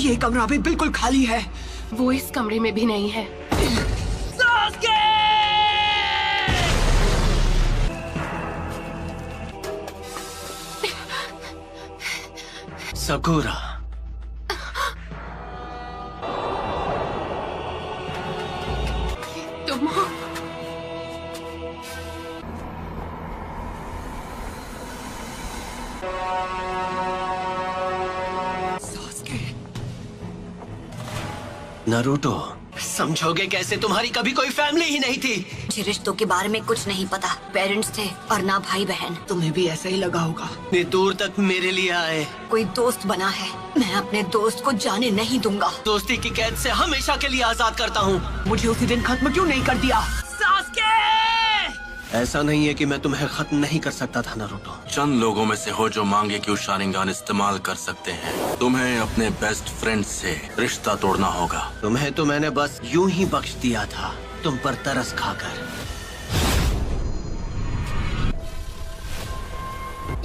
ये कमरा भी बिल्कुल खाली है। वो इस कमरे में भी नहीं है। सकुरा, तुम हो? नारुतो, समझोगे कैसे? तुम्हारी कभी कोई फैमिली ही नहीं थी। मुझे रिश्तों के बारे में कुछ नहीं पता। पेरेंट्स थे और ना भाई बहन। तुम्हें भी ऐसा ही लगा होगा। इतनी दूर तक मेरे लिए आए। कोई दोस्त बना है, मैं अपने दोस्त को जाने नहीं दूंगा। दोस्ती की कैद से हमेशा के लिए आजाद करता हूँ। मुझे उसी दिन खत्म क्यों नहीं कर दिया? ऐसा नहीं है कि मैं तुम्हें खत्म नहीं कर सकता था नारुतो। चंद लोगों में से हो जो मांगे कि शारिंगान इस्तेमाल कर सकते हैं। तुम्हें अपने बेस्ट फ्रेंड से रिश्ता तोड़ना होगा। तुम्हें तो मैंने बस यूं ही बख्श दिया था, तुम पर तरस खाकर।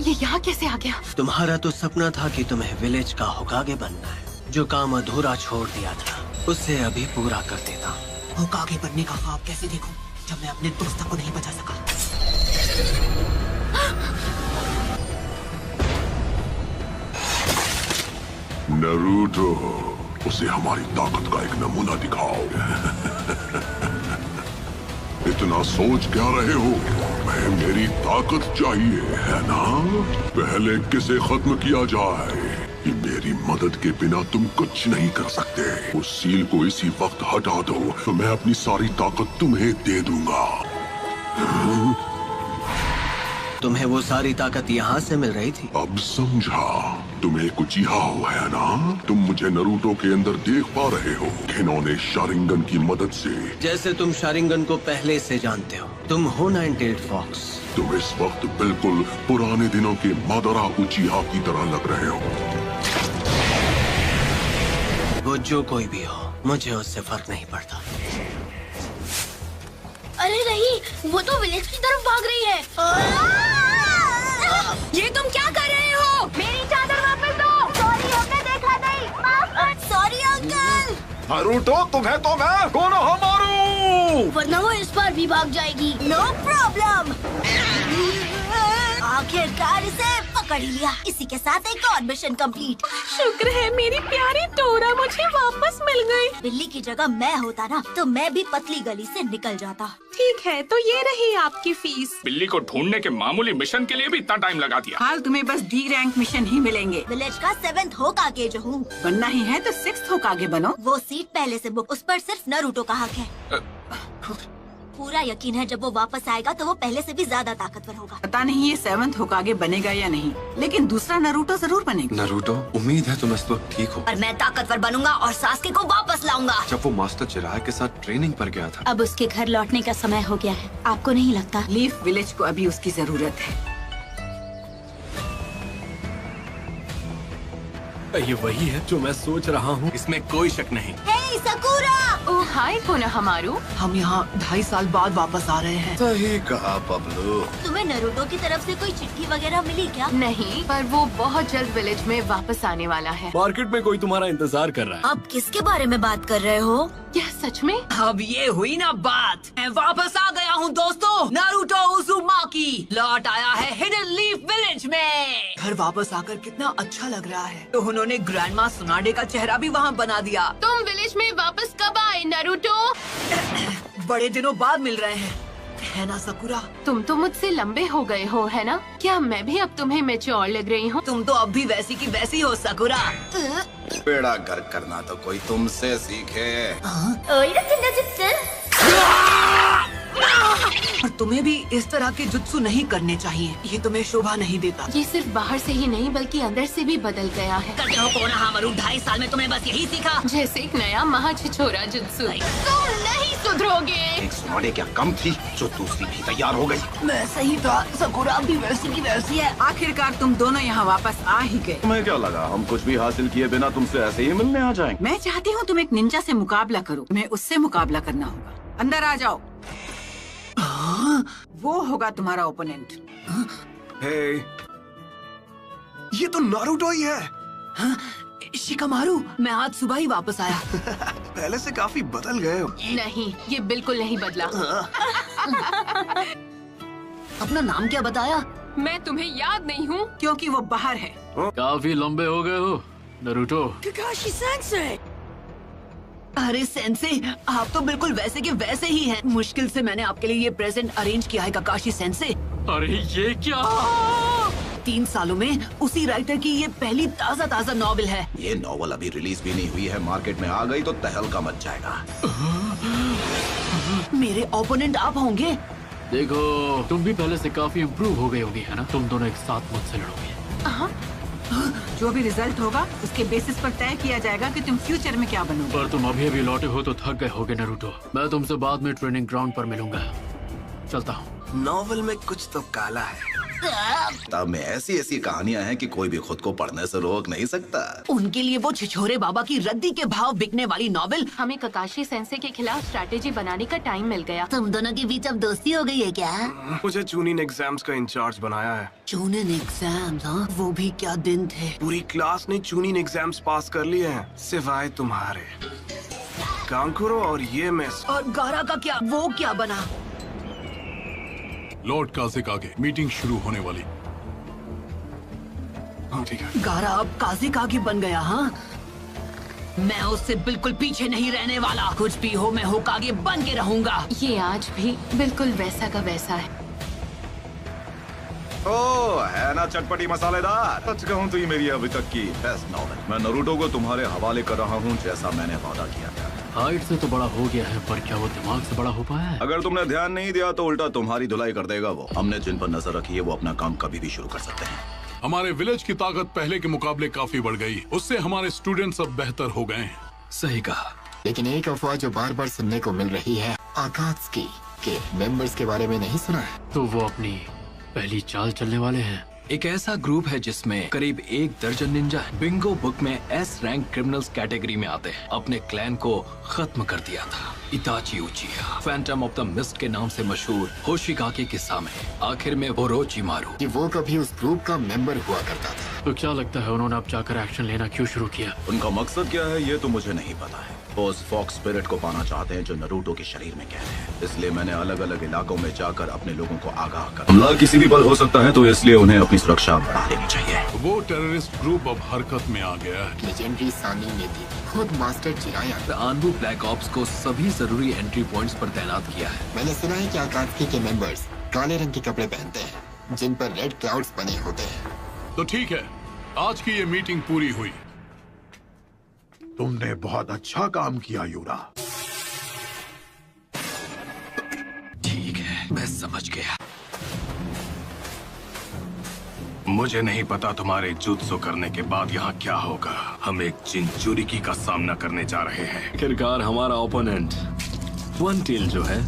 ये यहाँ कैसे आ गया? तुम्हारा तो सपना था कि तुम्हें विलेज का होकागे बनना है। जो काम अधूरा छोड़ दिया था उसे अभी पूरा कर देता। होकागे बनने का ख्वाब कैसे देखूं जब मैं अपने दोस्तों को नहीं बचा सका? नारुतो, उसे हमारी ताकत का एक नमूना दिखाओ। इतना सोच क्या रहे हो? मैं मेरी ताकत चाहिए है ना? पहले किसे खत्म किया जाए? कि मेरी मदद के बिना तुम कुछ नहीं कर सकते। उस सील को इसी वक्त हटा दो तो मैं अपनी सारी ताकत तुम्हें दे दूंगा। तुम्हें वो सारी ताकत यहाँ से मिल रही थी? अब समझा। तुम्हें कुछ यहाँ है ना? तुम मुझे नारुतो के अंदर देख पा रहे हो, घिनौने शारिंगन की मदद से। जैसे तुम शारिंगन को पहले से जानते हो। तुम हो 98 फॉक्स। तुम इस वक्त बिल्कुल पुराने दिनों के मादरा उचिहा की तरह लग रहे हो। वो जो कोई भी हो, मुझे उससे फर्क नहीं पड़ता। अरे नहीं, वो तो विलेज की तरफ भाग रही है। ये तुम क्या कर रहे हो? मेरी चादर वापस दो। सॉरी, हमने देखा नहीं। Sorry uncle. नारुतो, तुम्हें तो मैं कोनोहा मारू। वरना वो इस बार भी भाग जाएगी। No problem. आखिरकार इसे पकड़ लिया। इसी के साथ एक और मिशन कंप्लीट। शुक्र है मेरी प्यारी टोरा मुझे वापस मिल गई। बिल्ली की जगह मैं होता ना तो मैं भी पतली गली से निकल जाता। ठीक है, तो ये रही आपकी फीस। बिल्ली को ढूंढने के मामूली मिशन के लिए भी इतना टाइम लगा दिया। हाल तुम्हें बस डी रैंक मिशन ही मिलेंगे। विलेज का 7th होकागे जो हूँ। बनना ही है तो 6th होकागे बनो। वो सीट पहले से बुक, उस पर सिर्फ नारुतो का हक है। पूरा यकीन है जब वो वापस आएगा तो वो पहले से भी ज्यादा ताकतवर होगा। पता नहीं ये 7th होकागे बनेगा या नहीं, लेकिन दूसरा नारुतो जरूर बनेगा। नारुतो, उम्मीद है तुम इस वक्त ठीक हो। और मैं ताकतवर बनूंगा और सास्के को वापस लाऊंगा। जब वो मास्टर चिराग के साथ ट्रेनिंग पर गया था। अब उसके घर लौटने का समय हो गया है। आपको नहीं लगता? लीफ विलेज को अभी उसकी जरूरत है। ये वही है जो मैं सोच रहा हूँ, इसमें कोई शक नहीं। हे सकुरा! ओह हाय कोनोहामारू। हम यहाँ 2.5 साल बाद वापस आ रहे हैं। सही कहा पब्लू। तुम्हें नारुतो की तरफ से कोई चिट्ठी वगैरह मिली क्या? नहीं, पर वो बहुत जल्द विलेज में वापस आने वाला है। मार्केट में कोई तुम्हारा इंतजार कर रहा है। अब किसके बारे में बात कर रहे हो? क्या सच में? अब ये हुई ना बात। मैं वापस आ गया हूँ दोस्तों। नारुतो उज़ुमाकी लौट आया है हिडन लीफ विलेज में। घर वापस आकर कितना अच्छा लग रहा है। तो उन्होंने ग्रैंडमा सुनाडे का चेहरा भी वहाँ बना दिया। तुम विलेज में वापस कब आए नारुतो? बड़े दिनों बाद मिल रहे हैं, है ना सकुरा? तुम तो मुझसे लंबे हो गए हो, है ना? क्या मैं भी अब तुम्हें मैच्योर लग रही हूँ? तुम तो अब भी वैसी की वैसी हो सकुरा। बेड़ा गर्क करना तो कोई तुमसे सीखे। और तुम्हें भी इस तरह के जुत्सु नहीं करने चाहिए। ये तुम्हें शोभा नहीं देता। ये सिर्फ बाहर से ही नहीं बल्कि अंदर से भी बदल गया है। करते हो कोनोहामारू, 2.5 साल में तुमने बस यही सीखा। जैसे एक नया महाछिछोरा जुत्सु। तुम नहीं सुधरोगे। एक सुनाडे क्या कम थी जो दूसरी भी तैयार हो गई। मैं सही था, सकुरा भी वैसी की वैसी है। आखिरकार तुम दोनों यहाँ वापस आ ही गए। तुम्हें क्या लगा हम कुछ भी हासिल किए बिना तुमसे ऐसे ही मिलने आ जाएंगे? मैं चाहती हूँ तुम एक निंजा से मुकाबला करो। तुम्हें उससे मुकाबला करना होगा। अंदर आ जाओ। वो होगा तुम्हारा ओपोनेंट। हे, ये तो नारुतो ही है। शिकामारू, मैं आज सुबह ही वापस आया। पहले से काफी बदल गए हो। नहीं, ये बिल्कुल नहीं बदला। अपना नाम क्या बताया? मैं तुम्हें याद नहीं हूँ क्योंकि वो बाहर है। काफी लंबे हो गए हो नारुतो। Kakashi sensei. अरे सेंसे, आप तो बिल्कुल वैसे के वैसे ही हैं। मुश्किल से मैंने आपके लिए ये प्रेजेंट अरेंज किया है काकाशी सेंसे। अरे ये क्या? 3 सालों में उसी राइटर की ये पहली ताज़ा नॉवेल है। ये नॉवल अभी रिलीज भी नहीं हुई है, मार्केट में आ गई तो तहलका मच जाएगा। मेरे ओपोनेंट आप होंगे। देखो, तुम भी पहले से काफी इम्प्रूव हो गए होगी, है ना? तुम दोनों एक साथ मुझसे लड़ोगे। जो भी रिजल्ट होगा उसके बेसिस पर तय किया जाएगा कि तुम फ्यूचर में क्या बनोगे। पर तुम अभी लौटे हो तो थक गए होगे नारुतो। मैं तुमसे बाद में ट्रेनिंग ग्राउंड पर मिलूंगा। चलता हूँ। नॉवल में कुछ तो काला है। किताब में ऐसी ऐसी कहानियां हैं कि कोई भी खुद को पढ़ने से रोक नहीं सकता। उनके लिए वो छिछोरे बाबा की रद्दी के भाव बिकने वाली नॉवेल। हमें ककाशी सेंसे के खिलाफ स्ट्रैटेजी बनाने का टाइम मिल गया। तुम दोनों के बीच अब दोस्ती हो गई है क्या? मुझे चूनिन एग्जाम्स का इंचार्ज बनाया है। चूनिन एग्जाम्स? हाँ, वो भी क्या दिन थे। पूरी क्लास ने चूनिन एग्जाम्स पास कर लिए हैं, सिवाय तुम्हारे। कांकुरो और ये मिस। और गारा का क्या? वो क्या बना? लॉर्ड काज़ेकागे, मीटिंग शुरू होने वाली। हाँ ठीक है। गारा अब काज़ेकागे बन गया। हाँ, मैं उससे बिल्कुल पीछे नहीं रहने वाला। कुछ भी हो, मैं होकागे बन के रहूंगा। ये आज भी बिल्कुल वैसा का वैसा है। ओ है ना चटपटी मसालेदार। सच कहूँ तो ये मेरी अभी तक की बेस्ट नॉवेल। मैं नारुतो को तुम्हारे हवाले कर रहा हूँ, जैसा मैंने वादा किया था। हाइट से तो बड़ा हो गया है, पर क्या वो दिमाग से बड़ा हो पाया है? अगर तुमने ध्यान नहीं दिया तो उल्टा तुम्हारी धुलाई कर देगा वो। हमने जिन पर नजर रखी है वो अपना काम कभी भी शुरू कर सकते हैं। हमारे विलेज की ताकत पहले के मुकाबले काफी बढ़ गई। उससे हमारे स्टूडेंट्स अब बेहतर हो गए हैं। सही कहा। लेकिन एक अफवाह जो बार बार सुनने को मिल रही है, आकात्सुकी के मेंबर्स के बारे में नहीं सुना है? तो वो अपनी पहली चाल चलने वाले हैं। एक ऐसा ग्रुप है जिसमें करीब 1 दर्जन निंजा है। बिंगो बुक में एस रैंक क्रिमिनल्स कैटेगरी में आते हैं। अपने क्लैन को खत्म कर दिया था इताची उचिया, फैंटम ऑफ द मिस्ट के नाम से मशहूर होशिगाके के सामने। आखिर में ओरोचिमारू कि वो कभी उस ग्रुप का मेंबर हुआ करता था। तो क्या लगता है उन्होंने अब जाकर एक्शन लेना क्यों शुरू किया? उनका मकसद क्या है ये तो मुझे नहीं पता है। वो उस फॉक्स स्पिरिट को पाना चाहते हैं जो नारुतो के शरीर में कैद है। इसलिए मैंने अलग अलग इलाकों में जाकर अपने लोगों को आगाह कर। हमला किसी भी पल हो सकता है, तो इसलिए उन्हें अपनी सुरक्षा बढ़ा लेनी चाहिए। वो टेररिस्ट ग्रुप अब हरकत में आ गया है। लेजेंडरी सानी ने भी खुद मास्टर जिराया आनबू ब्लैक ऑप्स को सभी जरूरी एंट्री पॉइंट्स पर तैनात किया है। मैंने सुना है कि आकात्सुकी के मेंबर्स काले रंग के कपड़े पहनते हैं जिन पर रेड क्लाउड्स बने होते हैं। तो ठीक है, आज की ये मीटिंग पूरी हुई। तुमने बहुत अच्छा काम किया यूरा। ठीक है, मैं समझ गया। मुझे नहीं पता तुम्हारे जुत्सु करने के बाद यहाँ क्या होगा। हम एक चिंचुरिकी का सामना करने जा रहे हैं। आखिरकार हमारा ओपोनेंट वन टेल जो है।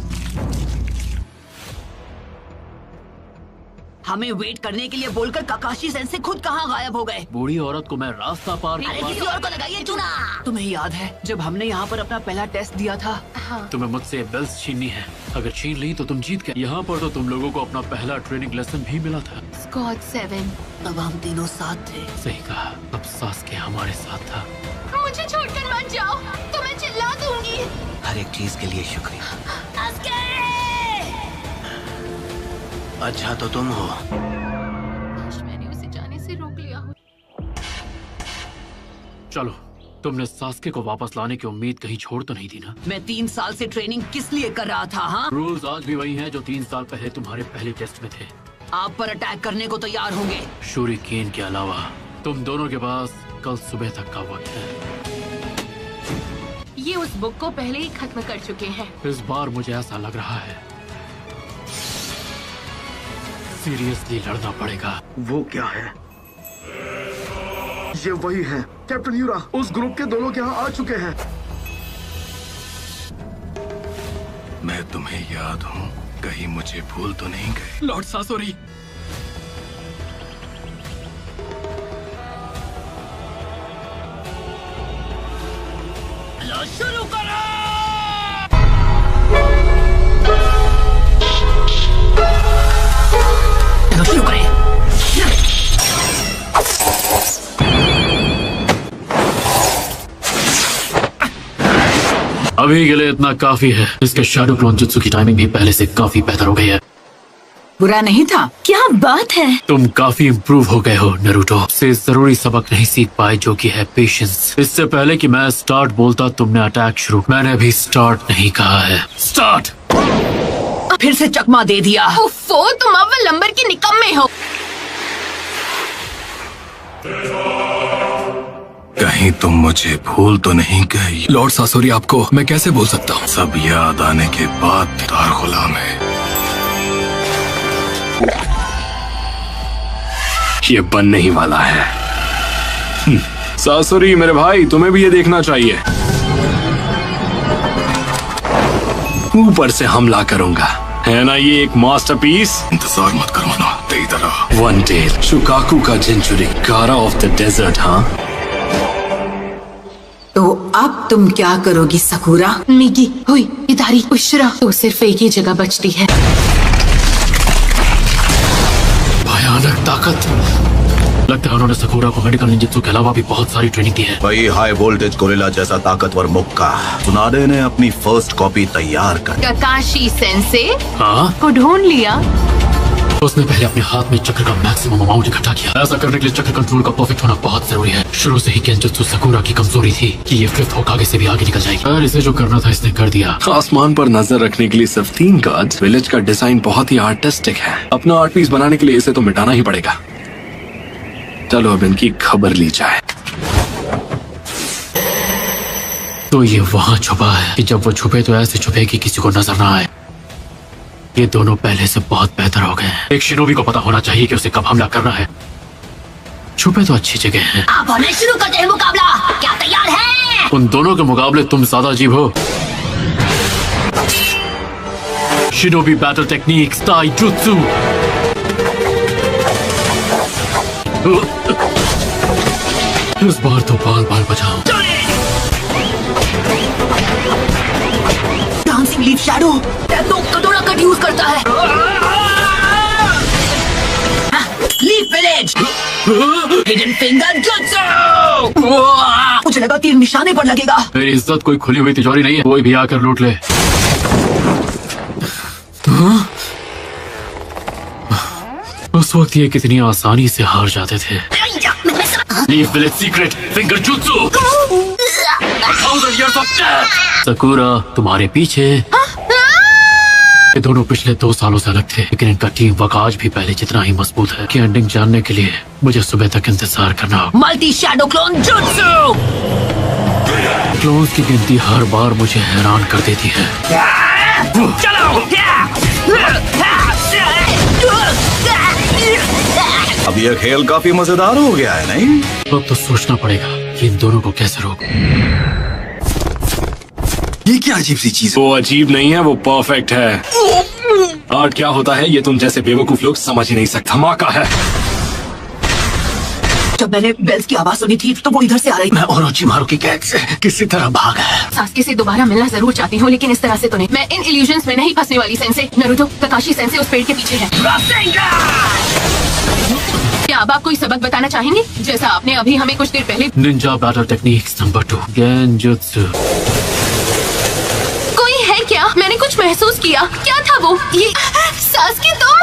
हमें वेट करने के लिए बोलकर काकाशी सेंसे खुद कहाँ गायब हो गए? बूढ़ी औरत को मैं रास्ता पार। अरे किसी और को लगाइए चूना। तुम्हें याद है जब हमने यहाँ पर अपना पहला टेस्ट दिया था? हाँ। तुम्हें मुझसे बेल्स छीननी है। अगर छीन ली तो तुम जीत गए। यहाँ पर तो तुम लोगों को अपना पहला ट्रेनिंग लेसन भी मिला था। स्क्वाड 7। अब हम तीनों साथ थे। सही कहा। अब सास्के हमारे साथ था। मुझे छोड़कर मत जाओ, तो मैं चिल्ला दूंगी। हर एक चीज के लिए शुक्रिया। अच्छा तो तुम हो। मैंने उसे जाने से रोक लिया हो। चलो, तुमने सास्के को वापस लाने की उम्मीद कहीं छोड़ तो नहीं दी ना? मैं 3 साल से ट्रेनिंग किस लिए कर रहा था? हाँ, रूल्स आज भी वही हैं जो 3 साल पहले तुम्हारे पहले टेस्ट में थे। आप पर अटैक करने को तैयार होंगे। शूरिकेन के अलावा तुम दोनों के पास कल सुबह तक का वक्त है। ये उस बुक को पहले ही खत्म कर चुके हैं। इस बार मुझे ऐसा लग रहा है सीरियसली लड़ना पड़ेगा। वो क्या है? ये वही है कैप्टन यूरा। उस ग्रुप के 2 लोग यहाँ आ चुके हैं। मैं तुम्हें याद हूँ, कहीं मुझे भूल तो नहीं गए? लॉर्ड सासोरी। शुरू करो। शुरू करें। अभी के लिए इतना काफी है। इसके शैडो क्लोन जुत्सु की टाइमिंग भी पहले से काफी बेहतर हो गई है। बुरा नहीं था। क्या बात है। तुम काफी इम्प्रूव हो गए हो नरूटो। से जरूरी सबक नहीं सीख पाए जो कि है पेशेंस। इससे पहले कि मैं स्टार्ट बोलता तुमने अटैक शुरू। मैंने अभी स्टार्ट नहीं कहा है। स्टार्ट। फिर से चकमा दे दिया। उफ़ो, तुम अव्वल नंबर के निकम्मे हो। कहीं तुम मुझे भूल तो नहीं गई? लॉर्ड सासोरी, आपको मैं कैसे भूल सकता हूँ? सब याद आने के बाद भी तार गुलाम है। ये बनने ही वाला है। सासोरी मेरे भाई, तुम्हें भी ये देखना चाहिए। ऊपर से हमला करूंगा, है ना ये एक मास्टरपीस? इंतजार मत करो ना, इधर आओ। वन टेल शुकाकू का जेंचुरी, गारा ऑफ द डेजर्ट। हाँ, तो अब तुम क्या करोगी सकुरा? मिगी, हुई, इदारी, उशरा, तो सिर्फ एक ही जगह बचती है। भयानक ताकत। लगता है उन्होंने सकुरा को मेडिकल निंजुत्सु के अलावा भी बहुत सारी ट्रेनिंग दी है। वही हाई वोल्टेज गोरिल्ला जैसा ताकतवर मुक्का। सुनाडे ने अपनी फर्स्ट कॉपी तैयार कर। काकाशी सेंसे हाँ? को ढूंढ लिया। उसने पहले अपने हाथ में चक्र का मैक्सिमम अमाउंट इकट्ठा किया। ऐसा करने के लिए चक्र कंट्रोल का परफेक्ट होना बहुत जरूरी है। शुरू से ही केंजुत्सु सकुरा की कमजोरी थी कि ये फिफ्थ होकागे से भी आगे निकल जाएगी। और इसे जो करना था इसने कर दिया। आसमान पर नजर रखने के लिए सिर्फ 3 गार्ड्स। विलेज का डिजाइन बहुत ही आर्टिस्टिक है। अपना आर्ट पीस बनाने के लिए इसे तो मिटाना ही पड़ेगा। चलो अब इनकी खबर ली जाए। तो ये वहाँ छुपा है कि जब वो छुपे तो ऐसे छुपे कि किसी को नजर ना आए। ये दोनों पहले से बहुत बेहतर हो गए हैं। एक शिनोबी को पता होना चाहिए कि उसे कब हमला करना है। छुपे तो अच्छी जगह हैं। आप होने शुरू करते हैं मुकाबला। क्या तैयार है? उन दोनों के मुकाबले तुम ज्यादा अजीब हो। शिनोबी बैटल टेक्निक्स ताइजुत्सु। इस बार तो बाल बाल बचाओ। डांसिंग लीफ शैडो तो कटोरा कट यूज करता है। Leaf village hidden finger jutsu. मुझे लगा तीर निशाने पर लगेगा। मेरी इज्जत कोई खुली हुई तिजोरी नहीं है, कोई भी आकर लूट ले। उस वक्त ये कितनी आसानी से हार जाते थे। Leaf village secret finger jutsu. 1000 years of death। Sakura तुम्हारे पीछे। ये दोनों पिछले 2 सालों से अलग थे, लेकिन इनका टीम वर्क आज भी पहले जितना ही मजबूत है। कि एंडिंग जानने के लिए मुझे सुबह तक इंतजार करना होगा। Multi shadow clone jutsu. Clones की गिनती हर बार मुझे हैरान कर देती है। अब यह खेल काफी मजेदार हो गया है, नहीं? अब तो सोचना पड़ेगा कि इन दोनों को कैसे रोकूं। ये क्या अजीब सी चीज? वो अजीब नहीं है, वो परफेक्ट है। आर्ट क्या होता है ये तुम जैसे बेवकूफ लोग समझ ही नहीं सकते। धमाका है। जब मैंने बेल्स की आवाज सुनी थी तो वो इधर से आ रही। मैं ओरोचिमारू की कैद से किसी तरह भागा है। सास्के से दोबारा मिलना जरूर चाहती हूँ, लेकिन इस तरह से तो नहीं। मैं इन इल्यूजन्स में नहीं फंसने वाली। सेंसे नरूटो, काकाशी सेंसे उस पेड़ के पीछे है। क्या अब आप कोई सबक बताना चाहेंगे, जैसा आपने अभी हमें कुछ देर पहले? Ninja battle techniques number 2 genjutsu. कोई है क्या? मैंने कुछ महसूस किया। क्या था वो? ये सास्के तुम?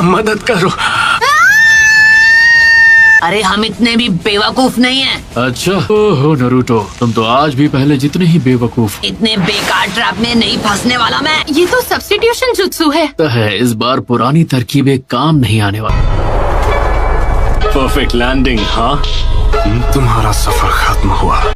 मदद करो। अरे हम इतने भी बेवकूफ नहीं हैं। अच्छा, ओहो नरूटो, तुम तो आज भी पहले जितने ही बेवकूफ। इतने बेकार ट्रैप में नहीं फंसने वाला मैं। ये तो सब्स्टिट्यूशन जुत्सु है। इस बार पुरानी तरकीबें काम नहीं आने वाली। Perfect landing. हाँ, तुम्हारा सफर खत्म हुआ।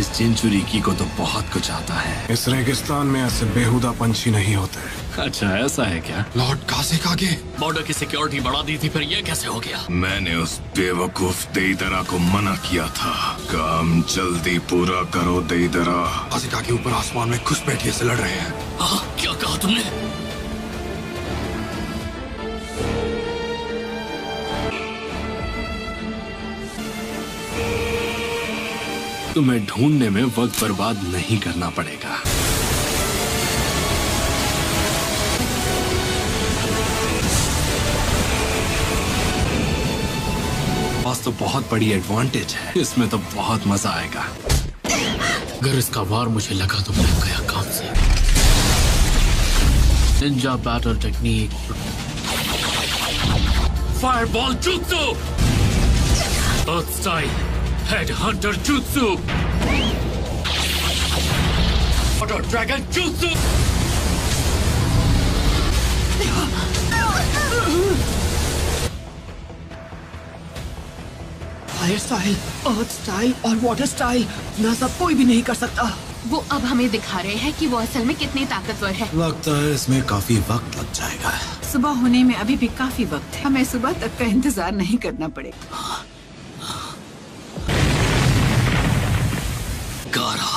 इस जिनचुरिकी को तो बहुत कुछ आता है। इस रेगिस्तान में ऐसे बेहुदा पंछी नहीं होते। अच्छा ऐसा है क्या? लॉर्ड कासिक आगे बॉर्डर की सिक्योरिटी बढ़ा दी थी, फिर ये कैसे हो गया? मैंने उस बेवकूफ देईदरा को मना किया था। काम जल्दी पूरा करो देईदरा। कासिक आगे ऊपर आसमान में घुसपैठिए से लड़ रहे हैं। हाँ, क्या कहा तुमने? तुम्हें ढूंढने में वक्त बर्बाद नहीं करना पड़ेगा। पास तो बहुत बड़ी एडवांटेज है, इसमें तो बहुत मजा आएगा। अगर इसका वार मुझे लगा तो मैं गया काम से। निंजा बैटल टेक्निक, फायरबॉल जुत्सु, अर्थ स्टाइल, हेड हंटर जुत्सु, वाटर ड्रैगन जुत्सु। फायर स्टाइल, अर्थ स्टाइल और वाटर स्टाइल, ना सब कोई भी नहीं कर सकता। वो अब हमें दिखा रहे हैं कि वो असल में कितने ताकतवर है। लगता है इसमें काफी वक्त लग जाएगा। सुबह होने में अभी भी काफी वक्त है। हमें सुबह तक का इंतजार नहीं करना पड़ेगा। गारा,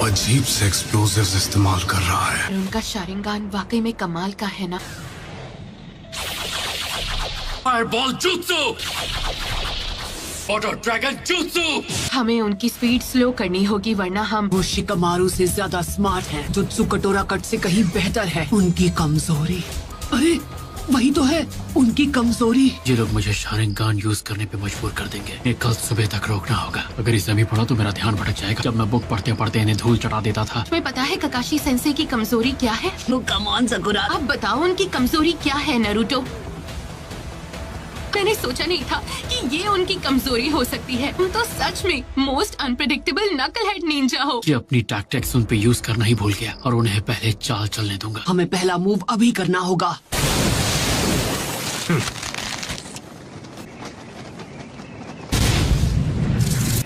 अजीब से एक्सप्लोजिव्स इस्तेमाल कर रहा है। उनका शारिंगान वाकई में कमाल का है ना। Fireball jutsu, water dragon jutsu. हमें उनकी स्पीड स्लो करनी होगी वरना हम वो शिकमारू से ज्यादा स्मार्ट हैं। जुत्सु कटोरा कट से कहीं बेहतर है। उनकी कमजोरी, अरे वही तो है उनकी कमजोरी। ये लोग मुझे शारिंगान यूज करने पे मजबूर कर देंगे। ये कल सुबह तक रोकना होगा। अगर इसे अभी पढ़ा तो मेरा ध्यान भटक जाएगा। जब मैं बुक पढ़ते पढ़ते इन्हें धूल चटा देता था। तुम्हें पता है ककाशी सेंसे की कमजोरी क्या है? वो कम ऑन सकुरा, अब बताओ उनकी कमजोरी क्या है नरूटो? मैंने सोचा नहीं था कि ये उनकी कमजोरी हो सकती है। तुम तो सच में मोस्ट अनप्रेडिक्टेबल नकलहेड निंजा हो। ये अपनी टैक्टिक्स उन पे यूज करना ही भूल गया और उन्हें पहले चाल चलने दूंगा। हमें पहला मूव अभी करना होगा।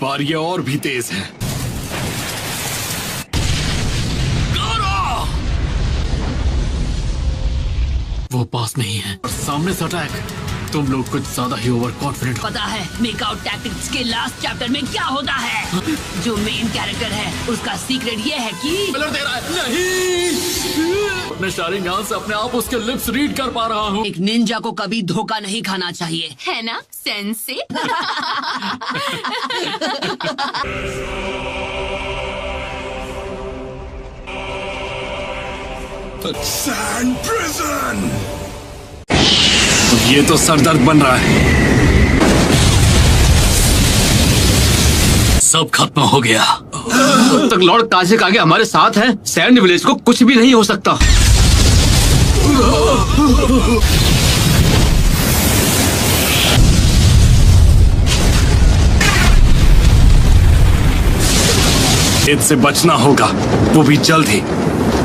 पर ये और भी तेज है। वो पास नहीं है और सामने से अटैक। तुम लोग कुछ ज्यादा ही ओवर कॉन्फिडेंट हो। पता है मेकआउट टैक्टिक्स के लास्ट चैप्टर में क्या होता है? जो मेन कैरेक्टर है उसका सीक्रेट ये है कि दे रहा है। नहीं, अपने शारिंगान से अपने आप उसके लिप्स रीड कर पा रहा हूँ। एक निंजा को कभी धोखा नहीं खाना चाहिए, है ना सेंसे? Sand prison. ये तो सरदर्द बन रहा है। सब खत्म हो गया। जब तक लॉर्ड कासिक आगे हमारे साथ हैं, सैंड विलेज को कुछ भी नहीं हो सकता। इससे बचना होगा, वो भी जल्द ही।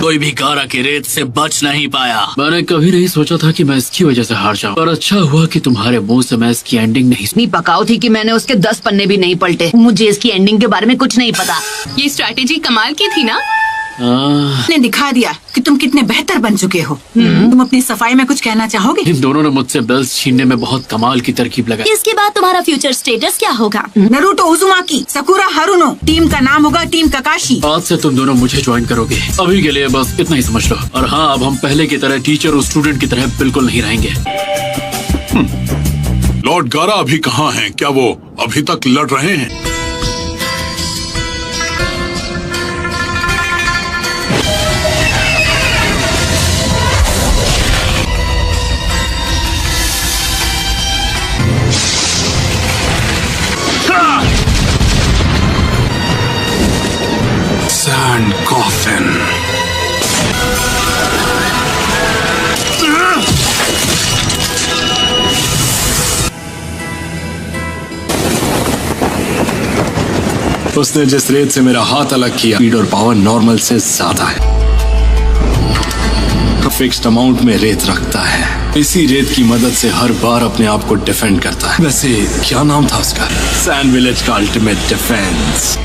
कोई भी गारा की रेत से बच नहीं पाया। मैंने कभी नहीं सोचा था कि मैं इसकी वजह से हार जाऊं, पर अच्छा हुआ कि तुम्हारे मुंह से मैं इसकी एंडिंग नहीं इतनी पकाऊ थी कि मैंने उसके 10 पन्ने भी नहीं पलटे। मुझे इसकी एंडिंग के बारे में कुछ नहीं पता। ये स्ट्रैटेजी कमाल की थी ना। ने दिखा दिया कि तुम कितने बेहतर बन चुके हो। तुम अपनी सफाई में कुछ कहना चाहोगे? इन दोनों ने मुझसे बेल्ट छीनने में बहुत कमाल की तरकीब लगाई। इसके बाद तुम्हारा फ्यूचर स्टेटस क्या होगा? Naruto Uzumaki, Sakura Haruno. Team का नाम होगा टीम ककाशी। आज से तुम दोनों मुझे ज्वाइन करोगे। अभी के लिए बस इतना ही समझ लो। और हाँ, अब हम पहले की तरह टीचर और स्टूडेंट की तरह बिल्कुल नहीं रहेंगे। लॉर्ड गारा अभी कहाँ हैं? क्या वो अभी तक लड़ रहे हैं? Sand coffin. उसने जिस रेत से मेरा हाथ अलग किया, स्पीड और पावर नॉर्मल से ज्यादा है। फिक्स्ड अमाउंट में रेत रखता है, इसी रेत की मदद से हर बार अपने आप को डिफेंड करता है। वैसे क्या नाम था उसका? सैंड विलेज का अल्टीमेट डिफेंस।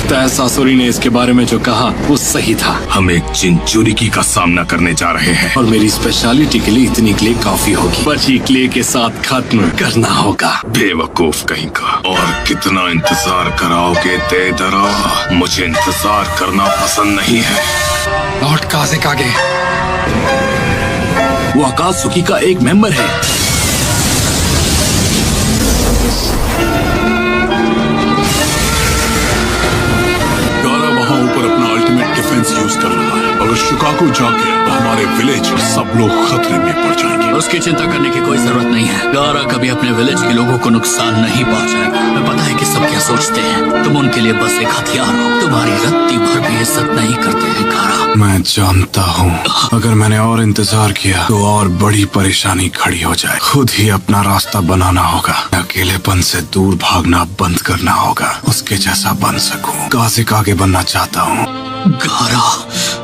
सासुरी ने इसके बारे में जो कहा वो सही था। हम एक चिंचुरिकी का सामना करने जा रहे हैं और मेरी स्पेशलिटी के लिए इतनी क्ले काफी होगी। बची क्ले के साथ खत्म करना होगा। बेवकूफ कहीं का। और कितना इंतजार कराओगे देदरा? मुझे इंतजार करना पसंद नहीं है। लॉर्ड काज़ेकागे, वो अकात्सुकी का एक मेंबर है। यूज कर रहा है। अगर शिकागो जाग गया तो हमारे विलेज और सब लोग खतरे में पड़ जाएंगे। उसकी चिंता करने की कोई जरूरत नहीं है। गारा कभी अपने विलेज के लोगों को नुकसान नहीं पहुंचाएगा। मैं पता है कि सब क्या सोचते हैं। तुम उनके लिए बस एक हथियार हो। तुम्हारी रत्ती भर भी इज्जत नहीं करते हैं गारा। मैं जानता हूँ अगर मैंने और इंतजार किया तो और बड़ी परेशानी खड़ी हो जाए। खुद ही अपना रास्ता बनाना होगा। अकेलेपन से दूर भागना बंद करना होगा। उसके जैसा बन सकूं। काज़ेकागे बनना चाहता हूँ। गारा,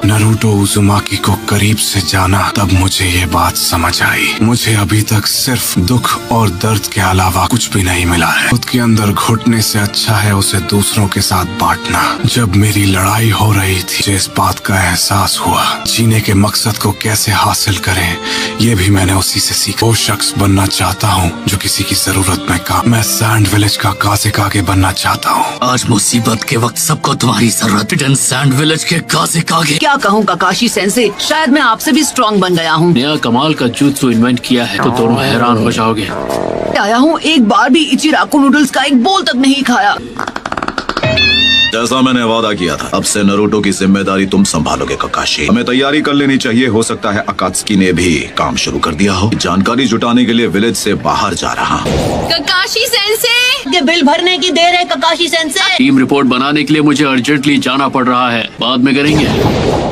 नरूटो उज़ुमाकी को करीब से जाना, तब मुझे ये बात समझ आई। मुझे अभी तक सिर्फ दुख और दर्द के अलावा कुछ भी नहीं मिला है। खुद के अंदर घुटने से अच्छा है उसे दूसरों के साथ बांटना। जब मेरी लड़ाई हो रही थी, मुझे इस बात का एहसास हुआ। जीने के मकसद को कैसे हासिल करें, ये भी मैंने उसी से सीखा। वो शख्स बनना चाहता हूँ जो किसी की जरूरत में काम। मैं सैंड विलेज का काज़ेकागे बनना चाहता हूँ। आज मुसीबत के वक्त सबको तुम्हारी जरूरत है। सैंड विलेज के काज़ेकागे। क्या कहूँ काकाशी सेंसे, शायद मैं आपसे भी स्ट्रॉन्ग बन गया हूँ। नया कमाल का jutsu इन्वेंट किया है तो दोनों हैरान हो जाओगे। आया हूँ, एक बार भी इचिराको नूडल्स का एक बोल तक नहीं खाया। जैसा मैंने वादा किया था, अब से नरूटो की जिम्मेदारी तुम संभालोगे ककाशी। हमें तैयारी कर लेनी चाहिए। हो सकता है अकात्सुकी ने भी काम शुरू कर दिया हो। जानकारी जुटाने के लिए विलेज से बाहर जा रहा हूँ। ककाशी सेंसे, ये बिल भरने की देर है ककाशी सेंसे। टीम रिपोर्ट बनाने के लिए मुझे अर्जेंटली जाना पड़ रहा है। बाद में करेंगे।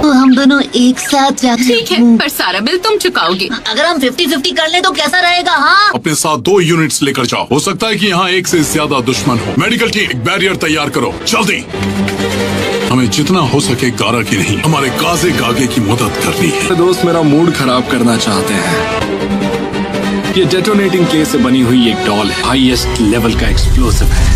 तो हम दोनों एक साथ जाते हैं। ठीक है, पर सारा बिल तुम चुकाओगे। अगर हम 50-50 कर ले तो कैसा रहेगा? हाँ, अपने साथ 2 यूनिट्स लेकर जाओ। हो सकता है कि यहाँ एक से ज्यादा दुश्मन हो। मेडिकल टीम, एक बैरियर तैयार करो जल्दी। हमें जितना हो सके गारा की नहीं, हमारे काज़ेकागे की मदद करनी है। दोस्त मेरा मूड खराब करना चाहते हैं। ये डेटोनेटिंग क्ले से बनी हुई एक डॉल है। हाईएस्ट लेवल का एक्सप्लोसिव है।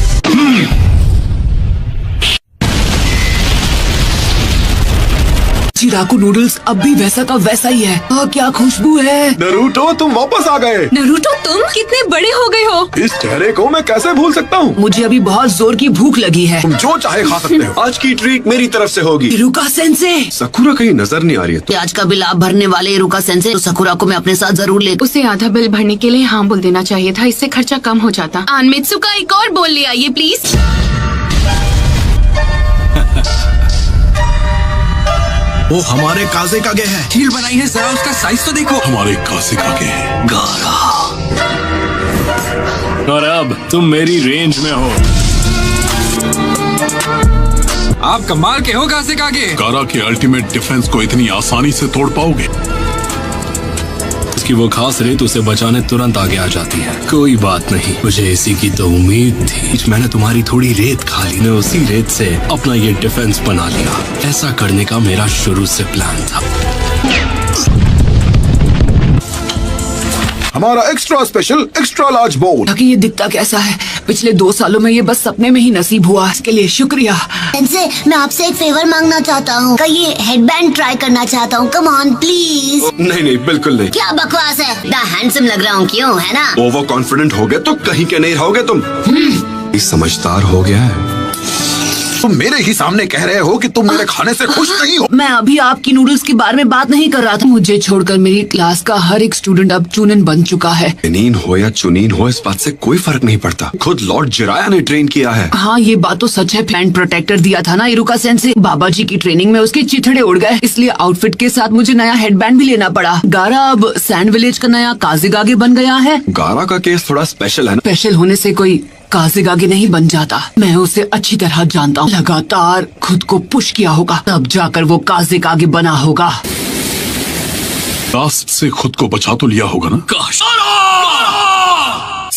इचिराको नूडल्स अब भी वैसा का वैसा ही है। क्या खुशबू है। नरूटो, तुम वापस आ गए। नरूटो, तुम कितने बड़े हो गए हो। इस चेहरे को मैं कैसे भूल सकता हूँ। मुझे अभी बहुत जोर की भूख लगी है। तुम जो चाहे खा सकते हो। आज की ट्रीट मेरी तरफ से होगी। इरुका सेंसे, सकुरा कहीं नजर नहीं आ रही है तो। आज का बिल आप भरने वाले इरुका सेंसे, तो सकुरा को मैं अपने साथ जरूर ले। उसे आधा बिल भरने के लिए हाँ बोल देना चाहिए था। इससे खर्चा कम हो जाता। आनमित्सु का एक और बोल ले आइए प्लीज। वो हमारे काज़ेकागे है। हील बनाई है, जरा उसका साइज तो देखो। हमारे काज़ेकागे है। गारा, और अब तुम मेरी रेंज में हो। आप कमाल के हो काज़ेकागे। गारा के अल्टीमेट डिफेंस को इतनी आसानी से तोड़ पाओगे? उसकी वो खास रेत उसे बचाने तुरंत आगे आ जाती है। कोई बात नहीं, मुझे इसी की तो उम्मीद थी। मैंने तुम्हारी थोड़ी रेत खा ली, मैं उसी रेत से अपना ये डिफेंस बना लिया। ऐसा करने का मेरा शुरू से प्लान था। हमारा एक्स्ट्रा स्पेशल एक्स्ट्रा लार्ज बोल। ताकि ये दिखता कैसा है, पिछले 2 सालों में ये बस सपने में ही नसीब हुआ। इसके लिए शुक्रिया। सेंसे, मैं आपसे एक फेवर मांगना चाहता हूँ। का ये हेडबैंड ट्राई करना चाहता हूँ। Come on please. नहीं, बिल्कुल नहीं। क्या बकवास है। हैंडसम लग रहा हूँ, क्यों, है ना? ओवर कॉन्फिडेंट हो गए तो कहीं के नहीं रहोगे तुम। समझदार हो गया है। तुम मेरे ही सामने कह रहे हो कि तुम मेरे खाने से खुश नहीं हो। मैं अभी आपकी नूडल्स के बारे में बात नहीं कर रहा था। मुझे छोड़कर मेरी क्लास का हर एक स्टूडेंट अब चुनिन बन चुका है। चुनीन हो या चुनीन हो, इस बात से कोई फर्क नहीं पड़ता। खुद लॉर्ड जिराया ने ट्रेन किया है। हाँ, ये बात तो सच है। हैंड प्रोटेक्टर दिया था ना इरुका सेंसे। बाबा जी की ट्रेनिंग में उसके चिथड़े उड़ गए, इसलिए आउटफिट के साथ मुझे नया हेडबैंड भी लेना पड़ा। गारा अब सैंड विलेज का नया काज़ेकागे बन गया है। गारा का केस थोड़ा स्पेशल है ना? स्पेशल होने से कोई काज़ेकागे नहीं बन जाता। मैं उसे अच्छी तरह जानता हूँ। लगातार खुद को पुश किया होगा, तब जाकर वो काज़ेकागे बना होगा। लास्ट से खुद को बचा तो लिया होगा ना?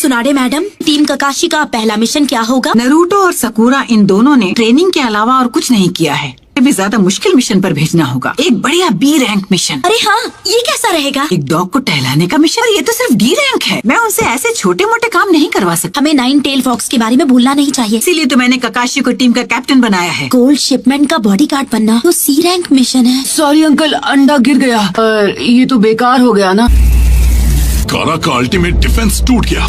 सुनाडे मैडम, टीम ककाशी का पहला मिशन क्या होगा? नरूटो और सकूरा इन दोनों ने ट्रेनिंग के अलावा और कुछ नहीं किया है। भी ज्यादा मुश्किल मिशन पर भेजना होगा, एक बढ़िया बी रैंक मिशन। अरे हाँ, ये कैसा रहेगा? एक डॉग को टहलाने का मिशन। ये तो सिर्फ डी रैंक है, मैं उनसे ऐसे छोटे मोटे काम नहीं करवा सकती। हमें 9 टेल फॉक्स के बारे में भूलना नहीं चाहिए। इसीलिए तो मैंने ककाशी को टीम का कैप्टन बनाया है। गोल्ड शिपमेंट का बॉडीगार्ड बनना तो सी रैंक मिशन है। सॉरी अंकल, अंडा गिर गया। ये तो बेकार हो गया ना। गारा का अल्टीमेट डिफेंस टूट गया।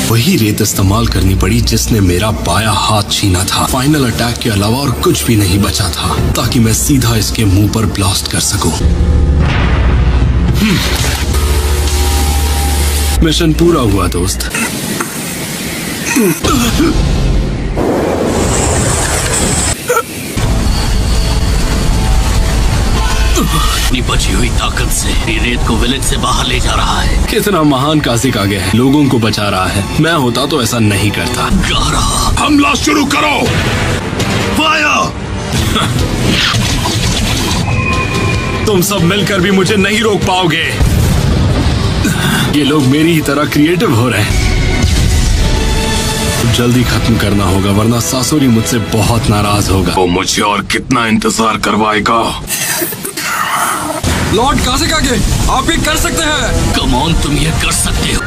वही रेत इस्तेमाल करनी पड़ी जिसने मेरा बायां हाथ छीना था। फाइनल अटैक के अलावा और कुछ भी नहीं बचा था ताकि मैं सीधा इसके मुंह पर ब्लास्ट कर सकूं। मिशन पूरा हुआ दोस्त। अपनी बची हुई ताकत से रेत को विलेज से बाहर ले जा रहा है। कितना महान कासिक आगे है, लोगों को बचा रहा है। मैं होता तो ऐसा नहीं करता। गारा, हमला शुरू करो। फायर! तुम सब मिलकर भी मुझे नहीं रोक पाओगे। ये लोग मेरी ही तरह क्रिएटिव हो रहे हैं। जल्दी खत्म करना होगा वरना सासुरी मुझसे बहुत नाराज होगा। वो मुझे और कितना इंतजार करवाएगा। लॉर्ड कासिक आगे, आप भी कर सकते हैं। कम ऑन, तुम ये कर सकते हो।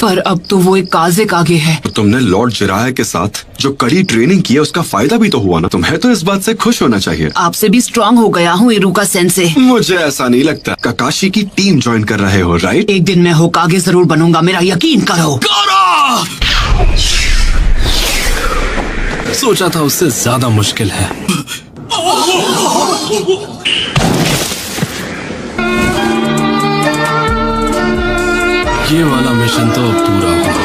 पर अब तो वो एक काज़िक आगे है। तुमने लॉर्ड जिराया के साथ जो कड़ी ट्रेनिंग की है उसका फायदा भी तो हुआ ना। तुम्हें तो इस बात से खुश होना चाहिए। आपसे भी स्ट्रांग हो गया हूँ इरुका सेंसे। मुझे ऐसा नहीं लगता। ककाशी की टीम ज्वाइन कर रहे हो, राइट? एक दिन मैं होकागे जरूर बनूंगा, मेरा यकीन करो। सोचा था उससे ज्यादा मुश्किल है। ये वाला मिशन तो अब पूरा हुआ।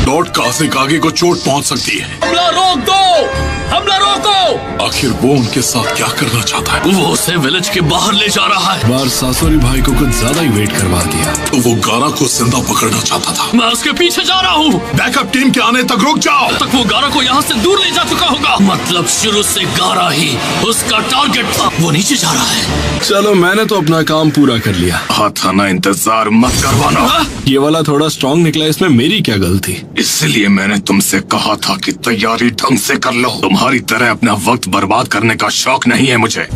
लॉर्ड कासिक आगे को चोट पहुंच सकती है। हमला रोक दो! हमला रोको! आखिर वो उनके साथ क्या करना चाहता है? वो उसे विलेज के बाहर ले जा रहा है। बार सासुरी भाई को कुछ ज्यादा ही वेट करवा दिया। तो वो गारा को जिंदा पकड़ना चाहता था। मैं उसके पीछे जा रहा हूँ। बैकअप टीम के आने तक रुक जाओ। तब तक वो गारा को यहाँ से दूर ले जा चुका होगा। मतलब शुरू से गारा ही उसका टारगेट था। वो नीचे जा रहा है। चलो, मैंने तो अपना काम पूरा कर लिया। थाना इंतजार मत करवाना। ये वाला थोड़ा स्ट्रॉन्ग निकला, इसमें मेरी क्या गलती? इसलिए मैंने तुमसे कहा था कि तैयारी ढंग से कर लो। तुम्हारी तरह अपना वक्त बर्बाद करने का शौक नहीं है मुझे।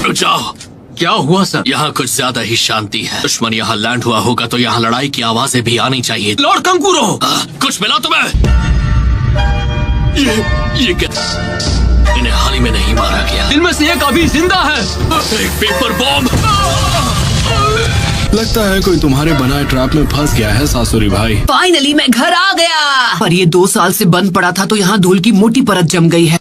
रुक जाओ। क्या हुआ सर? यहाँ कुछ ज्यादा ही शांति है। दुश्मन यहाँ लैंड हुआ होगा तो यहाँ लड़ाई की आवाजें भी आनी चाहिए। लॉर्ड कंकूरो, कुछ मिला तुम्हें? ये क्या? इन्हें हाल ही में नहीं मारा गया। इनमें से एक अभी जिंदा है। एक पेपर बॉम्ब। लगता है कोई तुम्हारे बनाए ट्रैप में फंस गया है सासुरी भाई। फाइनली मैं घर आ गया। पर ये 2 साल से बंद पड़ा था तो यहाँ धूल की मोटी परत जम गई है।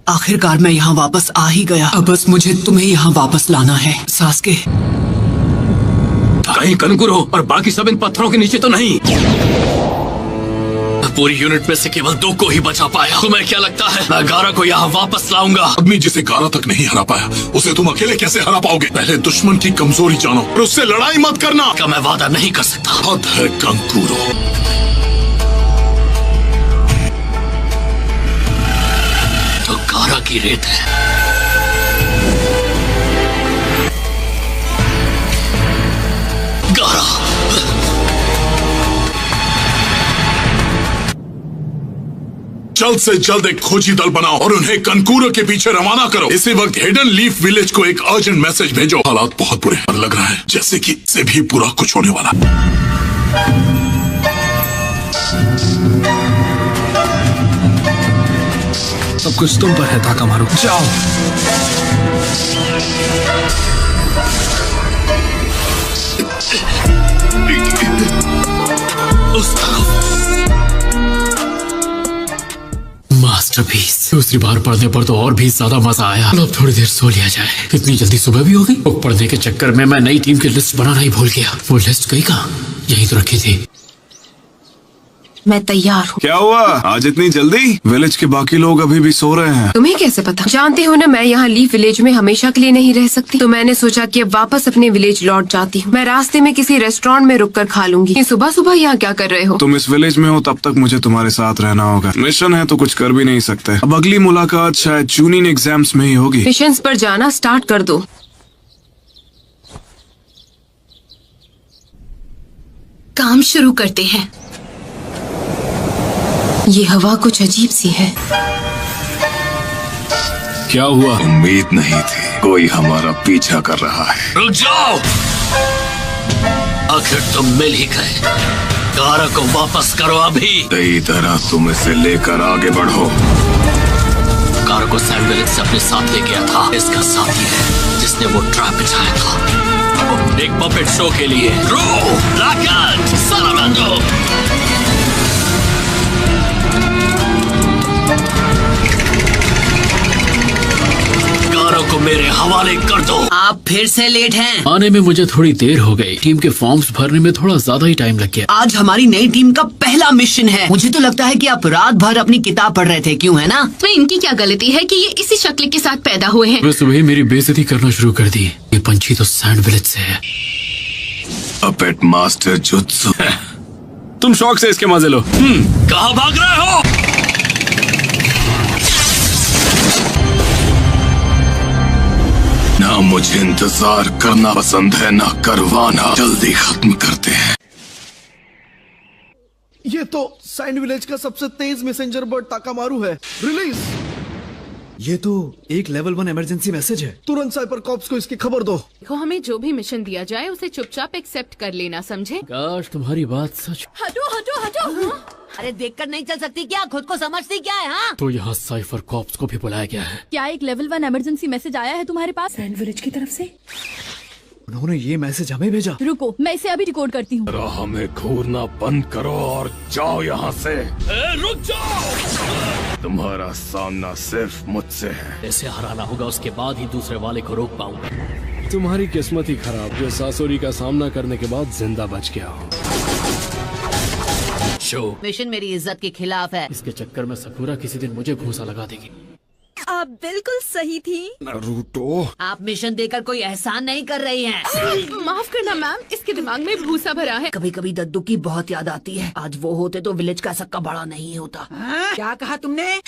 आखिरकार मैं यहाँ वापस आ ही गया। अब बस मुझे तुम्हें यहाँ वापस लाना है, सास्के। कहीं कंकूरो और बाकी सब इन पत्थरों के नीचे तो नहीं? पूरी यूनिट में से केवल 2 को ही बचा पाया। तुम्हें क्या लगता है मैं गारा को यहाँ वापस लाऊंगा? आदमी जिसे गारा तक नहीं हरा पाया उसे तुम अकेले कैसे हरा पाओगे? पहले दुश्मन की कमजोरी जानो और उससे लड़ाई मत करना। का मैं वादा नहीं कर सकता। हद है कंकूरो। तो गारा की रेत है। गारा, जल्द से जल्द एक खोजी दल बनाओ और उन्हें कंकूरो के पीछे रवाना करो। इसी वक्त हिडन लीफ विलेज को एक अर्जेंट मैसेज भेजो। हालात बहुत बुरे और लग रहा है जैसे कि इससे भी पूरा कुछ होने वाला। सब कुछ तुम पर है ताकामारू। जाओ। उस तरफ। मास्टरपीस। दूसरी बार पढ़ने पर तो और भी ज्यादा मजा आया। अब थोड़ी देर सो लिया जाए। इतनी जल्दी सुबह भी हो गई। बुक पढ़ने के चक्कर में मैं नई टीम की लिस्ट बनाना ही भूल गया। वो लिस्ट गई कहाँ? यहीं तो रखी थी। मैं तैयार हूँ। क्या हुआ आज इतनी जल्दी? विलेज के बाकी लोग अभी भी सो रहे हैं। तुम्हें कैसे पता? जानते हो ना, मैं यहाँ लीफ विलेज में हमेशा के लिए नहीं रह सकती, तो मैंने सोचा कि अब वापस अपने विलेज लौट जाती हूँ। मैं रास्ते में किसी रेस्टोरेंट में रुककर खा लूंगी। सुबह सुबह यहाँ क्या कर रहे हो? तुम इस विलेज में हो तब तक मुझे तुम्हारे साथ रहना होगा। मिशन है तो कुछ कर भी नहीं सकते। अब अगली मुलाकात शायद चूनिंग एग्जाम्स में ही होगी। मिशन पर जाना स्टार्ट कर दो। काम शुरू करते हैं। ये हवा कुछ अजीब सी है। क्या हुआ? उम्मीद नहीं थी कोई हमारा पीछा कर रहा है। रुक जाओ, आखिर तुम मिल ही गए। कारा को वापस करो अभी। देइदरा, तुम इसे लेकर आगे बढ़ो। कारा को सैंड विलेज से अपने साथ ले गया था। इसका साथी है जिसने वो ट्रैप बिछाया था एक पपेट शो के लिए। रो, राकेट, सालामांडो। को मेरे हवाले कर दो। आप फिर से लेट हैं। आने में मुझे थोड़ी देर हो गई। टीम के फॉर्म्स भरने में थोड़ा ज्यादा ही टाइम लग गया। आज हमारी नई टीम का पहला मिशन है। मुझे तो लगता है कि आप रात भर अपनी किताब पढ़ रहे थे, क्यों है ना? तो इनकी क्या गलती है कि ये इसी शक्ल के साथ पैदा हुए हैं? वे सुबह मेरी बेइज्जती करना शुरू कर दी। ये पंछी तो सैंड विलेज से है। Puppet master jutsu. तुम शौक से इसके मजे लो। कहाँ भाग रहे हो? ना मुझे इंतजार करना पसंद है ना करवाना। जल्दी खत्म करते हैं। ये तो सैंड विलेज का सबसे तेज मैसेंजर बर्ड ताकामारू है। रिलीज। ये तो एक लेवल 1 इमरजेंसी मैसेज है। तुरंत साइपर कॉप्स को इसकी खबर दो। देखो, हमें जो भी मिशन दिया जाए उसे चुपचाप एक्सेप्ट कर लेना, समझे? काश तुम्हारी बात सच। हटो हटो हटो। अरे देखकर नहीं चल सकती क्या? खुद को समझती क्या है? हाँ, तो यहाँ साइफर कॉप्स को भी बुलाया गया है। क्या एक लेवल 1 इमरजेंसी मैसेज आया है तुम्हारे पास सैंड विलेज की तरफ से? उन्होंने ये मैसेज हमें भेजा। रुको, मैं इसे अभी रिकॉर्ड करती हूँ। हमें घूरना बंद करो और जाओ यहाँ से। रुक जाओ। तुम्हारा सामना सिर्फ मुझसे है। इसे हराना होगा, उसके बाद ही दूसरे वाले को रोक पाऊंगा। तुम्हारी किस्मत ही खराब जो सासोरी का सामना करने के बाद जिंदा बच गया हो। मिशन मेरी इज्जत के खिलाफ है। इसके चक्कर में सकूरा किसी दिन मुझे घूंसा लगा देगी। आप बिल्कुल सही थी। नारुतो, आप मिशन देकर कोई एहसान नहीं कर रही हैं। माफ करना मैम, इसके दिमाग में भूसा भरा है। कभी कभी दद्दू की बहुत याद आती है। आज वो होते तो विलेज का सक्का बड़ा नहीं होता। क्या कहा तुमने?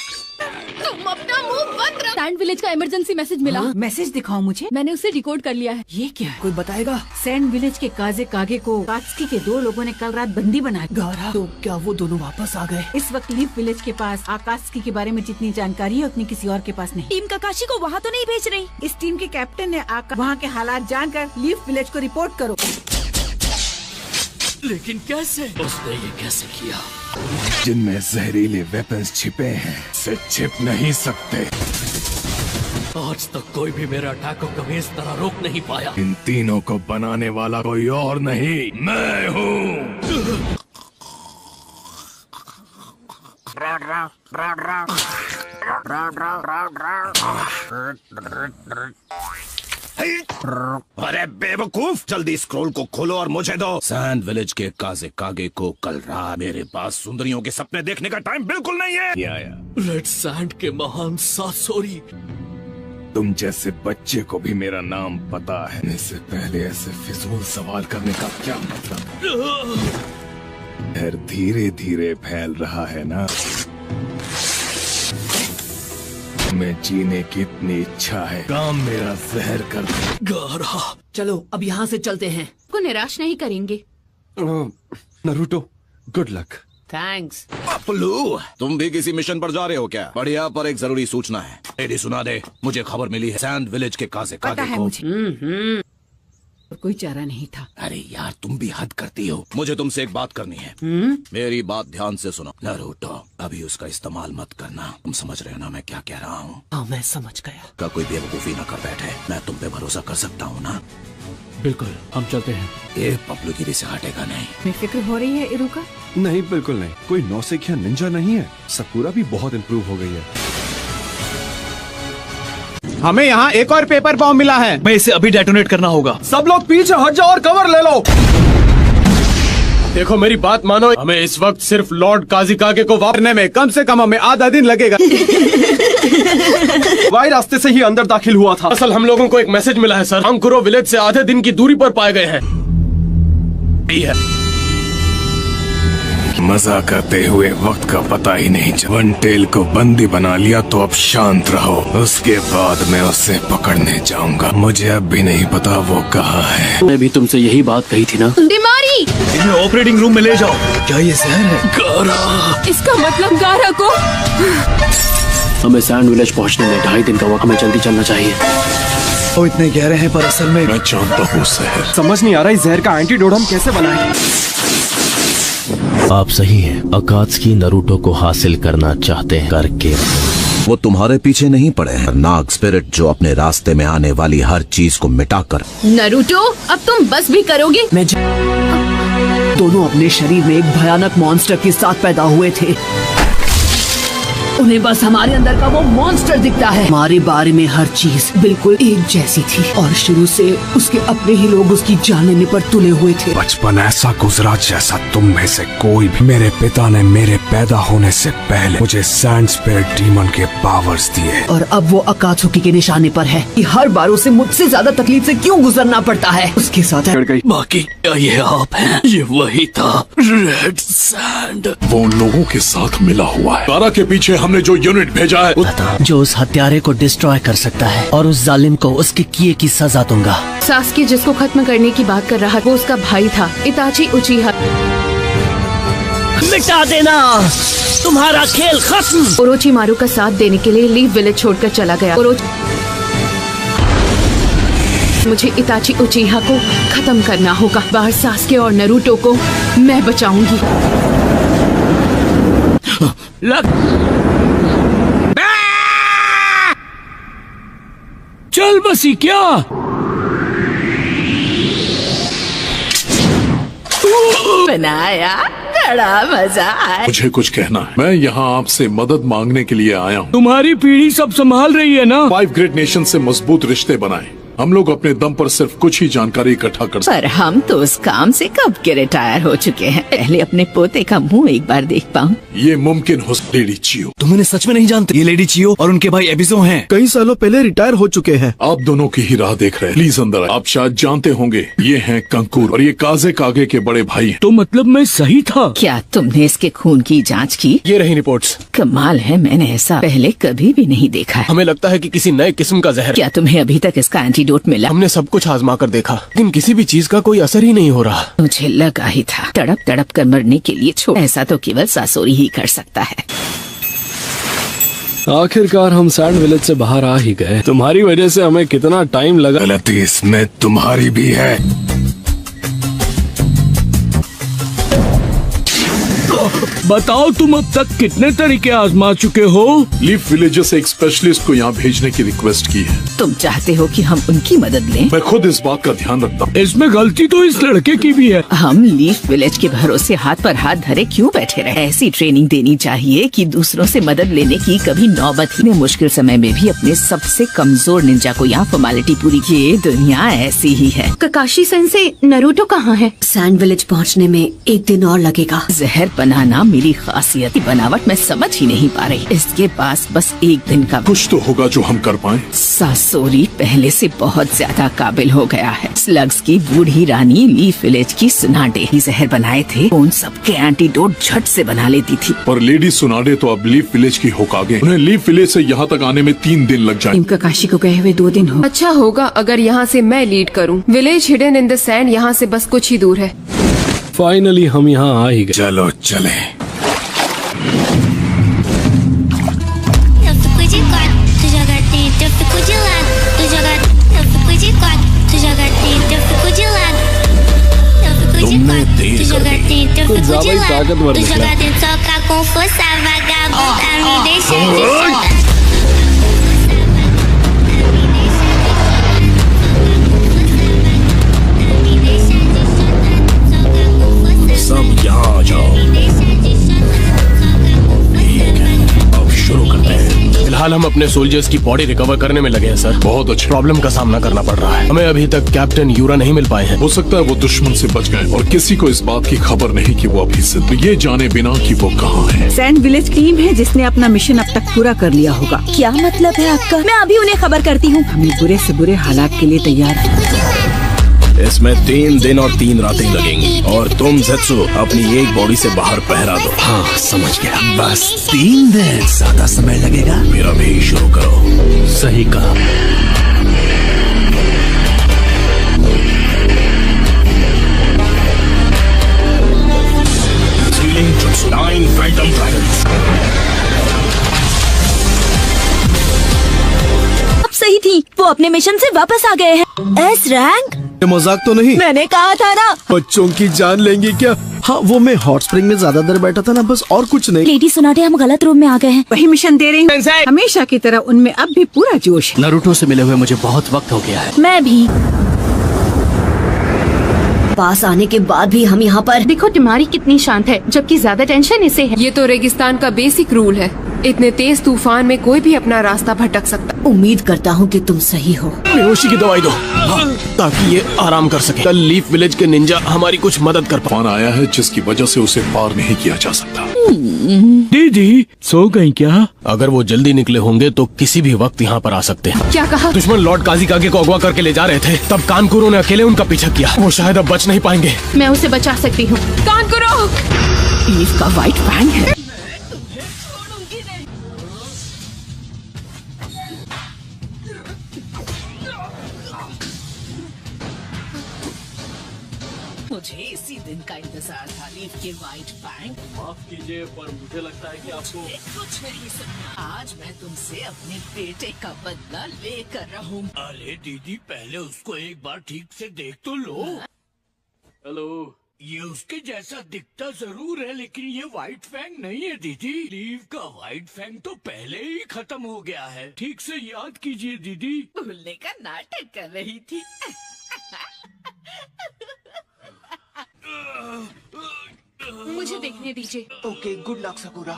तुम अपना मुंह बंद रखो। सैंड विलेज का इमरजेंसी मैसेज मिला। मैसेज दिखाओ मुझे। मैंने उसे रिकॉर्ड कर लिया है। ये क्या है? कोई बताएगा? सैंड विलेज के काजे कागे को कात्सुकी के 2 लोगों ने कल रात बंदी बनाया। गारा, तो क्या वो दोनों वापस आ गए? इस वक्त लीफ विलेज के पास आकात्सुकी के बारे में जितनी जानकारी है उतनी किसी और के पास नहीं। टीम काकाशी को वहाँ तो नहीं भेज रही। इस टीम के कैप्टन ने आकर वहाँ के हालात जानकर लीफ विलेज को रिपोर्ट करो। लेकिन कैसे? उसने ये कैसे किया? जिनमें जहरीले वेपन्स छिपे हैं, से छिप नहीं सकते। आज तक कोई भी मेरे अटैक को कभी इस तरह रोक नहीं पाया। इन तीनों को बनाने वाला कोई और नहीं, मैं हूँ। अरे बेवकूफ, जल्दी स्क्रॉल को खोलो और मुझे दो। सैंड विलेज के काजे कागे को कल रात मेरे पास सुंदरियों के सपने देखने का टाइम बिल्कुल नहीं है। रेड सैंड के महान सासोरी। तुम जैसे बच्चे को भी मेरा नाम पता है। इससे पहले ऐसे फिजूल सवाल करने का क्या मतलब? डर धीरे धीरे फैल रहा है ना। मैं जीने की इतनी इच्छा है, काम मेरा जहर कर दे। गारा, चलो अब यहाँ से चलते हैं। को निराश नहीं करेंगे। Naruto, good luck. Thanks. Paplu, तुम भी किसी मिशन पर जा रहे हो क्या? बढ़िया, पर एक जरूरी सूचना है। एडी सुना दे, मुझे खबर मिली है सैंड विलेज के काजे कागे को। मुझे कोई चारा नहीं था। अरे यार, तुम भी हद करती हो। मुझे तुमसे एक बात करनी है। मेरी बात ध्यान से सुनो। नारुतो, अभी उसका इस्तेमाल मत करना। तुम समझ रहे हो ना मैं क्या कह रहा हूँ? हाँ, मैं समझ गया। का कोई बेवकूफी न कर बैठे। मैं तुम पे भरोसा कर सकता हूँ ना? बिल्कुल, हम चलते हैं। ये पप्लू गिरी से हटेगा नहीं। मैं फिक्र हो रही है इरुका? नहीं, बिल्कुल नहीं। कोई नौसिखिया निंजा नहीं है। सकूरा भी बहुत इम्प्रूव हो गई है। हमें यहाँ एक और पेपर बॉम्ब मिला है। मैं इसे अभी डेटोनेट करना होगा। सब लोग पीछे हट जाओ और कवर ले लो। देखो मेरी बात मानो, हमें इस वक्त सिर्फ लॉर्ड काजिकागे को वापरने में कम से कम हमें आधा दिन लगेगा। वाई रास्ते से ही अंदर दाखिल हुआ था। असल हम लोगों को एक मैसेज मिला है सर, अंकुरो विलेज से आधे दिन की दूरी पर पाए गए हैं। मजा करते हुए वक्त का पता ही नहीं चला। वन टेल को बंदी बना लिया तो अब शांत रहो, उसके बाद मैं उसे पकड़ने जाऊंगा। मुझे अब भी नहीं पता वो कहाँ है। मैं भी तुमसे यही बात कही थी ना। बीमारी। इन्हें ऑपरेटिंग रूम में ले जाओ। क्या ये जहर है? गारा। इसका मतलब गारा को। हमें सैंड विलेज पहुंचने में 2.5 दिन का वक्त, हमें जल्दी चलना चाहिए। वो इतने गहरे हैं पर असल में मैं जानता हूँ जहर। समझ नहीं आ रहा इस जहर का एंटीडोट हम कैसे बनाएं। आप सही हैं। अकात्सुकी नरूटो को हासिल करना चाहते हैं करके वो तुम्हारे पीछे नहीं पड़े हैं। नाग स्पिरिट जो अपने रास्ते में आने वाली हर चीज को मिटाकर। नरूटो अब तुम बस भी करोगे? दोनों अपने शरीर में एक भयानक मॉन्स्टर के साथ पैदा हुए थे। उन्हें बस हमारे अंदर का वो मॉन्स्टर दिखता है। हमारे बारे में हर चीज बिल्कुल एक जैसी थी और शुरू से उसके अपने ही लोग उसकी जान लेने पर तुले हुए थे। बचपन ऐसा गुजरा जैसा तुम में से कोई भी। मेरे पिता ने मेरे पैदा होने से पहले मुझे सैंड स्पिरिट डीमन के पावर्स दिए और अब वो अकात्सुकी के निशाने पर है कि हर बार उसे मुझसे ज्यादा तकलीफ से क्यों गुजरना पड़ता है। उसके साथ बाकी क्या ये आप हैं? ये वही था, रेड सैंड। वो उन लोगों के साथ मिला हुआ है। गारा के पीछे हमने जो यूनिट भेजा है, जो उस हत्यारे को डिस्ट्रॉय कर सकता है और उस जालिम को उसके किए की सजा दूंगा। सास्की जिसको खत्म करने की बात कर रहा वो उसका भाई था, इताची उचिहा। मिटा देना, तुम्हारा खेल खत्म। ओरोचिमारू का साथ देने के लिए लीफ विलेज छोड़कर चला गया। मुझे इताची उचिहा को खत्म करना होगा। बाहर सास्के और नरूटो को मैं बचाऊंगी। चल बसी क्या? बनाया, बड़ा मजा आया। मुझे कुछ कहना है। मैं यहाँ आपसे मदद मांगने के लिए आया हूँ। तुम्हारी पीढ़ी सब संभाल रही है ना? 5 ग्रेट नेशन से मजबूत रिश्ते बनाए। हम लोग अपने दम पर सिर्फ कुछ ही जानकारी इकट्ठा कर सकते। पर हम तो उस काम से कब के रिटायर हो चुके हैं। पहले अपने पोते का मुंह एक बार देख पाऊं। ये मुमकिन हो। लेडी चियो, तुम उन्हें सच में नहीं जानते। ये लेडी चियो और उनके भाई एबिजो हैं। कई सालों पहले रिटायर हो चुके हैं। आप दोनों की ही राह देख रहे हैं। प्लीज अंदर आए। आप शायद जानते होंगे ये हैं कंकूर और ये काजे कागे के बड़े भाई हैं। तो मतलब मैं सही था? क्या तुमने इसके खून की जाँच की? ये रही रिपोर्ट्स। कमाल है, मैंने ऐसा पहले कभी भी नहीं देखा है। हमें लगता है कि किसी नए किस्म का जहर। क्या तुम्हें अभी तक इसका एंटीडोट मिला? हमने सब कुछ आजमा कर देखा लेकिन किसी भी चीज का कोई असर ही नहीं हो रहा। मुझे लगा ही था। तड़प तड़प कर मरने के लिए छोड़, ऐसा तो केवल सासोरी ही कर सकता है। आखिरकार हम सैंड विलेज से बाहर आ ही गए। तुम्हारी वजह से हमें कितना टाइम लगा। गलती इसमें तुम्हारी भी है। बताओ तुम अब तक कितने तरीके आजमा चुके हो? लीफ विलेज से एक स्पेशलिस्ट को यहाँ भेजने की रिक्वेस्ट की है। तुम चाहते हो कि हम उनकी मदद लें? मैं खुद इस बात का ध्यान रखता हूँ। इसमें गलती तो इस लड़के की भी है। हम लीफ विलेज के भरोसे हाथ पर हाथ धरे क्यों बैठे रहे? ऐसी ट्रेनिंग देनी चाहिए कि दूसरों से मदद लेने की कभी नौबत ही। मुश्किल समय में भी अपने सबसे कमजोर निंजा को यहाँ फॉर्मेलिटी पूरी की। ये दुनिया ऐसी ही है। ककाशी सेंसे, नरूटो कहाँ है? सैंड विलेज पहुँचने में 1 दिन और लगेगा। जहर बनाना मेरी खासियत की बनावट मैं समझ ही नहीं पा रही। इसके पास बस 1 दिन का कुछ तो होगा जो हम कर पाए। सासोरी पहले से बहुत ज्यादा काबिल हो गया है। स्लग्स की बूढ़ी रानी लीफ विलेज की सुनाडे ही जहर बनाए थे। उन सबके एंटीडोट झट से बना लेती थी। पर लेडी सुनाडे तो अब लीफ विलेज की होकागे। उन्हें लीफ विलेज से यहाँ तक आने में 3 दिन लग जाए। ककाशी को गए हुए 2 दिन हो। अच्छा होगा अगर यहाँ से मैं लीड करूँ। Village hidden in the sand यहाँ से बस कुछ ही दूर है। फाइनली हम यहाँ आ ही गए। चलो चले। तुमने देर कर दी। कुछ ज्यादा ही ताकतवर निकला। सब यहाँ आ जाओ। ठीक है, अब शुरू करते हैं। फिलहाल हम अपने सोल्जर्स की बॉडी रिकवर करने में लगे हैं सर। बहुत अच्छा। प्रॉब्लम का सामना करना पड़ रहा है। हमें अभी तक कैप्टन यूरा नहीं मिल पाए हैं। हो सकता है वो दुश्मन से बच गए और किसी को इस बात की खबर नहीं कि वो अभी जिंदा, ये जाने बिना कि वो कहाँ है। सैंड विलेज टीम है जिसने अपना मिशन अब तक पूरा कर लिया होगा। क्या मतलब है आपका? मैं अभी उन्हें खबर करती हूँ। हमें बुरे से बुरे हालात के लिए तैयार। इसमें 3 दिन और 3 रातें लगेंगी और तुम ज़ेत्सु अपनी एक बॉडी से बाहर पहरा दो। हाँ समझ गया। बस 3 दिन, ज्यादा समय लगेगा? मेरा भी शुरू करो। सही कहा। Ceiling 9 Phantom dragons. अब सही थी, वो अपने मिशन से वापस आ गए हैं। S rank? मजाक तो नहीं? मैंने कहा था ना। बच्चों की जान लेंगे क्या? हाँ वो मैं हॉट स्प्रिंग में ज्यादा देर बैठा था ना, बस और कुछ नहीं। लेडी सोनाटे, हम गलत रूम में आ गए हैं। वही मिशन दे रही हूँ। हमेशा की तरह उनमें अब भी पूरा जोश है। नारुतो से मिले हुए मुझे बहुत वक्त हो गया है। मैं भी। पास आने के बाद भी हम यहाँ पर। देखो तुम्हारी कितनी शांत है, जबकि ज्यादा टेंशन इसे है। ये तो रेगिस्तान का बेसिक रूल है। इतने तेज तूफान में कोई भी अपना रास्ता भटक सकता। उम्मीद करता हूँ कि तुम सही हो। बेहोशी की दवाई दो। हाँ, ताकि ये आराम कर सके। कल लीफ विलेज के निंजा हमारी कुछ मदद कर तूफान आया है जिसकी वजह से उसे पार नहीं किया जा सकता। दीदी सो गई क्या? अगर वो जल्दी निकले होंगे तो किसी भी वक्त यहाँ पर आ सकते हैं। क्या कहा? दुश्मन लॉर्ड काजिकागे को अगवा करके ले जा रहे थे, तब कानकुरो ने अकेले उनका पीछा किया। वो शायद अब बच नहीं पाएंगे। मैं उसे बचा सकती हूँ। कानकुरो! लीफ का व्हाइट फैंग है। मुझे इसी दिन का इंतजार था। लीफ के व्हाइट फैंग। माफ कीजिए पर मुझे लगता है कि आपको कुछ नहीं सुनना। आज मैं तुमसे अपने बेटे का बदला लेकर रहूंगा। अरे दीदी पहले उसको एक बार ठीक से देख तो लो। हेलो, ये उसके जैसा दिखता जरूर है लेकिन ये व्हाइट फैंग नहीं है दीदी। लीफ का व्हाइट फैंग तो पहले ही खत्म हो गया है। ठीक से याद कीजिए दीदी। भूलने का नाटक कर रही थी। मुझे देखने दीजिए। Okay, good luck sakura.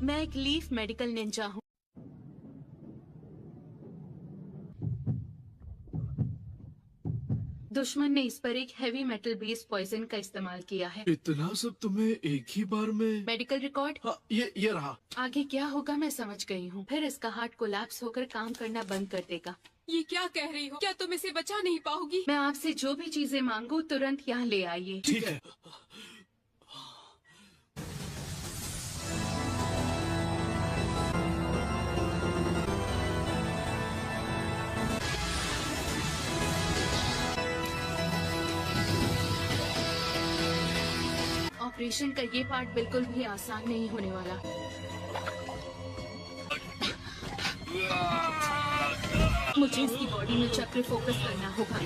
मैं एक लीफ मेडिकल निंजा हूँ। दुश्मन ने इस पर एक हैवी मेटल बेस्ड पॉइजन का इस्तेमाल किया है। इतना सब तुम्हें एक ही बार में? Medical record? हाँ, ये रहा। आगे क्या होगा मैं समझ गई हूँ। फिर इसका हार्ट कोलैप्स होकर काम करना बंद कर देगा। ये क्या कह रही हो? क्या तुम इसे बचा नहीं पाओगी? मैं आपसे जो भी चीजें मांगू तुरंत यहाँ ले आइए। ठीक है। ऑपरेशन का ये पार्ट बिल्कुल भी आसान नहीं होने वाला। मुझे इसकी बॉडी में चक्र फोकस करना होगा।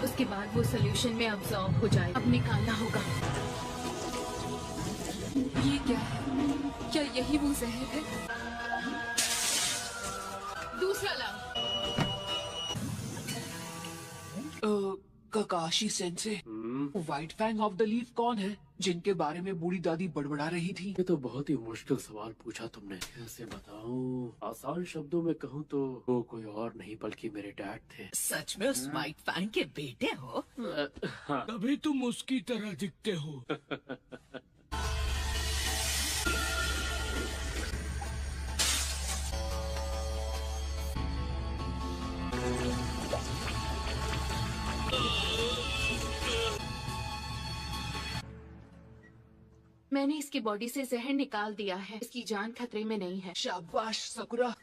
उसके बाद वो सोल्यूशन में अब्सॉर्ब हो जाए। अब निकालना होगा। ये क्या है? क्या यही वो जहर है? दूसरा लाओ। Kakashi sensei, White Fang of the Leaf कौन है जिनके बारे में बूढ़ी दादी बड़बड़ा रही थी? ये तो बहुत ही मुश्किल सवाल पूछा तुमने। कैसे बताऊं? आसान शब्दों में कहूँ तो वो कोई और नहीं बल्कि मेरे डैड थे। सच में उस व्हाइट फैंग के बेटे हो? हाँ। तभी तुम उसकी तरह दिखते हो। मैंने इसकी बॉडी से जहर निकाल दिया है। इसकी जान खतरे में नहीं है। शाबाश सकुरा।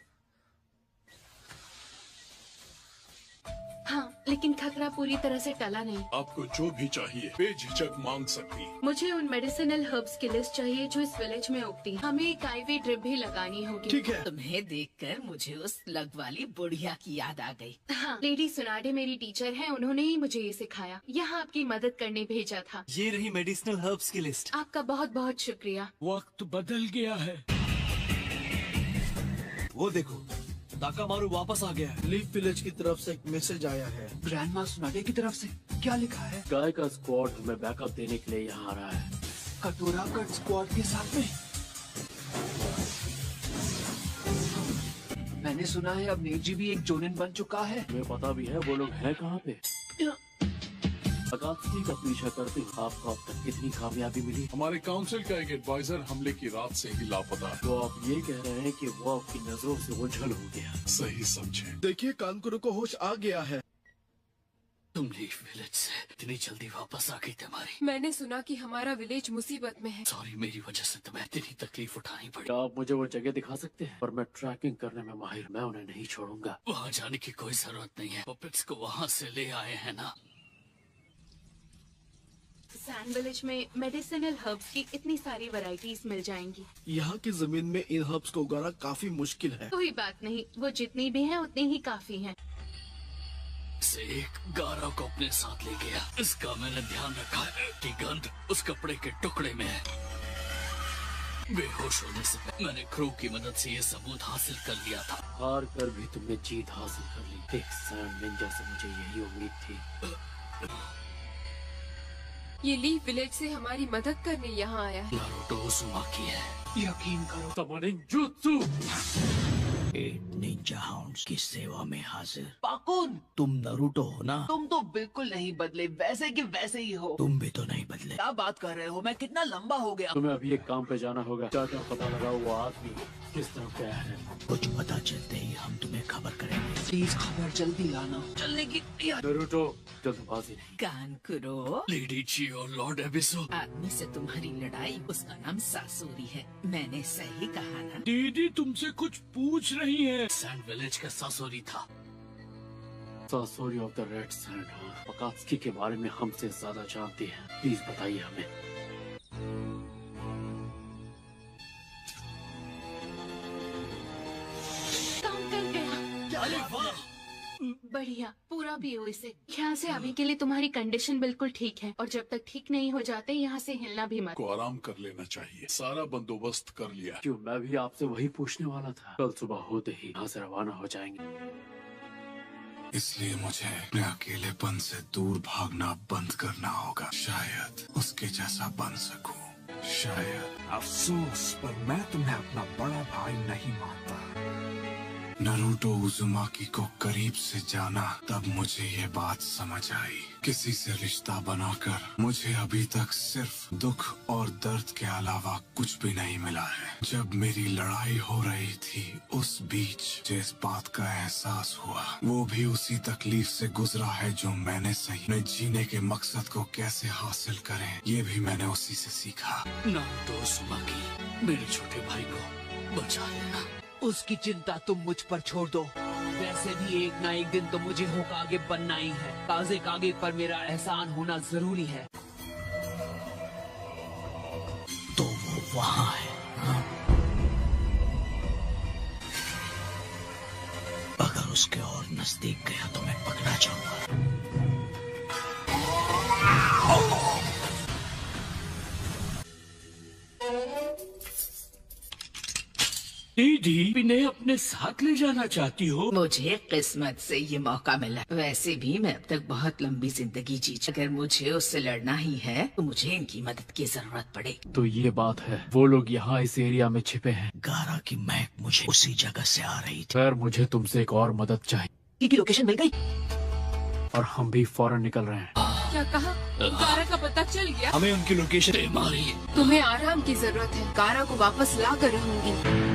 हाँ, लेकिन खतरा पूरी तरह से टला नहीं। आपको जो भी चाहिए बेझिझक मांग सकती। मुझे उन मेडिसिनल हर्ब्स की लिस्ट चाहिए जो इस विलेज में उगती हैं। हमें एक आईवी ड्रिप भी लगानी होगी। ठीक है। तुम्हें देखकर मुझे उस लग वाली बुढ़िया की याद आ गई। हाँ, लेडी सुनाडे मेरी टीचर हैं। उन्होंने ही मुझे ये सिखाया। यहाँ आपकी मदद करने भेजा था। ये रही मेडिसिनल हर्ब्स की लिस्ट। आपका बहुत बहुत शुक्रिया। वक्त बदल गया है। वो देखो, ताकामारू वापस आ गया है। लीफ विलेज की तरफ से एक मैसेज आया है। ग्रैंडमा सुनागे की तरफ से क्या लिखा है? गाय का स्क्वाड हमें बैकअप देने के लिए यहाँ आ रहा है। कटोरा कट स्क्वाड के साथ में। मैंने सुना है अब नेजी भी एक जोनिन बन चुका है। तुम्हें पता भी है वो लोग हैं कहाँ पे? अगात्सुकी का पीछा करते आपको अब तक कितनी कामयाबी मिली? हमारे काउंसिल का एक एडवाइजर हमले की रात से ही लापता है। तो आप ये कह रहे हैं कि वो आपकी नजरों से उछल हो गया? सही समझे। देखिए कानकुरो को होश आ गया है। तुम लीफ विलेज से इतनी जल्दी वापस आ गई तुम्हारी। मैंने सुना कि हमारा विलेज मुसीबत में है। सॉरी, मेरी वजह से तुम्हें इतनी तकलीफ उठानी पड़ी। आप मुझे वो जगह दिखा सकते हैं? पर मैं ट्रैकिंग करने में माहिर, मैं उन्हें नहीं छोड़ूंगा। वहाँ जाने की कोई जरूरत नहीं है। पपेट्स को वहाँ से ले आए हैं ना। सैंड विलेज में मेडिसिनल हर्ब्स की इतनी सारी वैरायटीज मिल जाएंगी। यहाँ की जमीन में इन हर्ब्स को उगाना काफी मुश्किल है। कोई बात नहीं, वो जितनी भी हैं उतनी ही काफी हैं। से एक गारा को अपने साथ ले गया। इसका मैंने ध्यान रखा है कि गंध उस कपड़े के टुकड़े में है। बेहोश होने से पहले मैंने क्रू की मदद से ये सबूत हासिल कर लिया था। हार कर भी तुमने जीत हासिल कर ली। एक सैंड निंजा से मुझे यही उम्मीद थी। ये लीफ विलेज से हमारी मदद करने यहाँ आया है। नारुतो उज़ुमाकी है। यकीन करो। Summoning jutsu. निंजा हाउंड्स की सेवा में हाजिर। पाकुन, तुम नरूटो हो ना? तुम तो बिल्कुल नहीं बदले, वैसे कि वैसे ही हो। तुम भी तो नहीं बदले। क्या बात कर रहे हो? मैं कितना लंबा हो गया। तुम्हें अभी एक काम पे जाना होगा। क्या पता लगा वो आदमी किस तरफ गया है? कुछ पता चलते ही हम तुम्हें खबर करेंगे। प्लीज खबर जल्दी लाना। चलने की नारुतो, जल्दबाजी नहीं। कानकुरो, लेडी ची और लॉर्ड एबिसो। आदमी से तुम्हारी लड़ाई, उसका नाम सासूरी है। मैंने सही कहा ना? दीदी तुमसे कुछ पूछ रही है। सैंड विलेज का सासूरी था। सासूरी ऑफ द रेड सैंड। अगात्सुकी के बारे में हमसे ज्यादा जानती है। प्लीज बताइए हमें। काम कर गया। अरे वाह, बढ़िया, पूरा पियो इसे। यहाँ से अभी के लिए तुम्हारी कंडीशन बिल्कुल ठीक है, और जब तक ठीक नहीं हो जाते यहाँ से हिलना भी मत। को आराम कर लेना चाहिए। सारा बंदोबस्त कर लिया। क्यों, मैं भी आपसे वही पूछने वाला था। कल सुबह होते ही यहाँ से रवाना हो जाएंगे। इसलिए मुझे अपने अकेलेपन से दूर भागना बंद करना होगा। शायद उसके जैसा बन सकूं। शायद। अफसोस, पर मैं तुम्हें अपना बड़ा भाई नहीं मानता। नारुतो उज़ुमाकी को करीब से जाना, तब मुझे ये बात समझ आई। किसी से रिश्ता बनाकर मुझे अभी तक सिर्फ दुख और दर्द के अलावा कुछ भी नहीं मिला है। जब मेरी लड़ाई हो रही थी, उस बीच जिस बात का एहसास हुआ, वो भी उसी तकलीफ से गुजरा है जो मैंने सही। अपने जीने के मकसद को कैसे हासिल करें, ये भी मैंने उसी से सीखा। नारुतो उज़ुमाकी, मेरे छोटे भाई को बचा लेना। उसकी चिंता तुम मुझ पर छोड़ दो। वैसे भी एक ना एक दिन तो मुझे होकागे बनना ही है। काजे कागे पर मेरा एहसान होना जरूरी है। तो वो वहाँ है। हाँ? अगर उसके और नजदीक गया तो मैं पकड़ा जाऊंगा। दीदी इन्हें अपने साथ ले जाना चाहती हो? मुझे किस्मत से ये मौका मिला। वैसे भी मैं अब तक बहुत लंबी जिंदगी जी। अगर मुझे उससे लड़ना ही है तो मुझे इनकी मदद की जरूरत पड़ेगी। तो ये बात है, वो लोग यहाँ इस एरिया में छिपे हैं। गारा की महक मुझे उसी जगह से आ रही थी। खैर, मुझे तुमसे एक और मदद चाहिए। की लोकेशन मिल गई और हम भी फौरन निकल रहे हैं। क्या कहा? गारा का पता चल गया? हमें उनकी लोकेशन मारी। तुम्हें आराम की जरूरत है। गारा को वापस ला कर रहूंगी।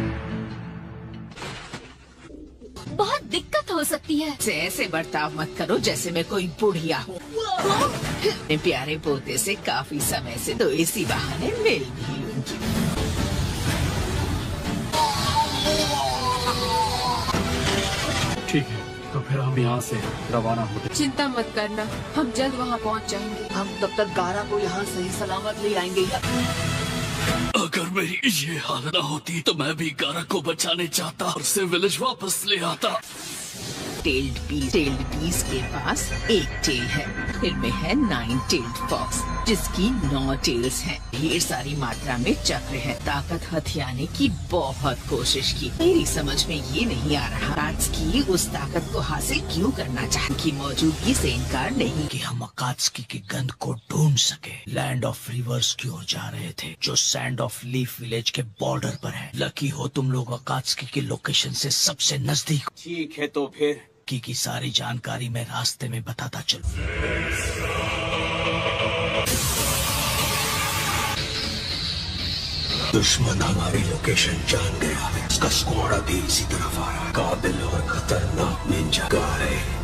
बहुत दिक्कत हो सकती है। ऐसे बर्ताव मत करो जैसे मैं कोई बुढ़िया हूँ। अपने प्यारे पोते से काफी समय से तो इसी बहाने मिल भी लूंगी। ठीक है, तो फिर हम यहाँ से रवाना होते। चिंता मत करना, हम जल्द वहाँ पहुँच जाएंगे। हम तब तक गारा को यहाँ सही सलामत ले आएंगे। अगर मेरी ये हालत न होती तो मैं भी गारा को बचाने चाहता और उसे विलेज वापस ले आता। टेल्ड पीस के पास एक टेल है, इनमें है 9 टेल्ड फॉक्स। जिसकी 9 टेल्स हैं। ढेर सारी मात्रा में चक्र है। ताकत हथियाने की बहुत कोशिश की। मेरी समझ में ये नहीं आ रहा अकात्सुकी उस ताकत को हासिल क्यों करना चाहती की मौजूदगी से इनकार नहीं। कि हम अकात्सुकी की गंध को ढूंढ सके। लैंड ऑफ रिवर्स की ओर जा रहे थे, जो सैंड ऑफ लीफ विलेज के बॉर्डर पर है। लकी हो तुम लोग अकात्सुकी की लोकेशन से सबसे नजदीक। ठीक है तो फिर की सारी जानकारी मैं रास्ते में बताता चलूं। दुश्मन हमारी लोकेशन जान गया है। उसका स्क्वाड अभी इसी तरफ आ रहा है। काबिल और खतरनाक निंजा गाय।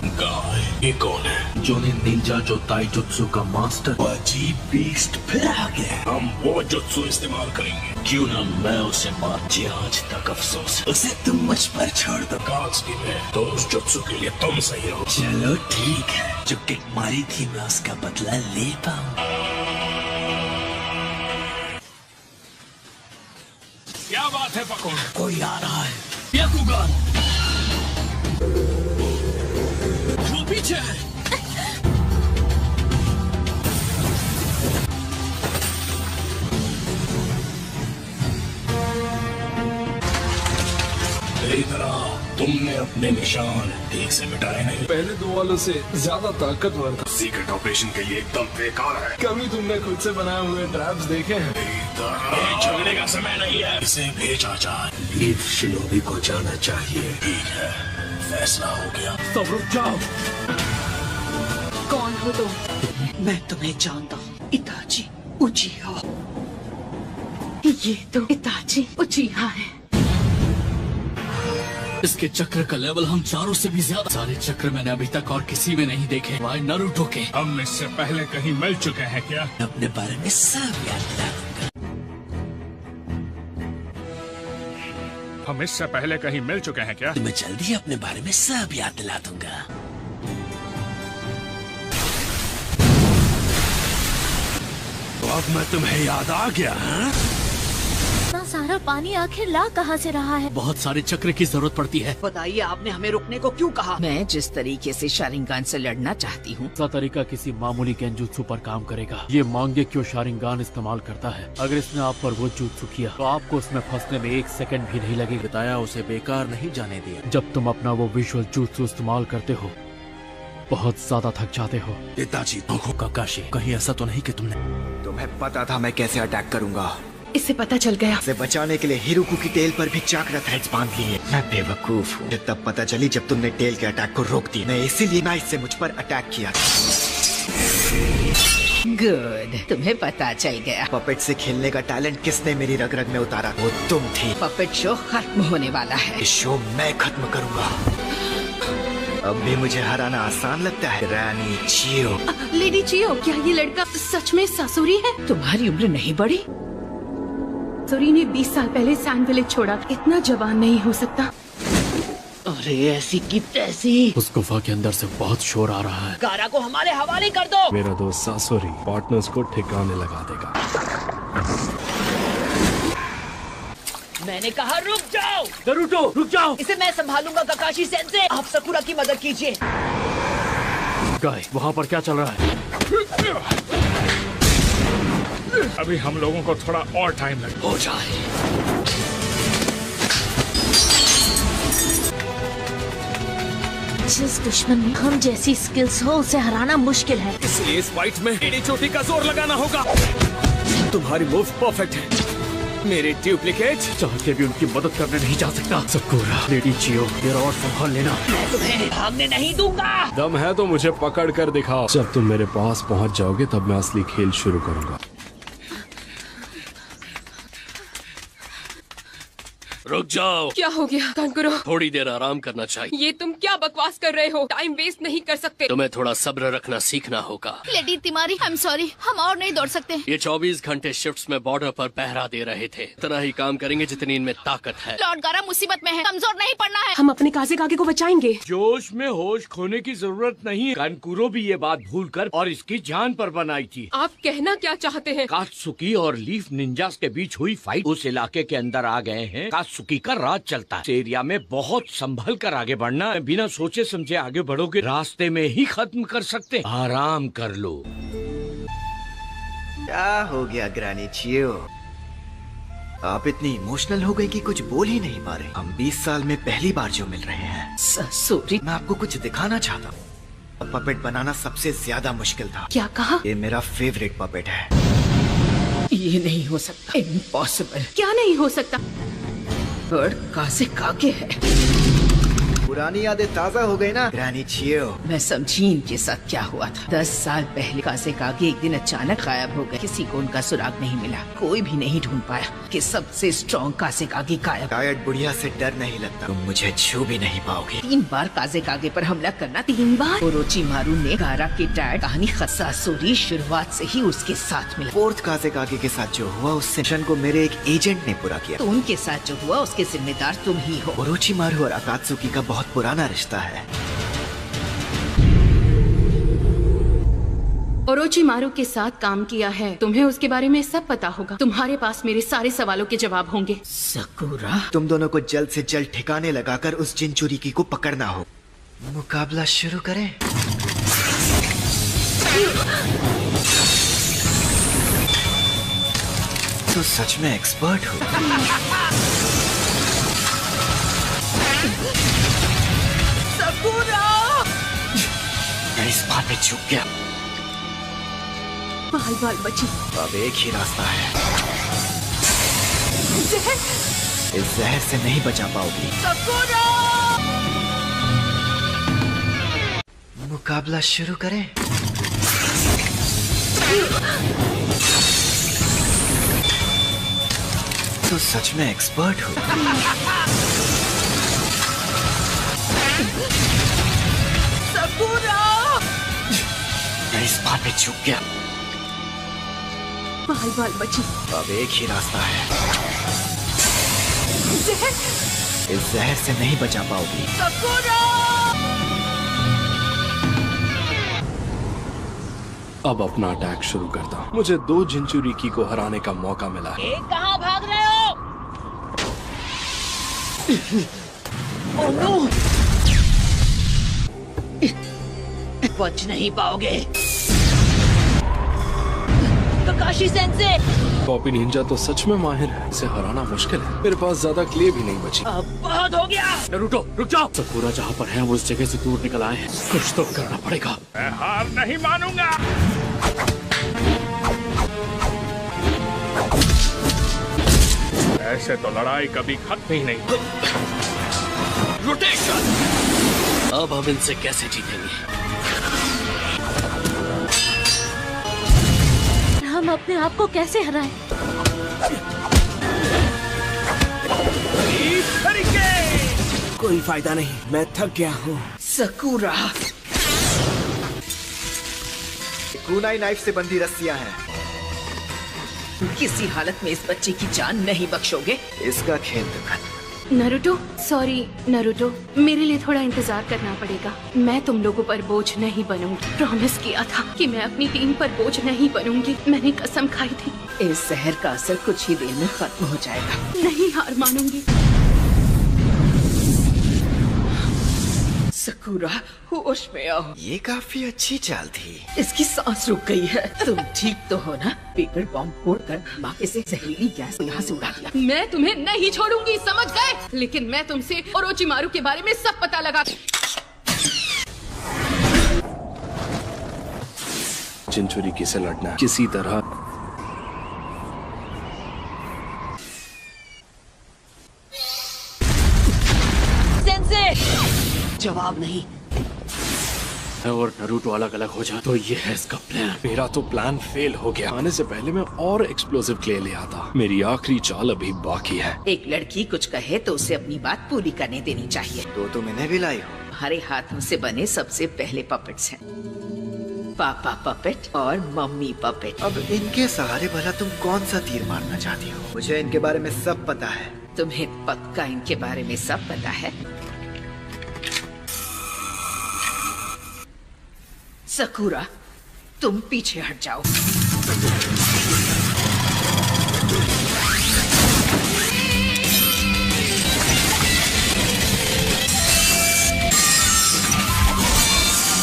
ये कौन है? जोनिन निंजा जो ताइजुत्सु का मास्टर। अजीब बीस्ट फिर आ गया। हम वो जुत्सु इस्तेमाल करेंगे। क्यों ना मैं उसे मार दिया, आज तक अफसोस है। उसे तुम मुझ पर छोड़ दो। अकात्सुकी में तो उस जुत्सु के लिए तुम सही हो। चलो ठीक है, जो किक मारी थी मैं उसका बदला ले पाऊँ। क्या बात है पकौड़? कोई आ रहा है। याकुगान वो पीछे है। इधर आओ। तुमने अपने निशान ठीक से मिटाए नहीं। पहले 2 वालों से ज्यादा ताकतवर था। सीक्रेट ऑपरेशन के लिए एकदम बेकार है। कभी तुमने खुद से बनाए हुए ट्रैप्स देखे हैं? झगड़े का समय नहीं है। इसे भेजा जाए। लीफ शिनोबी को जाना चाहिए। ठीक है, फैसला हो गया। सब रुक जाओ। कौन हो तुम? मैं तुम्हें जानता हूँ, इताची उचिहा। ये तो इताची उचिहा है। इसके चक्र का लेवल हम चारों से भी ज्यादा। सारे चक्र मैंने अभी तक और किसी में नहीं देखे, वाई नारुतो के। हम इससे पहले कहीं मिल चुके हैं क्या? अपने बारे में सब याद दिला दूंगा। हम इससे पहले कहीं मिल चुके हैं क्या? मैं जल्दी अपने बारे में सब याद दिला दूंगा। तो अब मैं तुम्हें याद आ गया। हाँ? इतना सारा पानी आखिर ला कहाँ से रहा है? बहुत सारे चक्र की जरूरत पड़ती है। बताइए, आपने हमें रुकने को क्यों कहा? मैं जिस तरीके से शारिंगान से लड़ना चाहती हूँ, उसका तरीका किसी मामूली गेंजुत्सु पर काम करेगा। ये मांगेक्यो शारिंगान इस्तेमाल करता है। अगर इसने आप पर वो जुत्सु किया तो आपको उसमें फंसने में 1 सेकंड भी नहीं लगेगा। बताया उसे बेकार नहीं जाने दिया। जब तुम अपना वो विजुअल जुत्सु इस्तेमाल करते हो, बहुत ज्यादा थक जाते हो। पिताजी, काकाशी, कहीं ऐसा तो नहीं कि तुम्हें पता था मैं कैसे अटैक करूंगा। इसे पता चल गया। इसे बचाने के लिए हिरुकु की टेल पर भी चाकरा थ्रेड्स बांध लिए। मैं बेवकूफ हूँ। तब पता चली जब तुमने टेल के अटैक को रोक दिया। मैं इसीलिए नाइस से मुझ पर अटैक किया था। गुड, तुम्हें पता चल गया। पपेट से खेलने का टैलेंट किसने मेरी रग रग में उतारा? वो तुम थी। पपेट शो खत्म होने वाला है। इस शो मैं खत्म करूंगा। अब भी मुझे हराना आसान लगता है। रानी चियो। लेडी चियो, क्या ये लड़का सच में सासुरी है? तुम्हारी उम्र नहीं बढ़ी? सासुरी ने 20 साल पहले सैंड विलेज छोड़ा। इतना जवान नहीं हो सकता। अरे ऐसी की तैसी। उस गुफा के अंदर से बहुत शोर आ रहा है। कारा को हमारे हवाले कर दो। मेरा दोस्त सासुरी पार्टनर्स को ठिकाने लगा देगा। मैंने कहा रुक जाओ। नारुतो, रुक जाओ। इसे मैं संभालूंगा काकाशी सेंसे। आप सकुरा की मदद कीजिए। गाय, वहाँ पर क्या चल रहा है? अभी हम लोगों को थोड़ा और टाइम लगेगा। हो जाए। जिस दुश्मन में हम जैसी स्किल्स हो उसे हराना मुश्किल है। इसलिए इस फाइट में एडी चोटी का जोर लगाना होगा। तुम्हारी मूव परफेक्ट है। मेरे डुप्लीकेट चाह के भी उनकी मदद करने नहीं जा सकता। सकुरा, लेडी चियो, तेरा और संभाल लेना। मैं तुम्हें भागने नहीं दूंगा। दम है तो मुझे पकड़ कर दिखाओ। जब तुम मेरे पास पहुंच जाओगे तब मैं असली खेल शुरू करूंगा। रुक जाओ। क्या हो गया कांकुरो? थोड़ी देर आराम करना चाहिए। ये तुम क्या बकवास कर रहे हो? टाइम वेस्ट नहीं कर सकते। तुम्हें थोड़ा सब्र रखना सीखना होगा। लेडी तिमारी, आई एम सॉरी, हम और नहीं दौड़ सकते। ये 24 घंटे शिफ्ट्स में बॉर्डर पर पहरा दे रहे थे। इतना ही काम करेंगे जितनी इनमें ताकत है। लॉर्ड गारा मुसीबत में है, कमजोर नहीं पड़ना है। हम अपने काजे कागे को बचाएंगे। जोश में होश खोने की जरूरत नहीं है। कानकुरो भी ये बात भूलकर और इसकी जान पर बनाई थी। आप कहना क्या चाहते हैं? कात्सुकी और लीफ निंजास के बीच हुई फाइट उस इलाके के अंदर आ गए हैं। कात्सुकी का राज चलता है। इस एरिया में बहुत संभल कर आगे बढ़ना। बिना सोचे समझे आगे बढ़ोगे रास्ते में ही खत्म कर सकते। आराम कर लो। क्या हो गया ग्रैनी चियो? आप इतनी इमोशनल हो गई कि कुछ बोल ही नहीं पा रहे। हम 20 साल में पहली बार जो मिल रहे हैं। सॉरी, मैं आपको कुछ दिखाना चाहता हूँ। पपेट बनाना सबसे ज्यादा मुश्किल था। क्या कहा? ये मेरा फेवरेट पपेट है। ये नहीं हो सकता, इम्पॉसिबल। क्या नहीं हो सकता? बर्ड कासे कागे है। पुरानी यादें ताजा हो गई ना ग्रैनी चियो? मैं समझी इनके साथ क्या हुआ था। 10 साल पहले कासे कागे एक दिन अचानक गायब हो गए। किसी को उनका सुराग नहीं मिला। कोई भी नहीं ढूंढ पाया कि सबसे स्ट्रॉन्ग कासे कागे गायब। शायद बुढ़िया से डर नहीं लगता। तुम मुझे छू भी नहीं पाओगे। 3 बार कासे कागे पर हमला करना, 3 बार। ओरोचिमारू ने गारा के डैड कहानी सासुरी शुरुआत से ही उसके साथ मिला। 4th कासे कागे के साथ जो हुआ उस मिशन को मेरे एक एजेंट ने पूरा किया। तो उनके साथ जो हुआ उसके जिम्मेदार तुम ही हो। ओरोचिमारू और अकात्सुकी का बहुत पुराना रिश्ता है। ओरोचिमारू के साथ काम किया है, तुम्हें उसके बारे में सब पता होगा। तुम्हारे पास मेरे सारे सवालों के जवाब होंगे। सकुरा, तुम दोनों को जल्द से जल्द ठिकाने लगाकर उस जिनचुरिकी को पकड़ना हो। मुकाबला शुरू करें। तो सच में एक्सपर्ट हो। मैं इस बात में चूक गया। बाल बाल बची। अब एक ही रास्ता है। इस जहर से नहीं बचा पाओगी। मुकाबला शुरू करें। तो सच में एक्सपर्ट हो। मैं इस बात पे चूक गया। बाल बाल बची। अब एक ही रास्ता है। इस जहर से नहीं बचा पाओगी। अब अपना अटैक शुरू करता हूँ। मुझे 2 जिनचुरिकी को हराने का मौका मिला है। कहाँ भाग रहे हो? Oh no! बच नहीं पाओगे। ककाशी सेंसे। कॉपी निंजा तो सच में माहिर है। इसे हराना मुश्किल है। मेरे पास ज्यादा क्ले भी नहीं बची। अब बहुत हो गया। नारुतो, रुक जाओ। सकुरा जहाँ पर है वो इस जगह से दूर निकल आए हैं। कुछ तो करना पड़ेगा। मैं हार नहीं मानूंगा। ऐसे तो लड़ाई कभी खत्म ही नहीं। रोटेशन। अब हम इनसे कैसे जीतेंगे? हम अपने आप को कैसे हराएं? कोई फायदा नहीं, मैं थक गया हूँ। सकुरा, कुनाई नाइफ से बंधी रस्सियां हैं। किसी हालत में इस बच्चे की जान नहीं बख्शोगे। इसका खेल तो खत्म। नारुतो, सॉरी नारुतो, मेरे लिए थोड़ा इंतजार करना पड़ेगा। मैं तुम लोगों पर बोझ नहीं बनूंगी। प्रॉमिस किया था कि मैं अपनी टीम पर बोझ नहीं बनूंगी। मैंने कसम खाई थी। इस जहर का असर कुछ ही देर में खत्म हो जाएगा। नहीं हार मानूंगी। सकुरा, होश में आओ। ये काफी अच्छी चाल थी। इसकी सांस रुक गई है। तुम ठीक तो हो ना? पेपर बॉम्ब फोड़कर बाकी से जहरीली गैस को यहाँ से उड़ा दिया। मैं तुम्हें नहीं छोड़ूंगी, समझ गए? लेकिन मैं तुमसे ओरोचिमारू के बारे में सब पता लगा। जिनचुरिकी से लड़ना किसी तरह। जवाब नहीं। और नारुतो अलग अलग हो जाए तो ये है इसका प्लान। मेरा तो प्लान फेल हो गया। आने से पहले मैं और एक्सप्लोसिव क्ले ले आता। मेरी आखिरी चाल अभी बाकी है। एक लड़की कुछ कहे तो उसे अपनी बात पूरी करने देनी चाहिए। तो तुम इन्हें भी लाई हो? हमारे हाथों से बने सबसे पहले पपेट्स हैं। पापा पपेट और मम्मी पपेट। अब इनके सहारे भला तुम कौन सा तीर मारना चाहती हो? मुझे इनके बारे में सब पता है। तुम्हें पक्का इनके बारे में सब पता है? सकुरा, तुम पीछे हट जाओ।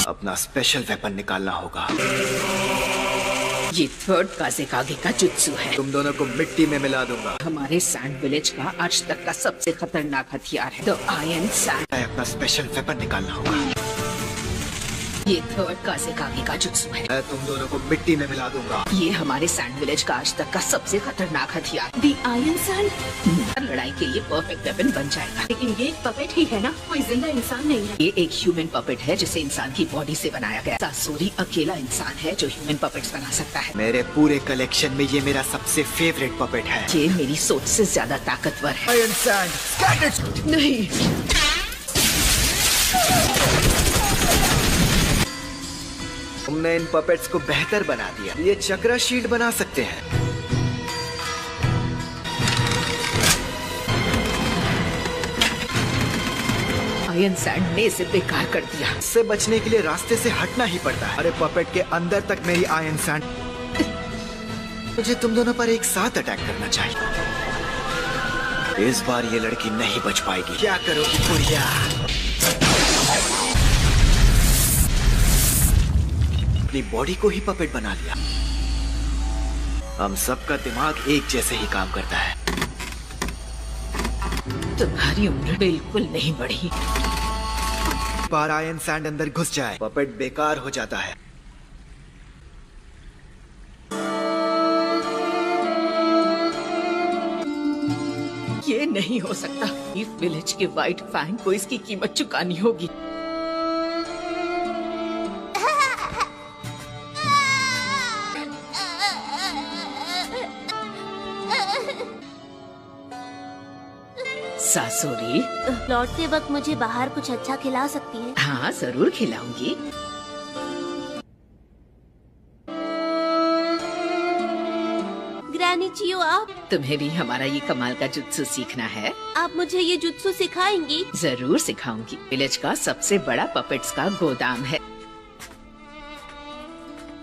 अपना स्पेशल वेपन निकालना होगा। ये थर्ड काज़ेकागे का जुत्सु है। तुम दोनों को मिट्टी में मिला दूंगा। हमारे सैंड विलेज का आज तक का सबसे खतरनाक हथियार है द आयरन सैंड। अपना स्पेशल वेपन निकालना होगा। ये थर्ड काज़ेकागे का जुत्सु है। मैं तुम दोनों को मिट्टी में मिला दूंगा। ये हमारे सैंड विलेज का आज तक का सबसे खतरनाक हथियार द आयरन सैंड लड़ाई के लिए परफेक्ट वेपन बन जाएगा। लेकिन ये एक पपेट ही है ना, कोई जिंदा इंसान नहीं है। ये एक ह्यूमन पपेट है जिसे इंसान की बॉडी से बनाया गया। सासोरी अकेला इंसान है जो ह्यूमन पपेट्स बना सकता है। मेरे पूरे कलेक्शन में ये मेरा सबसे फेवरेट पपेट है। ये मेरी सोच से ज्यादा ताकतवर है। आयरन सैंड नहीं, तुमने इन पपेट्स को बेहतर बना दिया। ये चक्रा शील्ड बना सकते हैं। आयरन सैंड ने इसे बेकार कर दिया। इससे बचने के लिए रास्ते से हटना ही पड़ता है। अरे पपेट के अंदर तक मेरी आयरन सैंड। मुझे तुम दोनों पर एक साथ अटैक करना चाहिए। इस बार ये लड़की नहीं बच पाएगी। क्या करोगी बुढ़िया? अपनी बॉडी को ही पपेट बना लिया। हम सबका दिमाग एक जैसे ही काम करता है। तुम्हारी उम्र बिल्कुल नहीं बढ़ी। बार आयरन सैंड अंदर घुस जाए, पपेट बेकार हो जाता है। ये नहीं हो सकता। लीफ विलेज के व्हाइट फैंग को इसकी कीमत चुकानी होगी। सासोरी, लौटते वक्त मुझे बाहर कुछ अच्छा खिला सकती है? हाँ जरूर खिलाऊंगी। ग्रैनी चियो, आप? तुम्हें भी हमारा ये कमाल का जुत्सु सीखना है? आप मुझे ये जुत्सु सिखाएंगी? जरूर सिखाऊंगी। विलेज का सबसे बड़ा पपेट्स का गोदाम है।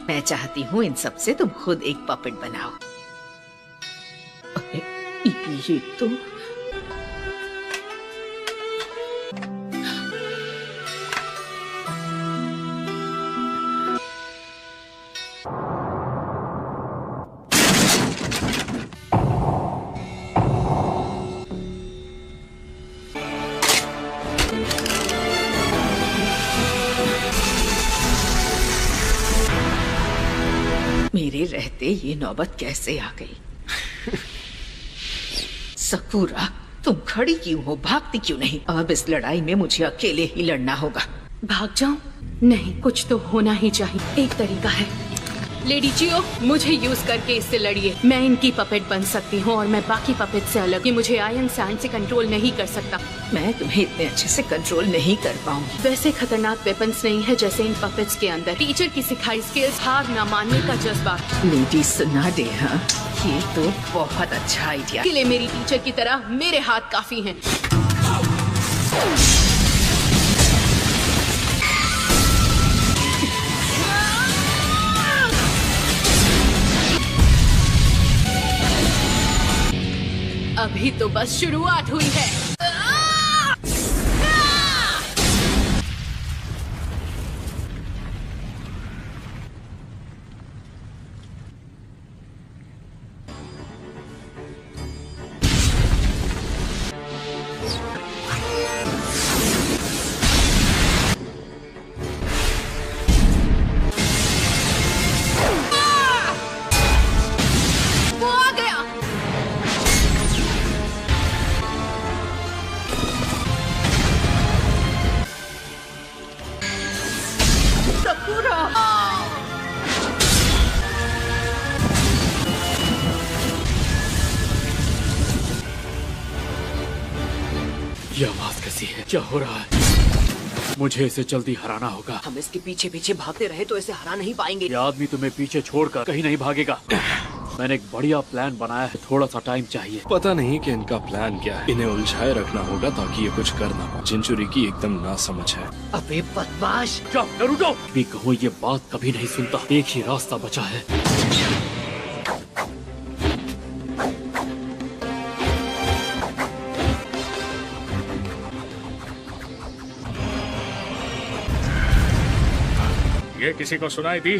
मैं चाहती हूँ इन सब से तुम खुद एक पपेट बनाओ। अरे ये तो मेरे रहते ये नौबत कैसे आ गई? सकूरा, तुम खड़ी क्यों हो? भागती क्यों नहीं? अब इस लड़ाई में मुझे अकेले ही लड़ना होगा। भाग जाऊं? नहीं, कुछ तो होना ही चाहिए। एक तरीका है। लेडी चियो, मुझे यूज करके इससे लड़िए। मैं इनकी पपेट बन सकती हूँ और मैं बाकी पपेट से अलग। ये मुझे आयरन सैंड से कंट्रोल नहीं कर सकता। मैं तुम्हें इतने अच्छे से कंट्रोल नहीं कर पाऊंगी। वैसे खतरनाक वेपन्स नहीं है जैसे इन पपेट्स के अंदर। टीचर की सिखाई स्किल्स, हार न मानने का जज्बा। लेडी सुना दे, हाँ ये तो बहुत अच्छा आइडिया। के लिए मेरी टीचर की तरह मेरे हाथ काफी हैं। अभी तो बस शुरुआत हुई है। वो आ गया। ये आवाज कैसी है? क्या हो रहा है? मुझे इसे जल्दी हराना होगा। हम इसके पीछे पीछे भागते रहे तो इसे हरा नहीं पाएंगे। ये आदमी तुम्हें पीछे छोड़कर कहीं नहीं भागेगा। मैंने एक बढ़िया प्लान बनाया है, थोड़ा सा टाइम चाहिए। पता नहीं कि इनका प्लान क्या है। इन्हें उलझाए रखना होगा ताकि ये कुछ कर ना पाए। जिंचुरी की एकदम नासमझ है। अबे बदमाश! क्या नरूटो? भी कहूँ ये बात कभी नहीं सुनता। एक ही रास्ता बचा है। ये किसी को सुनाई दी?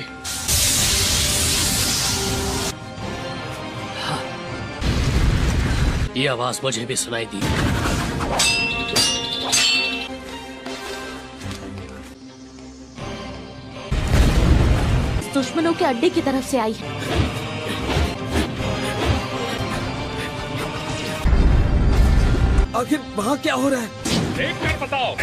ये आवाज मुझे भी सुनाई दी। दुश्मनों के अड्डे की तरफ से आई है। आखिर वहाँ क्या हो रहा है? देख कर बताओ।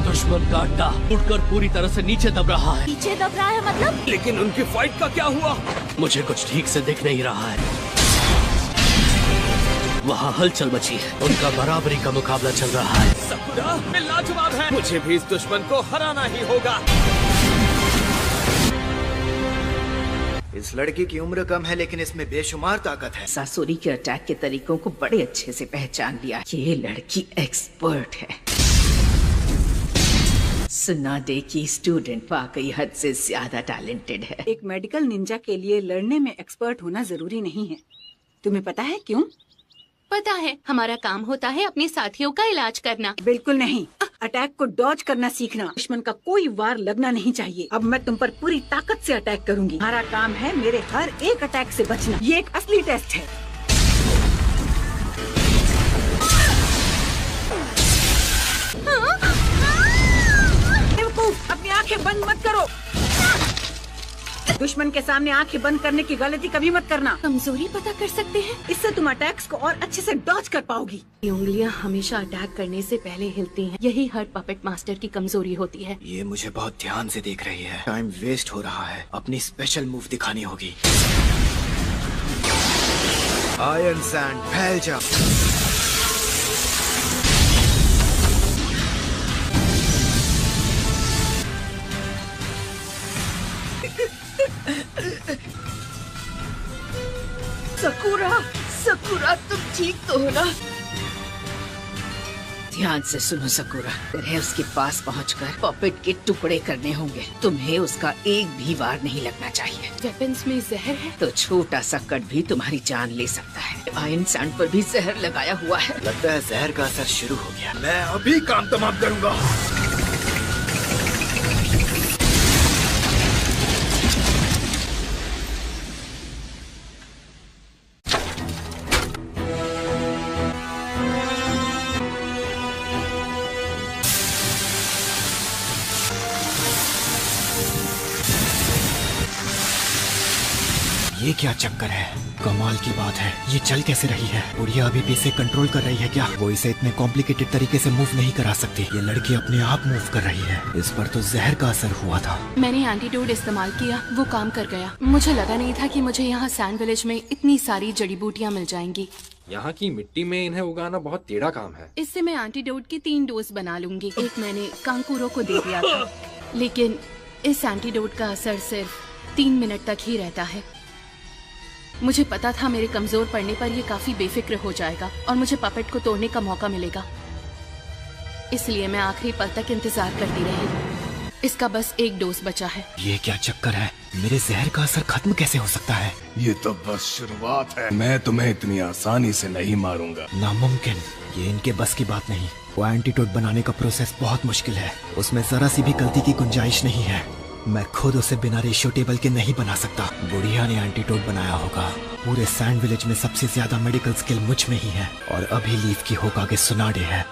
दुश्मन का अड्डा उड़कर पूरी तरह से नीचे दब रहा है। पीछे दब रहा है मतलब? लेकिन उनकी फाइट का क्या हुआ? मुझे कुछ ठीक से दिख नहीं रहा है। वहाँ हलचल मची है। उनका बराबरी का मुकाबला चल रहा है। सकुरा में लाजवाब है। मुझे भी इस दुश्मन को हराना ही होगा। इस लड़की की उम्र कम है लेकिन इसमें बेशुमार ताकत है। सासुरी के अटैक के तरीकों को बड़े अच्छे से पहचान लिया। ये लड़की एक्सपर्ट है। सुना दे की स्टूडेंट वाकई हद से ज्यादा टैलेंटेड है। एक मेडिकल निंजा के लिए लड़ने में एक्सपर्ट होना जरूरी नहीं है। तुम्हें पता है क्यों? पता है, हमारा काम होता है अपने साथियों का इलाज करना। बिल्कुल नहीं, अटैक को डॉज करना सीखना। दुश्मन का कोई वार लगना नहीं चाहिए। अब मैं तुम पर पूरी ताकत से अटैक करूंगी। हमारा काम है मेरे हर एक अटैक से बचना। ये एक असली टेस्ट है। अपनी आंखें बंद मत करो। दुश्मन के सामने आंखें बंद करने की गलती कभी मत करना। कमजोरी पता कर सकते हैं। इससे तुम अटैक्स को और अच्छे से डॉज कर पाओगी। ये उंगलियां हमेशा अटैक करने से पहले हिलती हैं। यही हर पपेट मास्टर की कमजोरी होती है। ये मुझे बहुत ध्यान से देख रही है। टाइम वेस्ट हो रहा है। अपनी स्पेशल मूव दिखानी होगी। आयरन सैंड फैल जा। सकुरा, सकुरा तुम ठीक तो हो ना? ध्यान से सुनो सकुरा, तुम्हें उसके पास पहुंचकर पपेट के टुकड़े करने होंगे। तुम्हें उसका एक भी वार नहीं लगना चाहिए। वेपन्स में जहर है तो छोटा सा कट भी तुम्हारी जान ले सकता है। आयरन सैंड पर भी जहर लगाया हुआ है। लगता है जहर का असर शुरू हो गया। मैं अभी काम तमाम करूंगा। ये क्या चक्कर है? कमाल की बात है, ये चल कैसे रही है? बुढ़िया अभी भी इसे कंट्रोल कर रही है क्या? वो इसे इतने कॉम्प्लिकेटेड तरीके से मूव नहीं करा सकती। ये लड़की अपने आप मूव कर रही है। इस पर तो जहर का असर हुआ था। मैंने एंटीडोट इस्तेमाल किया, वो काम कर गया। मुझे लगा नहीं था कि मुझे यहाँ सैंड विलेज में इतनी सारी जड़ी बूटियाँ मिल जाएंगी। यहाँ की मिट्टी में इन्हें उगाना बहुत टेढ़ा काम है। इससे मैं एंटीडोट की 3 डोज बना लूंगी। एक मैंने कांकुरो को दे दिया था, लेकिन इस एंटीडोट का असर सिर्फ 3 मिनट तक ही रहता है। मुझे पता था मेरे कमजोर पड़ने पर ये काफी बेफिक्र हो जाएगा और मुझे पपेट को तोड़ने का मौका मिलेगा। इसलिए मैं आखिरी पल तक इंतजार करती रही। इसका बस 1 डोज बचा है। ये क्या चक्कर है? मेरे जहर का असर खत्म कैसे हो सकता है? ये तो बस शुरुआत है। मैं तुम्हें इतनी आसानी से नहीं मारूंगा। नामुमकिन, ये इनके बस की बात नहीं। वो एंटीडोट बनाने का प्रोसेस बहुत मुश्किल है। उसमें जरा सी भी गलती की गुंजाइश नहीं है। मैं खुद उसे बिना रेशियो टेबल के नहीं बना सकता। बुढ़िया ने एंटीडोट बनाया होगा। पूरे सैंड विलेज में सबसे ज्यादा मेडिकल स्किल मुझ में ही है और अभी लीफ की होकागे सुनाडे है।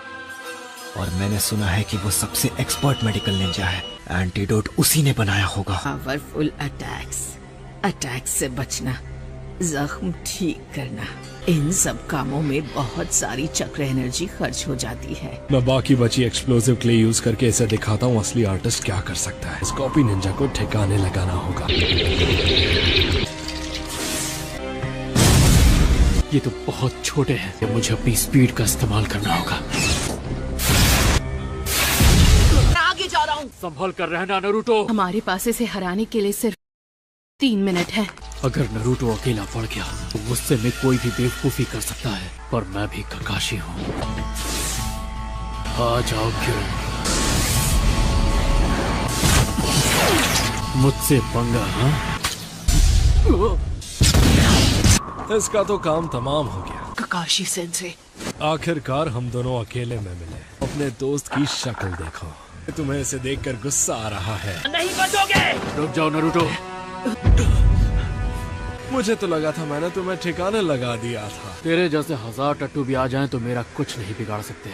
और मैंने सुना है कि वो सबसे एक्सपर्ट मेडिकल निंजा है। एंटीडोट उसी ने बनाया होगा। पावरफुल अटैक्स से बचना, जख्म ठीक करना, इन सब कामों में बहुत सारी चक्र एनर्जी खर्च हो जाती है। मैं बाकी बची एक्सप्लोसिव क्ले यूज करके इसे दिखाता हूँ असली आर्टिस्ट क्या कर सकता है। इस कॉपी निंजा को ठिकाने लगाना होगा। ये तो बहुत छोटे हैं। मुझे अपनी स्पीड का इस्तेमाल करना होगा। मैं आगे जा रहा हूँ। संभल कर रहना नरूटो। हमारे पास इसे हराने के लिए सिर्फ 3 मिनट है। अगर नरूटो अकेला पड़ गया तो गुस्से में कोई भी बेवकूफी कर सकता है, पर मैं भी ककाशी हूँ। आ जाओ किरण, मुझसे पंगा। हाँ, इसका तो काम तमाम हो गया। ककाशी सेंसे, आखिरकार हम दोनों अकेले में मिले। अपने दोस्त की शक्ल देखो। तुम्हें इसे देखकर गुस्सा आ रहा है। नहीं बचोगे। रुक जाओ नरूटो। मुझे तो लगा था मैंने तुम्हें ठिकाने लगा दिया था। तेरे जैसे 1000 टट्टू भी आ जाएं तो मेरा कुछ नहीं बिगाड़ सकते।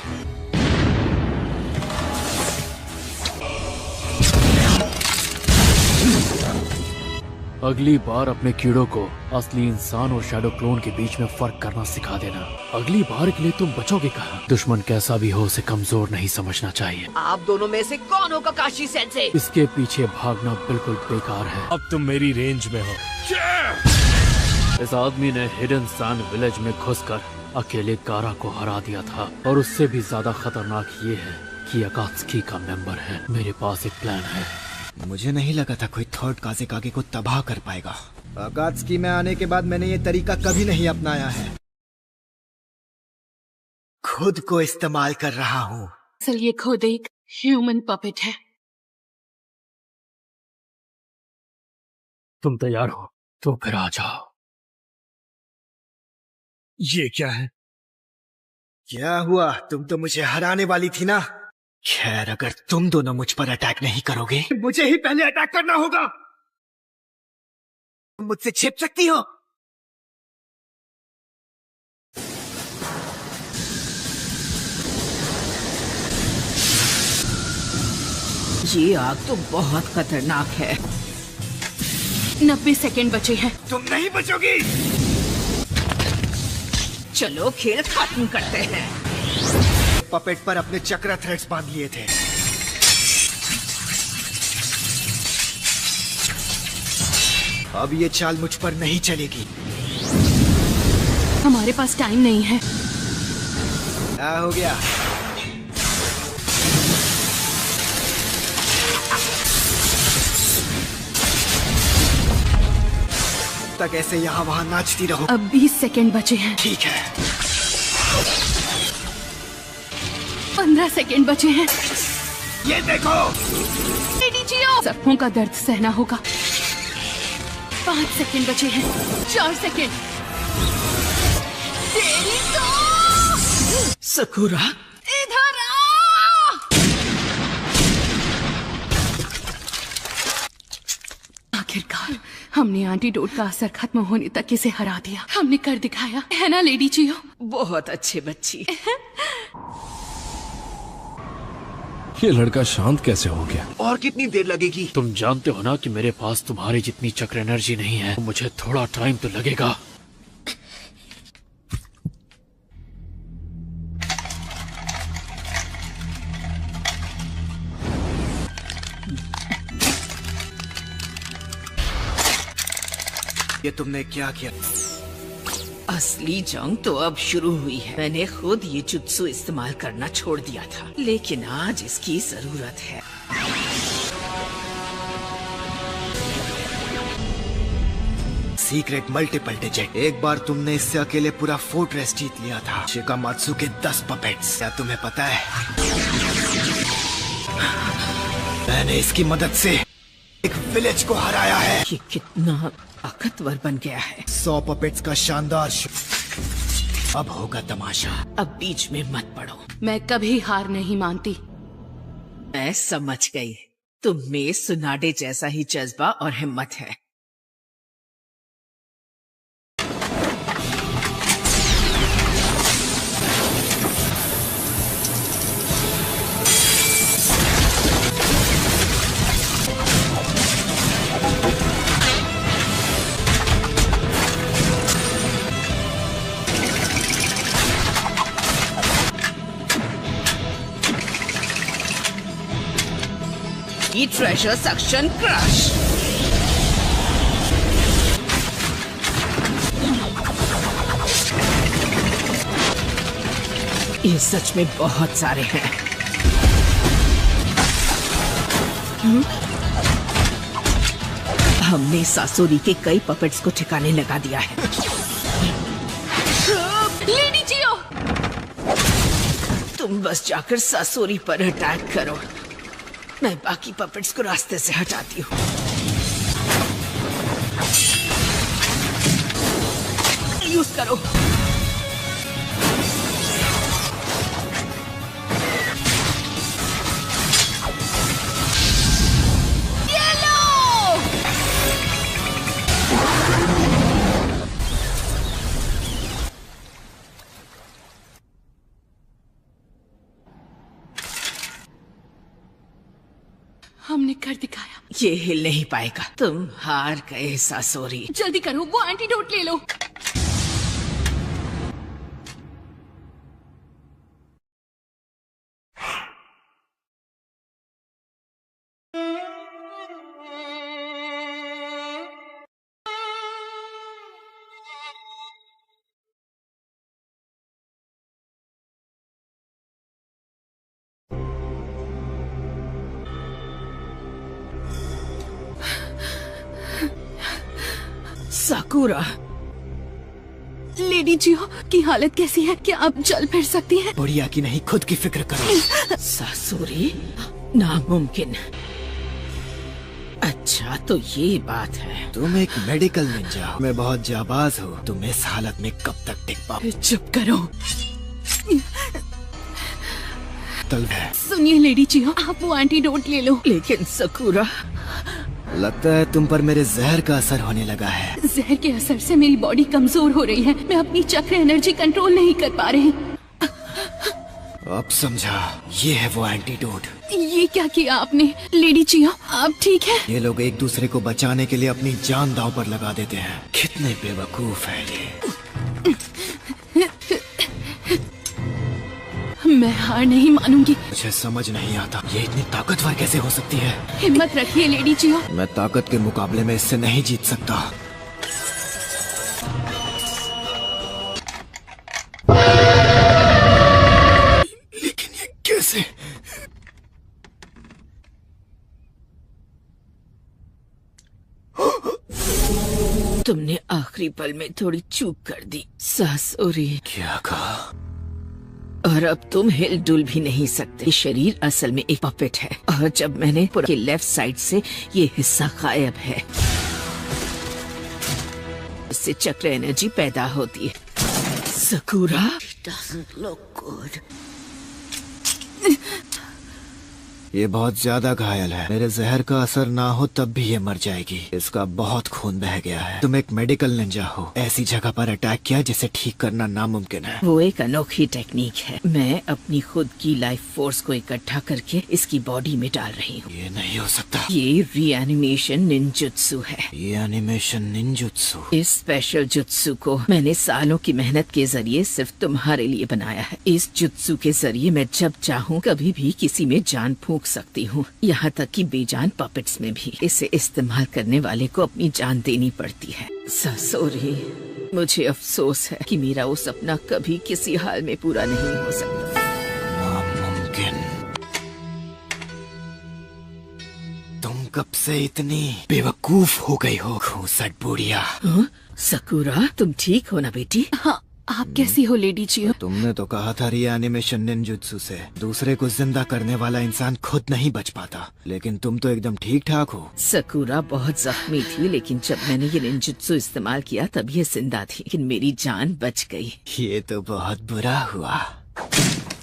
अगली बार अपने कीड़ों को असली इंसान और शैडो क्लोन के बीच में फर्क करना सिखा देना। अगली बार के लिए तुम बचोगे कहाँ? दुश्मन कैसा भी हो उसे कमजोर नहीं समझना चाहिए। आप दोनों में से कौन हो काकाशी सेंसे? इसके पीछे भागना बिल्कुल बेकार है। अब तुम मेरी रेंज में हो। इस आदमी ने हिडन सैंड विलेज में घुसकर अकेले गारा को हरा दिया था और उससे भी ज्यादा खतरनाक ये है कि अकात्सुकी का मेंबर है। मेरे पास एक प्लान है। मुझे नहीं लगा था कोई थर्ड काज़ेकागे को तबाह कर पाएगा। अकात्सुकी में आने के बाद मैंने ये तरीका कभी नहीं अपनाया है। खुद को इस्तेमाल कर रहा हूँ। सर ये खुद एक ह्यूमन पपेट है। तुम तैयार हो तो फिर आ जाओ। ये क्या है? क्या हुआ? तुम तो मुझे हराने वाली थी ना। खैर अगर तुम दोनों मुझ पर अटैक नहीं करोगे मुझे ही पहले अटैक करना होगा। तुम मुझसे छिप सकती हो। ये आग तो बहुत खतरनाक है। 90 सेकेंड बचे हैं। तुम नहीं बचोगी। चलो खेल खत्म करते हैं। पपेट पर अपने चक्र थ्रेड्स बांध लिए थे। अब ये चाल मुझ पर नहीं चलेगी। हमारे पास टाइम नहीं है। क्या हो गया? तक ऐसे यहाँ वहाँ नाचती रहो। अब 20 सेकेंड बचे हैं। ठीक है। 15 सेकेंड बचे हैं। ये देखो। सबकों का दर्द सहना होगा। 5 सेकेंड बचे हैं। 4 सेकेंड। तेरी तो सकुरा इधर आ। आखिरकार हमने एंटीडोट का असर खत्म होने तक इसे हरा दिया। हमने कर दिखाया है ना लेडी चियो? बहुत अच्छे बच्ची। ये लड़का शांत कैसे हो गया? और कितनी देर लगेगी? तुम जानते हो ना कि मेरे पास तुम्हारी जितनी चक्र एनर्जी नहीं है। मुझे थोड़ा टाइम तो लगेगा। ये तुमने क्या किया? असली जंग तो अब शुरू हुई है। मैंने खुद ये जुत्सु इस्तेमाल करना छोड़ दिया था, लेकिन आज इसकी जरूरत है। Secret multiple digit. एक बार तुमने इससे अकेले पूरा फोर्ट्रेस जीत लिया था। शिकामात्सु के 10 पपेट्स। क्या तुम्हें पता है मैंने इसकी मदद से एक विलेज को हराया है। ये कितना ताकतवर बन गया है। 100 पपेट्स का शानदार अब होगा तमाशा। अब बीच में मत पड़ो। मैं कभी हार नहीं मानती। मैं समझ गई। तुम में सुनाडे जैसा ही जज्बा और हिम्मत है। Treasure suction crush. ये सच में बहुत सारे हैं। हमने सासोरी के कई पपेट्स को ठिकाने लगा दिया है। लेडी जियो, तुम बस जाकर सासोरी पर अटैक करो। मैं बाकी पपेट्स को रास्ते से हटाती हूँ। यूज करो। हमने कर दिखाया। ये हिल नहीं पाएगा। तुम हार गए सासोरी। जल्दी करो, वो एंटीडोट ले लो। साकुरा, लेडी जियो की हालत कैसी है? क्या आप चल फिर सकती हैं? बुढ़िया की नहीं, खुद की फिक्र करो। सासुरी, नामुमकिन। अच्छा तो ये बात है। तुम एक मेडिकल निंजा हो, मैं बहुत जाबाज हूँ। तुम इस हालत में कब तक टिक पाओ? चुप करो। तलवार। सुनिए लेडी जियो, आप वो एंटीडोट ले लो। लेकिन साकुरा, लगता है तुम पर मेरे जहर का असर होने लगा है। जहर के असर से मेरी बॉडी कमजोर हो रही है। मैं अपनी चक्र एनर्जी कंट्रोल नहीं कर पा रही। अब समझा, ये है वो एंटीडोट। ये क्या किया आपने? लेडी जियो, आप ठीक है? ये लोग एक दूसरे को बचाने के लिए अपनी जान दांव पर लगा देते हैं। कितने बेवकूफ है ये। मैं हार नहीं मानूंगी। मुझे समझ नहीं आता, ये इतनी ताकतवर कैसे हो सकती है। हिम्मत रखिए लेडी जियो। मैं ताकत के मुकाबले में इससे नहीं जीत सकता। लेकिन ये कैसे? तुमने आखिरी पल में थोड़ी चूक कर दी सासुरी। क्या कहा? और अब तुम हिल डुल भी नहीं सकते। शरीर असल में एक पपेट है, और जब मैंने पूरे लेफ्ट साइड से ये हिस्सा गायब है, इससे चक्र एनर्जी पैदा होती है। साकुरा, it doesn't look good. ये बहुत ज्यादा घायल है। मेरे जहर का असर ना हो तब भी ये मर जाएगी। इसका बहुत खून बह गया है। तुम एक मेडिकल निंजा हो, ऐसी जगह पर अटैक किया जिसे ठीक करना नामुमकिन है। वो एक अनोखी टेक्निक है। मैं अपनी खुद की लाइफ फोर्स को इकट्ठा करके इसकी बॉडी में डाल रही हूँ। ये नहीं हो सकता। ये रीएनिमेशन निंजुत्सु है। Reanimation ninjutsu? इस स्पेशल जुत्सु को मैंने सालों की मेहनत के जरिए सिर्फ तुम्हारे लिए बनाया है। इस जुत्सु के जरिए मैं जब चाहूँ कभी भी किसी में जान फूंक सकती हूँ, यहाँ तक कि बेजान पपेट्स में भी। इसे इस्तेमाल करने वाले को अपनी जान देनी पड़ती है। सासोरी, मुझे अफसोस है कि मेरा वो सपना कभी किसी हाल में पूरा नहीं हो सकता। नामुमकिन। तुम कब से इतनी बेवकूफ हो गई हो, खूंसट बुढ़िया। साकुरा, तुम ठीक हो ना बेटी? हाँ, आप कैसी हो लेडी जियो? तुमने तो कहा था रीएनिमेशन निंजुत्सु से दूसरे को जिंदा करने वाला इंसान खुद नहीं बच पाता, लेकिन तुम तो एकदम ठीक ठाक हो। साकुरा बहुत जख्मी थी, लेकिन जब मैंने ये निंजुत्सु इस्तेमाल किया तब ये जिंदा थी, लेकिन मेरी जान बच गई। ये तो बहुत बुरा हुआ।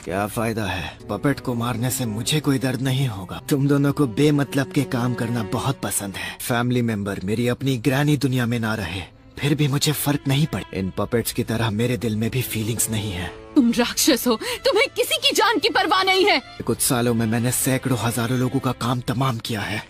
क्या फायदा है, पपेट को मारने से मुझे कोई दर्द नहीं होगा। तुम दोनों को बेमतलब के काम करना बहुत पसंद है। फैमिली मेंबर मेरी अपनी ग्रैनी दुनिया में ना रहे फिर भी मुझे फर्क नहीं पड़े। इन पपेट्स की तरह मेरे दिल में भी फीलिंग्स नहीं है। तुम राक्षस हो, तुम्हें किसी की जान की परवाह नहीं है। कुछ सालों में मैंने सैकड़ों हजारों लोगों का काम तमाम किया है,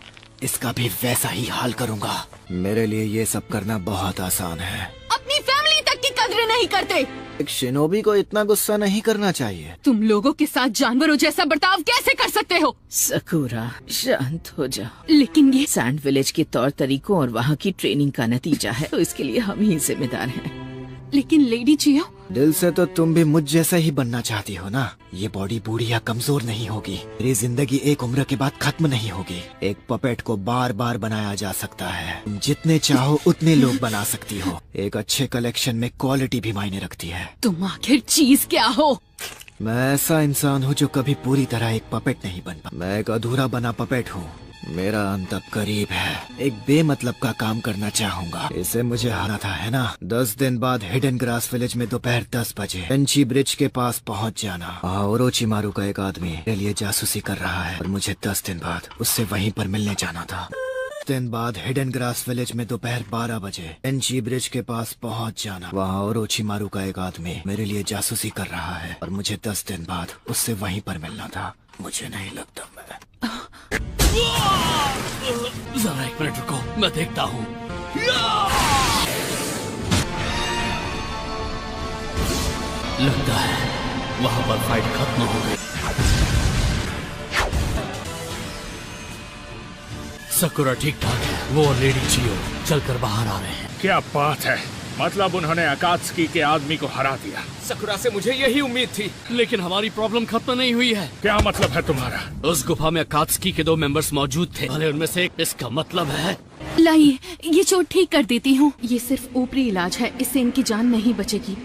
इसका भी वैसा ही हाल करूंगा। मेरे लिए ये सब करना बहुत आसान है। अपनी फैमिली तक की कदर नहीं करते। एक शिनोबी को इतना गुस्सा नहीं करना चाहिए। तुम लोगों के साथ जानवरों जैसा बर्ताव कैसे कर सकते हो? साकुरा, शांत हो जाओ। लेकिन ये सैंड विलेज के तौर तरीकों और वहाँ की ट्रेनिंग का नतीजा है, तो इसके लिए हम ही जिम्मेदार हैं। लेकिन लेडी जियो, दिल से तो तुम भी मुझ जैसा ही बनना चाहती हो ना। ये बॉडी बूढ़ी या कमजोर नहीं होगी। मेरी जिंदगी एक उम्र के बाद खत्म नहीं होगी। एक पपेट को बार बार बनाया जा सकता है। तुम जितने चाहो उतने लोग बना सकती हो। एक अच्छे कलेक्शन में क्वालिटी भी मायने रखती है। तुम आखिर चीज क्या हो? मैं ऐसा इंसान हूँ जो कभी पूरी तरह एक पपेट नहीं बन पाया। मैं एक अधूरा बना पपेट हूँ। मेरा अंत अब करीब है। एक बेमतलब का काम करना चाहूंगा। इसे मुझे हारा था, है ना? 10 दिन बाद हिडन ग्रास विलेज में दोपहर 10 बजे पेंची ब्रिज के पास पहुंच जाना। ओरोचिमारू का एक आदमी मेरे लिए जासूसी कर रहा है और मुझे 10 दिन बाद उससे वहीं पर मिलने जाना था। 10 दिन बाद हिडन ग्रास विलेज में दोपहर 12 बजे पेंची ब्रिज के पास पहुंच जाना। वहाँ ओरोचिमारू का एक आदमी मेरे लिए जासूसी कर रहा है और मुझे 10 दिन बाद उससे वहीं पर मिलना था। मुझे नहीं लगता मैं जरा एक मिनट रुको, मैं देखता हूँ। लगता है वहाँ पर फाइट खत्म हो गई। सकुरा ठीक ठाक है, वो और लेडी चियो चलकर बाहर आ रहे हैं। क्या बात है, मतलब उन्होंने अकात्सुकी के आदमी को हरा दिया। सकुरा से मुझे यही उम्मीद थी। लेकिन हमारी प्रॉब्लम खत्म नहीं हुई है। क्या मतलब है तुम्हारा? उस गुफा में अकात्सुकी के 2 मेंबर्स मौजूद थे, भले उनमें से एक। इसका मतलब है लाइए, ये चोट ठीक कर देती हूँ। ये सिर्फ ऊपरी इलाज है, इससे इनकी जान नहीं बचेगी।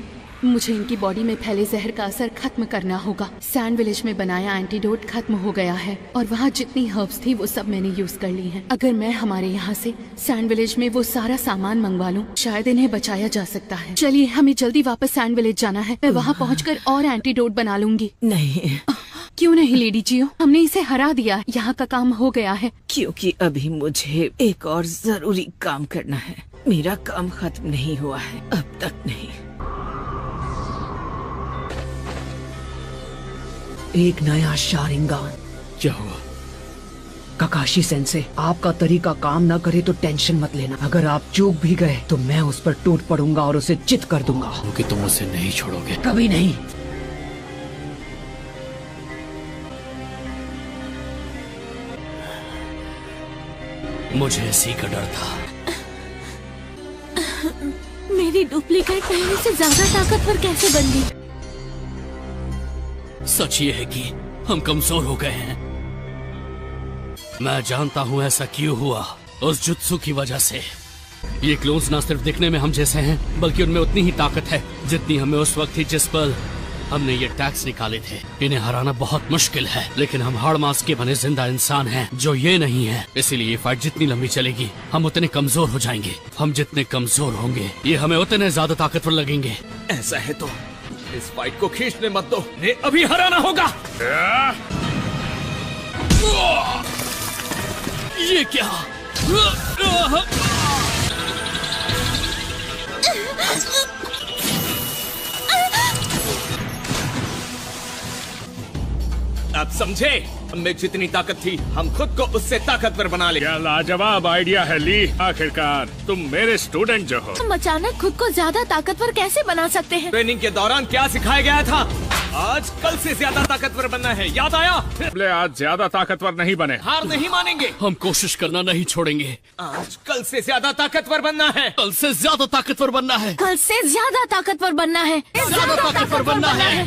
मुझे इनकी बॉडी में फैले जहर का असर खत्म करना होगा। सैंड विलेज में बनाया एंटीडोट खत्म हो गया है और वहाँ जितनी हर्ब्स थी वो सब मैंने यूज कर ली हैं। अगर मैं हमारे यहाँ से सैंड विलेज में वो सारा सामान मंगवा लूँ, शायद इन्हें बचाया जा सकता है। चलिए, हमें जल्दी वापस सैंड विलेज जाना है। मैं वहाँ पहुँचकर और एंटीडोट बना लूंगी। नहीं, क्यों नहीं लेडी जियो, हमने इसे हरा दिया। यहाँ का काम हो गया है। क्योंकि अभी मुझे एक और जरूरी काम करना है। मेरा काम खत्म नहीं हुआ है, अब तक नहीं। एक नया शारिंगान। क्या हुआ? ककाशी सेंसे, आपका तरीका काम ना करे तो टेंशन मत लेना। अगर आप चूक भी गए तो मैं उस पर टूट पड़ूंगा और उसे चित कर दूंगा। क्योंकि तुम उसे नहीं छोड़ोगे। कभी नहीं। मुझे इसी का डर था। मेरी डुप्लीकेट पहले से ज्यादा ताकतवर कैसे बन गई? सच ये है कि हम कमजोर हो गए हैं। मैं जानता हूँ ऐसा क्यों हुआ, उस जुत्सु की वजह से। ये क्लोन्स ना सिर्फ दिखने में हम जैसे हैं, बल्कि उनमें उतनी ही ताकत है जितनी हमें उस वक्त थी जिस पर हमने ये टैक्स निकाले थे। इन्हें हराना बहुत मुश्किल है, लेकिन हम हाड़ मांस के बने जिंदा इंसान हैं जो ये नहीं है। इसीलिए ये फाइट जितनी लंबी चलेगी, हम उतने कमजोर हो जाएंगे। हम जितने कमजोर होंगे, ये हमें उतने ज्यादा ताकतवर लगेंगे। ऐसा है तो इस फाइट को खींचने मत दो, ने अभी हराना होगा। ये क्या? आप समझे? हमें जितनी ताकत थी, हम खुद को उससे ताकतवर बना ले। क्या लाजवाब आइडिया है ली। आखिरकार तुम मेरे स्टूडेंट जो हो। हम अचानक खुद को ज्यादा ताकतवर कैसे बना सकते हैं? ट्रेनिंग के दौरान क्या सिखाया गया था? आज कल से ज्यादा ताकतवर बनना है, याद आया? आज ज्यादा ताकतवर नहीं बने। हार नहीं मानेंगे। हम कोशिश करना नहीं छोड़ेंगे। आज कल से ज्यादा ताकतवर बनना है। कल से ज्यादा ताकतवर बनना है। कल से ज्यादा ताकतवर बनना है। ज्यादा ताकतवर बनना है।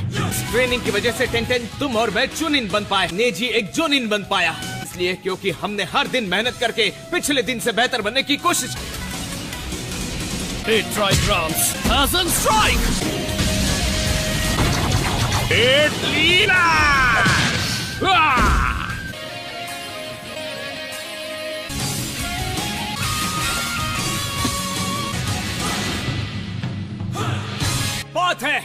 ट्रेनिंग की वजह से टेंटेन, तुम और मैं चुनिन बन पाए। नेजी एक जोनिन बन पाया, इसलिए क्योंकि हमने हर दिन मेहनत करके पिछले दिन से बेहतर बनने की कोशिश की। लीला! बात है।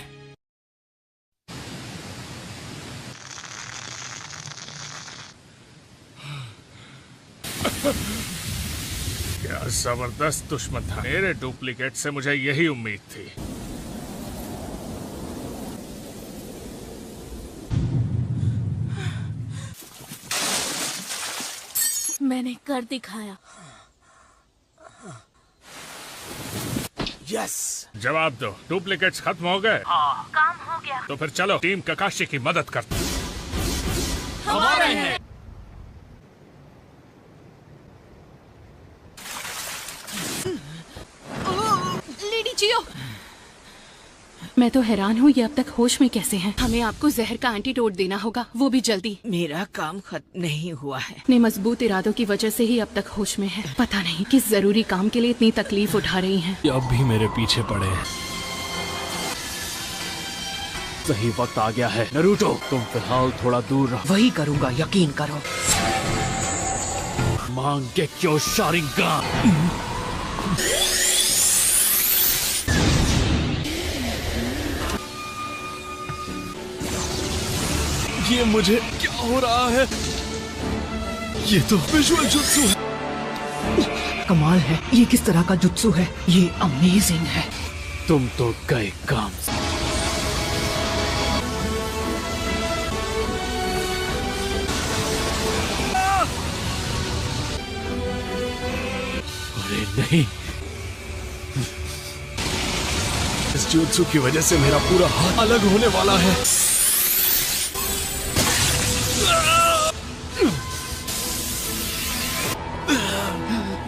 क्या जबरदस्त दुश्मन था। मेरे डुप्लीकेट से मुझे यही उम्मीद थी। मैंने कर दिखाया। यस। जवाब दो, डुप्लीकेट्स खत्म हो गए? हाँ, काम हो गया। तो फिर चलो टीम ककाशी की मदद करते हैं। हमारे हैं। लेडी जियो, मैं तो हैरान हूँ ये अब तक होश में कैसे हैं। हमें आपको जहर का एंटीडोट देना होगा, वो भी जल्दी। मेरा काम खत्म नहीं हुआ है। अपने मजबूत इरादों की वजह से ही अब तक होश में है। पता नहीं किस जरूरी काम के लिए इतनी तकलीफ उठा रही हैं। ये अब भी मेरे पीछे पड़े हैं। सही वक्त आ गया है। नारुतो, तुम फिलहाल थोड़ा दूर रहो। वही करूँगा, यकीन करो। मांगेक्यो शारिंगान। ये मुझे क्या हो रहा है? ये तो विजुअल जुत्सु है। कमाल है, ये किस तरह का जुत्सु है? ये अमेजिंग है। तुम तो गए काम से। नहीं। इस जुत्सु की वजह से मेरा पूरा हाथ अलग होने वाला है।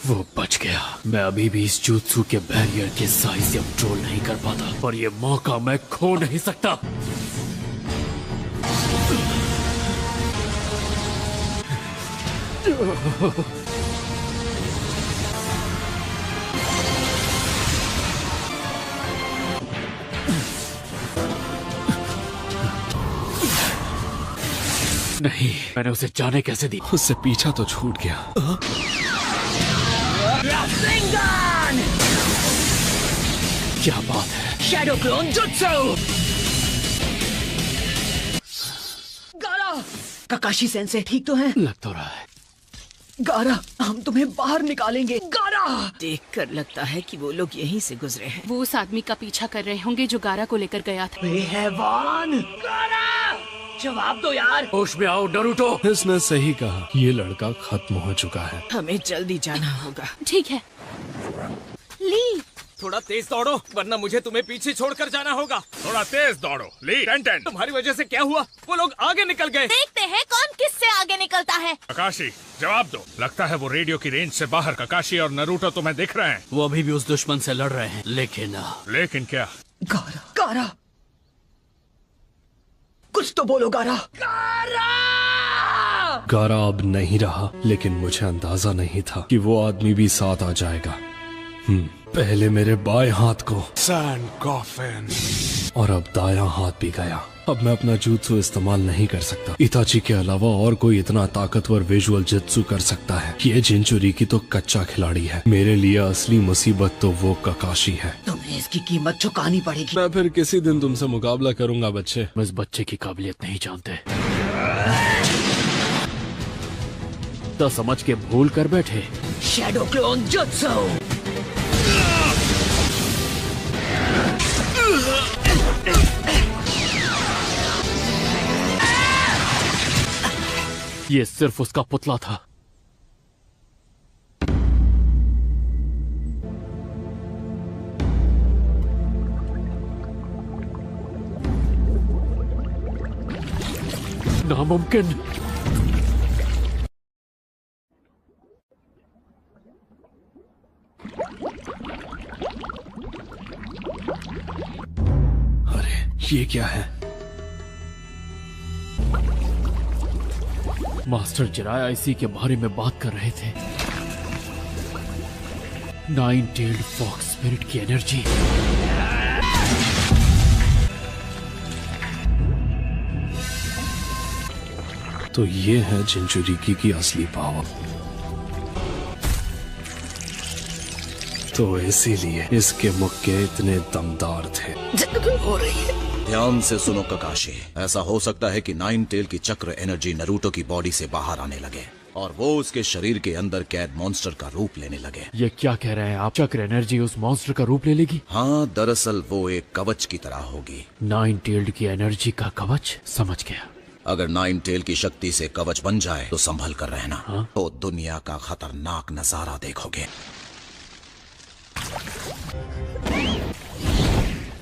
वो बच गया। मैं अभी भी इस जुत्सु के बैरियर के साइज से कंट्रोल नहीं कर पाता, पर ये मौका मैं खो नहीं सकता। नहीं, मैंने उसे जाने कैसे दी? उससे पीछा तो छूट गया। क्या बात है? Shadow clone jutsu. गारा, काकाशी सेंसे ठीक तो हैं? लग तो रहा है। गारा, हम तुम्हें बाहर निकालेंगे। गारा, देखकर लगता है कि वो लोग यहीं से गुजरे हैं। वो उस आदमी का पीछा कर रहे होंगे जो गारा को लेकर गया था। वे हैवान। गारा, जवाब दो यार। होश में आओ नरूटो। इसने सही कहा, ये लड़का खत्म हो चुका है। हमें जल्दी जाना होगा। ठीक है। ली, थोड़ा तेज दौड़ो, वरना मुझे तुम्हें पीछे छोड़कर जाना होगा। थोड़ा तेज दौड़ो। ली, टेंटेन। तुम्हारी वजह से क्या हुआ? वो लोग आगे निकल गए। देखते हैं कौन किससे आगे निकलता है। ककाशी, जवाब दो। लगता है वो रेडियो की रेंज से बाहर। ककाशी और नरूटो तुम्हें दिख रहे हैं। वो अभी भी उस दुश्मन से लड़ रहे हैं, लेकिन क्या? गारा, गारा, कुछ तो बोलो गारा। गारा अब नहीं रहा, लेकिन मुझे अंदाजा नहीं था कि वो आदमी भी साथ आ जाएगा। पहले मेरे बाएं हाथ को सैंड कॉफिन और अब दायां हाथ भी गया। अब मैं अपना जुत्सु इस्तेमाल नहीं कर सकता। इताची के अलावा और कोई इतना ताकतवर विजुअल जुत्सु कर सकता है। ये जिंचुरिकी तो कच्चा खिलाड़ी है। मेरे लिए असली मुसीबत तो वो ककाशी है। तुम्हें इसकी कीमत चुकानी पड़ेगी। मैं फिर किसी दिन तुमसे मुकाबला करूंगा बच्चे। मैं इस बच्चे की काबिलियत नहीं जानते। तो समझ के भूल कर बैठे। Shadow clone jutsu. ये सिर्फ उसका पुतला था। नामुमकिन। अरे ये क्या है? मास्टर जिराया इसी के बारे में बात कर रहे थे। 9-tailed फॉक्स स्पिरिट की एनर्जी। तो ये है जिंचुरिकी की असली पावर। तो इसीलिए इसके मुक्के इतने दमदार थे। हो रही है। ध्यान से सुनो ककाशी, ऐसा हो सकता है कि 9-tail की चक्र एनर्जी नरूटो की बॉडी से बाहर आने लगे और वो उसके शरीर के अंदर कैद मॉन्स्टर का रूप लेने लगे। ये क्या कह रहे हैं आप? चक्र एनर्जी उस मॉन्स्टर का रूप ले लेगी? हाँ, दरअसल वो एक कवच की तरह होगी। 9-tailed की एनर्जी का कवच? समझ गया। अगर 9-tail की शक्ति से कवच बन जाए तो संभल कर रहना। तो दुनिया का खतरनाक नजारा देखोगे।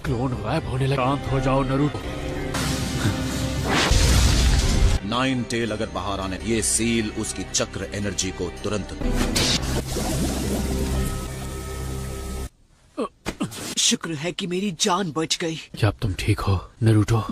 क्लोन गायब होने लगा। शांत हो जाओ नरूटो। 9-tail अगर बाहर आने, ये सील उसकी चक्र एनर्जी को तुरंत। शुक्र है कि मेरी जान बच गई। क्या अब तुम ठीक हो नरूटो?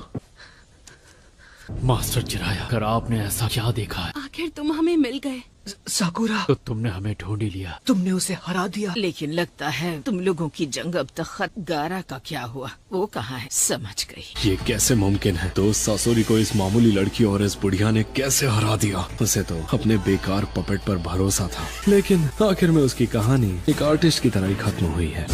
मास्टर जिराया, अगर आपने ऐसा क्या देखा है? आखिर तुम हमें मिल गए। साकुरा, तो तुमने हमें ढूंढ ही लिया। तुमने उसे हरा दिया। लेकिन लगता है तुम लोगों की जंग अब तक खत्म। गारा का क्या हुआ? वो कहाँ है? समझ गई। ये कैसे मुमकिन है? तो सासोरी को इस मामूली लड़की और इस बुढ़िया ने कैसे हरा दिया? उसे तो अपने बेकार पपेट पर भरोसा था, लेकिन आखिर में उसकी कहानी एक आर्टिस्ट की तरह ही खत्म हुई है।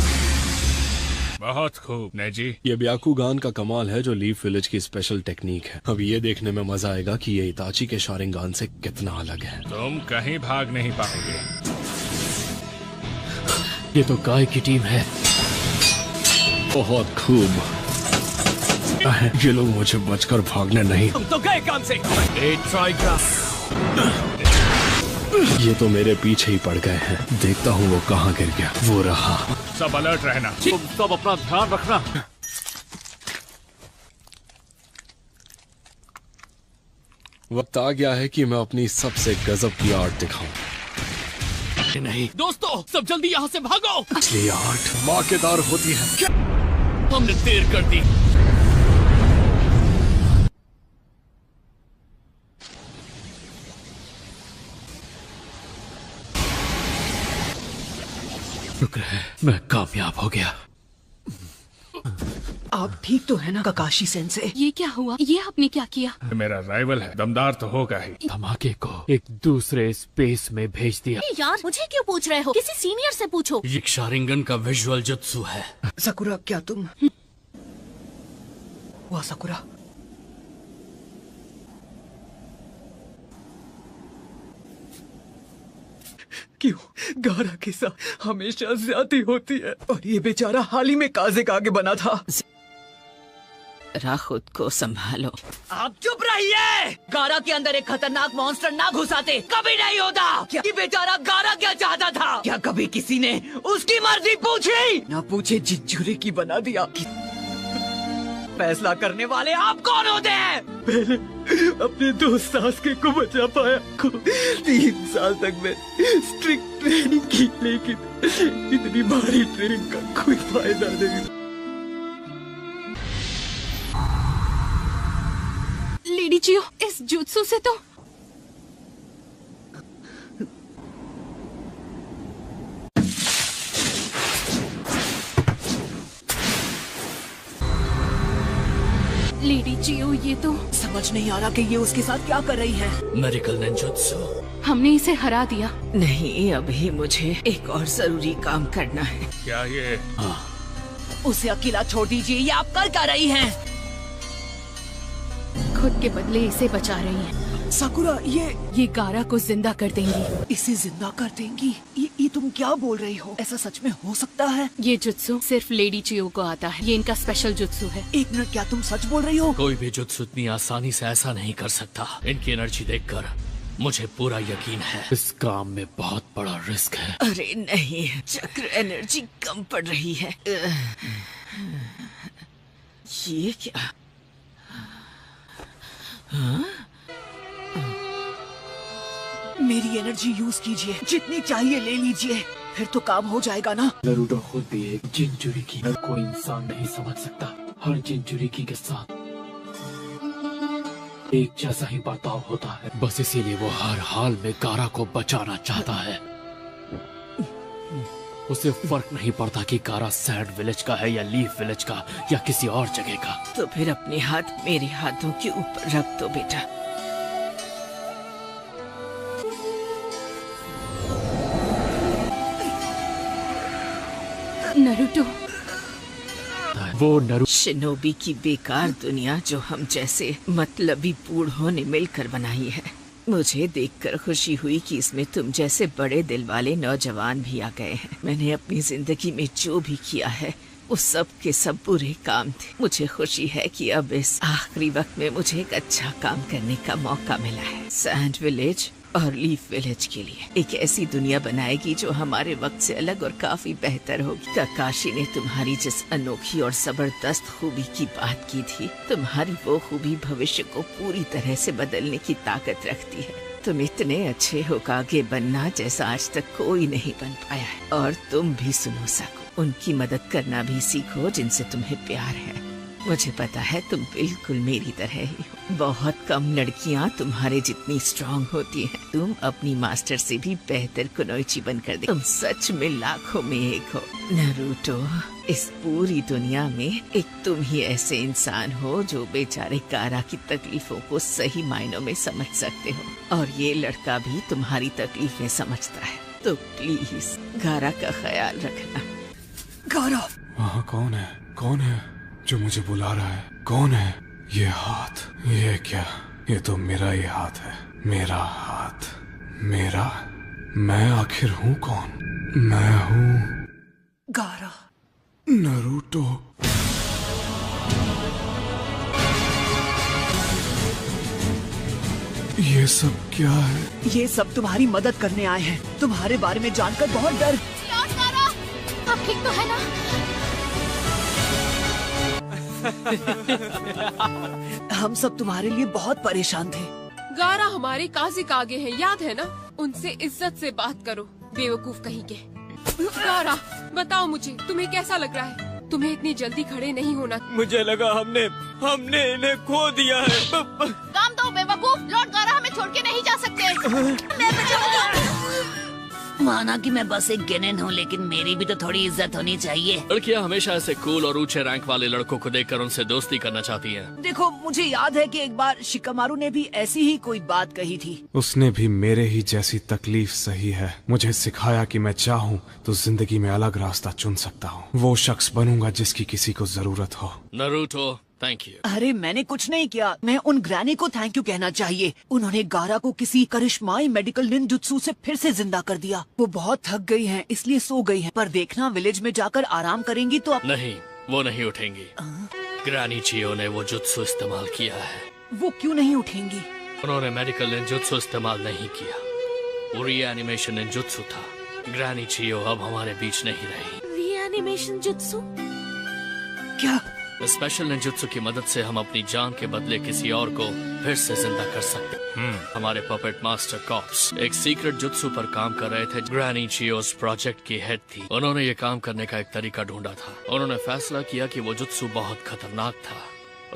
बहुत खूब नेजी। ये ब्याकुगान का कमाल है जो लीफ विलेज की स्पेशल टेक्निक है। अब ये देखने में मजा आएगा कि ये इताची के शारिंगान से कितना अलग है। तुम कहीं भाग नहीं पाओगे। ये तो गाय की टीम है। बहुत खूब। ये लोग मुझे बचकर भागने नहीं। तुम तो गए काम से। ये तो मेरे पीछे ही पड़ गए हैं। देखता हूँ वो कहाँ गिर गया। वो रहा। सब अलर्ट रहना। तुम सब अपना ध्यान रखना। वक्त आ गया है कि मैं अपनी सबसे गजब की आर्ट दिखाऊं। नहीं दोस्तों, सब जल्दी यहाँ से भागो। असली आर्ट धमाकेदार होती है। हमने देर कर दी। शुक्र है मैं कामयाब हो गया। आप ठीक तो है ना ककाशी सेंसे? ये क्या हुआ? ये आपने क्या किया? मेरा राइवल है, दमदार तो होगा ही। धमाके को एक दूसरे स्पेस में भेज दिया। यार मुझे क्यों पूछ रहे हो? किसी सीनियर से पूछो। ये शारिंगन का विजुअल जुत्सु है। सकुरा क्या तुम? वाह सकुरा, क्यों गारा के साथ हमेशा ज्यादती होती है और ये बेचारा हाल ही में काजे का आगे बना था। खुद को संभालो। आप चुप रहिए। गारा के अंदर एक खतरनाक मॉन्स्टर ना घुसाते कभी नहीं होता। क्या ये बेचारा गारा क्या चाहता था? क्या कभी किसी ने उसकी मर्जी पूछी? ना पूछे जिंजुरी की बना दिया। फैसला करने वाले आप कौन होते हैं? पहले अपने दोस्त सास्के को बचा पाया। 3 साल तक मैं स्ट्रिक्ट ट्रेनिंग की, लेकिन इतनी भारी ट्रेनिंग का कोई फायदा नहीं। लेडी जियो, इस जुत्सु से तो लेडी जियो, ये तो समझ नहीं आ रहा कि ये उसके साथ क्या कर रही है। Medical ninjutsu. हमने इसे हरा दिया। नहीं, अभी मुझे एक और जरूरी काम करना है। क्या ये? उसे अकेला छोड़ दीजिए। ये आप कर क्या रही हैं? खुद के बदले इसे बचा रही हैं। साकुरा, ये गारा को जिंदा कर देंगी। इसे जिंदा कर देंगी? ये तुम क्या बोल रही हो? ऐसा सच में हो सकता है? ये जुत्सु सिर्फ लेडी चियो को आता है। ये इनका स्पेशल जुत्सु है। 1 मिनट, क्या तुम सच बोल रही हो? कोई भी जुत्सु इतनी आसानी से ऐसा नहीं कर सकता। इनकी एनर्जी देखकर मुझे पूरा यकीन है इस काम में बहुत बड़ा रिस्क है। अरे नहीं, चक्र एनर्जी कम पड़ रही है। ये क्या? हाँ? मेरी एनर्जी यूज कीजिए, जितनी चाहिए ले लीजिए, फिर तो काम हो जाएगा ना। नरूटो खुद भी एक जिंजुरिकी। हर कोई इंसान नहीं समझ सकता। हर जिंजुरिकी के साथ एक जैसा ही बर्ताव होता है। बस इसीलिए वो हर हाल में गारा को बचाना चाहता है। उसे फर्क नहीं पड़ता कि गारा सैंड विलेज का है या लीफ विलेज का या किसी और जगह का। तो फिर अपने हाथ मेरे हाथों के ऊपर रख दो बेटा। नरूटो, वो शिनोबी की बेकार दुनिया जो हम जैसे मतलबी बूढ़ों ने मिलकर बनाई है। मुझे देखकर खुशी हुई कि इसमें तुम जैसे बड़े दिल वाले नौजवान भी आ गए हैं। मैंने अपनी जिंदगी में जो भी किया है वो सब के सब बुरे काम थे। मुझे खुशी है कि अब इस आखिरी वक्त में मुझे एक अच्छा काम करने का मौका मिला है। सैंड विलेज और लीफ विलेज के लिए एक ऐसी दुनिया बनाएगी जो हमारे वक्त से अलग और काफी बेहतर होगी। काकाशी ने तुम्हारी जिस अनोखी और जबरदस्त खूबी की बात की थी, तुम्हारी वो खूबी भविष्य को पूरी तरह से बदलने की ताकत रखती है। तुम इतने अच्छे होकागे बनना जैसा आज तक कोई नहीं बन पाया है। और तुम भी सुनो सको, उनकी मदद करना भी सीखो जिनसे तुम्हें प्यार है। मुझे पता है तुम बिल्कुल मेरी तरह ही हो। बहुत कम लड़कियां तुम्हारे जितनी स्ट्रांग होती हैं। तुम अपनी मास्टर से भी बेहतर कुनोइची बनकर दे। तुम सच में लाखों में एक हो नरूटो। इस पूरी दुनिया में एक तुम ही ऐसे इंसान हो जो बेचारे गारा की तकलीफों को सही मायनों में समझ सकते हो। और ये लड़का भी तुम्हारी तकलीफें समझता है। तो प्लीज गारा का ख्याल रखना। गारा, वहाँ कौन है? कौन है जो मुझे बुला रहा है? कौन है? ये हाथ, ये क्या? ये तो मेरा ही हाथ है। मेरा हाथ, मेरा। मैं आखिर हूँ कौन? मैं हूँ गारा। नरूटो। ये सब क्या है? ये सब तुम्हारी मदद करने आए हैं। तुम्हारे बारे में जानकर बहुत डर। आप ठीक तो है ना? हम सब तुम्हारे लिए बहुत परेशान थे। गारा हमारे काजी का आगे है, याद है ना? उनसे इज्जत से बात करो, बेवकूफ कहीं के। गारा, बताओ मुझे, तुम्हें कैसा लग रहा है? तुम्हें इतनी जल्दी खड़े नहीं होना। मुझे लगा हमने इन्हें खो दिया है। काम दो बेवकूफ, लॉर्ड गारा हमें छोड़ के नहीं जा सकते। माना कि मैं बस एक गेनेन हूँ, लेकिन मेरी भी तो थोड़ी इज्जत होनी चाहिए। लड़कियाँ हमेशा ऐसे कूल और ऊंचे रैंक वाले लड़कों को देखकर उनसे दोस्ती करना चाहती हैं। देखो, मुझे याद है कि एक बार शिकामारू ने भी ऐसी ही कोई बात कही थी। उसने भी मेरे ही जैसी तकलीफ सही है। मुझे सिखाया कि मैं चाहूँ तो जिंदगी में अलग रास्ता चुन सकता हूँ। वो शख्स बनूंगा जिसकी किसी को जरूरत हो। Naruto, thank you. अरे मैंने कुछ नहीं किया। मैं उन ग्रैनी को थैंक यू कहना चाहिए। उन्होंने गारा को किसी करिश्माई मेडिकल निंजुत्सु से फिर से जिंदा कर दिया। वो बहुत थक गई हैं, इसलिए सो गई हैं। पर देखना, विलेज में जाकर आराम करेंगी तो नहीं, वो नहीं उठेंगी। ग्रैनी चियो ने वो जुत्सु इस्तेमाल किया है। वो क्यों नहीं उठेंगी? उन्होंने मेडिकल निंजुत्सु इस्तेमाल नहीं किया। वो रीएनिमेशन निंजुत्सु था। ग्रैनी चियो अब हमारे बीच नहीं रही। Reanimation jutsu? क्या? स्पेशल निंजुत्सु की मदद से हम अपनी जान के बदले किसी और को फिर से जिंदा कर सकते। हमारे पपेट मास्टर कॉप्स एक सीक्रेट जुत्सु पर काम कर रहे थे। ग्रैनी चियोस प्रोजेक्ट की हेड थी। उन्होंने ये काम करने का एक तरीका ढूंढा था। उन्होंने फैसला किया कि वो जुत्सु बहुत खतरनाक था।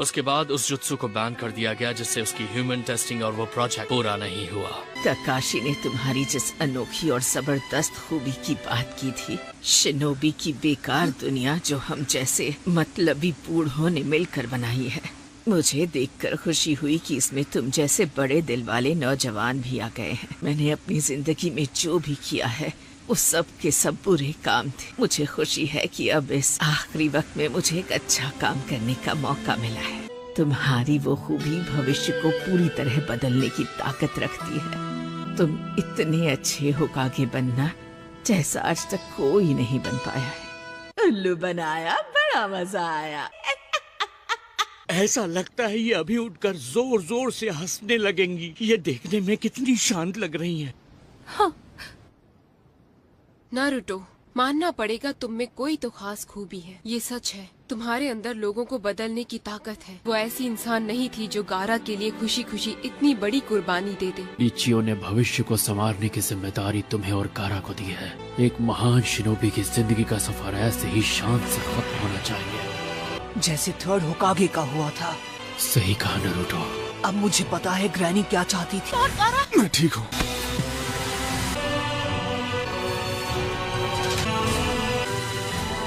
उसके बाद उस जुत्सु को बैन कर दिया गया, जिससे उसकी ह्यूमन टेस्टिंग और वो प्रोजेक्ट पूरा नहीं हुआ। काकाशी ने तुम्हारी जिस अनोखी और जबरदस्त खूबी की बात की थी, शिनोबी की बेकार दुनिया जो हम जैसे मतलबी बूढ़ों ने मिलकर बनाई है, मुझे देखकर खुशी हुई कि इसमें तुम जैसे बड़े दिल वाले नौजवान भी आ गए हैं। मैंने अपनी जिंदगी में जो भी किया है उस सब के सब बुरे काम थे। मुझे खुशी है कि अब इस आखिरी वक्त में मुझे एक अच्छा काम करने का मौका मिला है। तुम्हारी वो खूबी भविष्य को पूरी तरह बदलने की ताकत रखती है। तुम इतने अच्छे होकागे बनना जैसा आज तक कोई नहीं बन पाया है। उल्लू बनाया, बड़ा मजा आया। ऐसा लगता है ये अभी उठकर जोर जोर से हंसने लगेंगी। ये देखने में कितनी शांत लग रही हैं। हाँ। नारुतो, मानना पड़ेगा तुम में कोई तो खास खूबी है। ये सच है, तुम्हारे अंदर लोगों को बदलने की ताकत है। वो ऐसी इंसान नहीं थी जो गारा के लिए खुशी खुशी इतनी बड़ी कुर्बानी दे दे। इचियो ने भविष्य को संवारने की जिम्मेदारी तुम्हें और गारा को दी है। एक महान शिनोबी की जिंदगी का सफर ऐसे ही शांत से खत्म होना चाहिए, जैसे थर्ड होकागे का हुआ था। सही कहा नारुतो। अब मुझे पता है ग्रैनी क्या चाहती थी। मैं ठीक हूँ।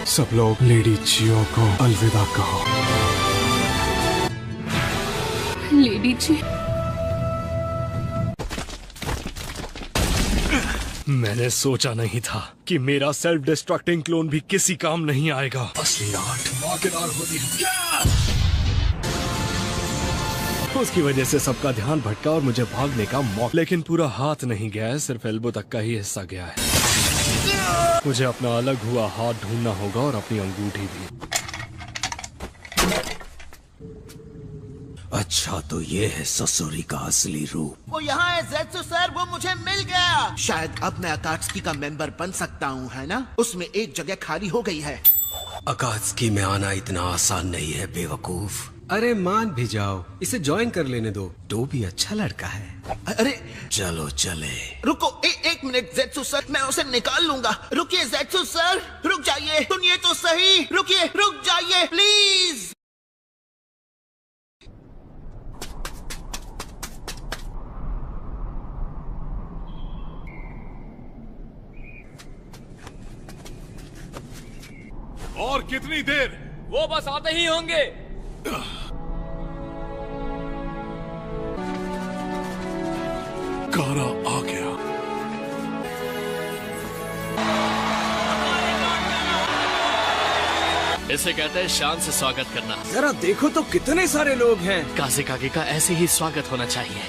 सब लोग लेडी चियो को अलविदा कहो। लेडी जी। मैंने सोचा नहीं था कि मेरा सेल्फ डिस्ट्रक्टिंग क्लोन भी किसी काम नहीं आएगा। असली आर्ट मौकेदार होती है। उसकी वजह से सबका ध्यान भटका और मुझे भागने का मौका, लेकिन पूरा हाथ नहीं गया है, सिर्फ एल्बो तक का ही हिस्सा गया है। मुझे अपना अलग हुआ हाथ ढूंढना होगा और अपनी अंगूठी भी। अच्छा, तो ये है ससुरी का असली रूप। वो यहाँ है ज़ेत्सु सर, वो मुझे मिल गया। शायद अब मैं अकात्सुकी का मेंबर बन सकता हूँ, है ना? उसमें एक जगह खाली हो गई है। अकात्सुकी में आना इतना आसान नहीं है बेवकूफ। अरे मान भी जाओ, इसे ज्वाइन कर लेने दो। तो भी अच्छा लड़का है। अरे चलो चले। रुको, एक मिनट ज़ेत्सु सर, मैं उसे निकाल लूंगा। रुकिए ज़ेत्सु सर, रुक जाइए। सुनिए तो सही, रुकिए, रुक जाइए प्लीज। और कितनी देर? वो बस आते ही होंगे। गारा आ गया। इसे कहते हैं शान से स्वागत करना। जरा देखो तो कितने सारे लोग हैं। काज़ेकागे का ऐसे ही स्वागत होना चाहिए।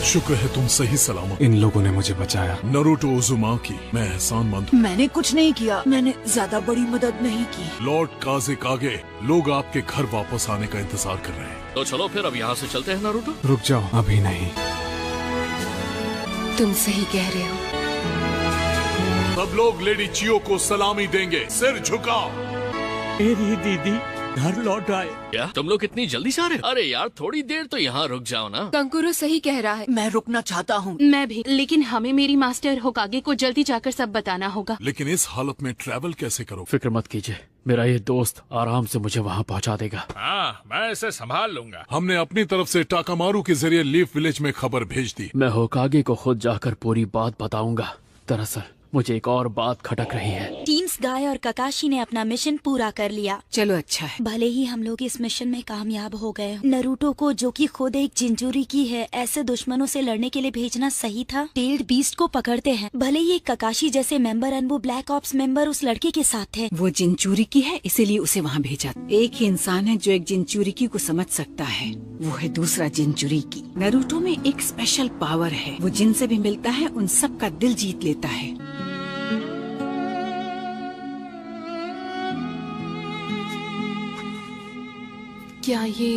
शुक्र है तुम सही सलामत। इन लोगों ने मुझे बचाया। नरूटो उजुमाकी, मैं एहसानमंद हूँ। मैंने कुछ नहीं किया, मैंने ज्यादा बड़ी मदद नहीं की। लॉर्ड काज़ेकागे, लोग आपके घर वापस आने का इंतजार कर रहे हैं। तो चलो फिर अब यहाँ से चलते हैं नारुतो। रुक जाओ, अभी नहीं। तुम सही कह रहे हो। सब लोग लेडी चियो को सलामी देंगे, सिर झुकाओ। मेरी दीदी घर लौट आए। क्या तुम लोग इतनी जल्दी से आ रहे? अरे यार थोड़ी देर तो यहाँ रुक जाओ ना। कंकुरो सही कह रहा है। मैं रुकना चाहता हूँ। मैं भी, लेकिन हमें मेरी मास्टर होकागे को जल्दी जाकर सब बताना होगा। लेकिन इस हालत में ट्रैवल कैसे करो? फिक्र मत कीजिए, मेरा ये दोस्त आराम से मुझे वहाँ पहुँचा देगा। हाँ, मैं इसे संभाल लूंगा। हमने अपनी तरफ से टाकामारू के जरिए लीफ विलेज में खबर भेज दी। मैं होकागे को खुद जाकर पूरी बात बताऊंगा। दरअसल मुझे एक और बात खटक रही है। टीम्स गाय और ककाशी ने अपना मिशन पूरा कर लिया। चलो अच्छा है। भले ही हम लोग इस मिशन में कामयाब हो गए, नरूटो को जो कि खुद एक जिंजूरी की है, ऐसे दुश्मनों से लड़ने के लिए भेजना सही था। टेल्ड बीस्ट को पकड़ते हैं। भले ही एक ककाशी जैसे मेंबर और वो ब्लैक ऑप्स मेंबर उस लड़के के साथ थे। वो जिंचूरी की है, इसीलिए उसे वहाँ भेजा। एक ही इंसान है जो एक जिंचूरी की को समझ सकता है, वो है दूसरा जिंचूरी की। नरूटो में एक स्पेशल पावर है, वो जिनसे भी मिलता है उन सब का दिल जीत लेता है। क्या ये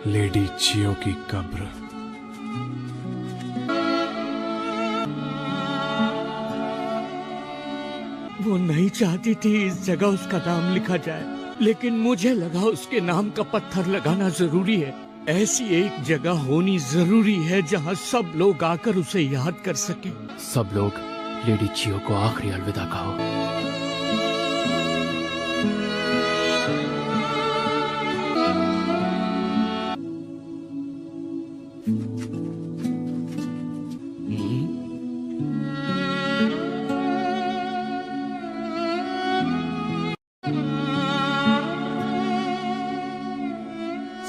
लेडी चियो की कब्र? वो नहीं चाहती थी इस जगह उसका नाम लिखा जाए, लेकिन मुझे लगा उसके नाम का पत्थर लगाना जरूरी है। ऐसी एक जगह होनी जरूरी है जहाँ सब लोग आकर उसे याद कर सके। सब लोग लेडी चियो को आखिरी अलविदा कहो।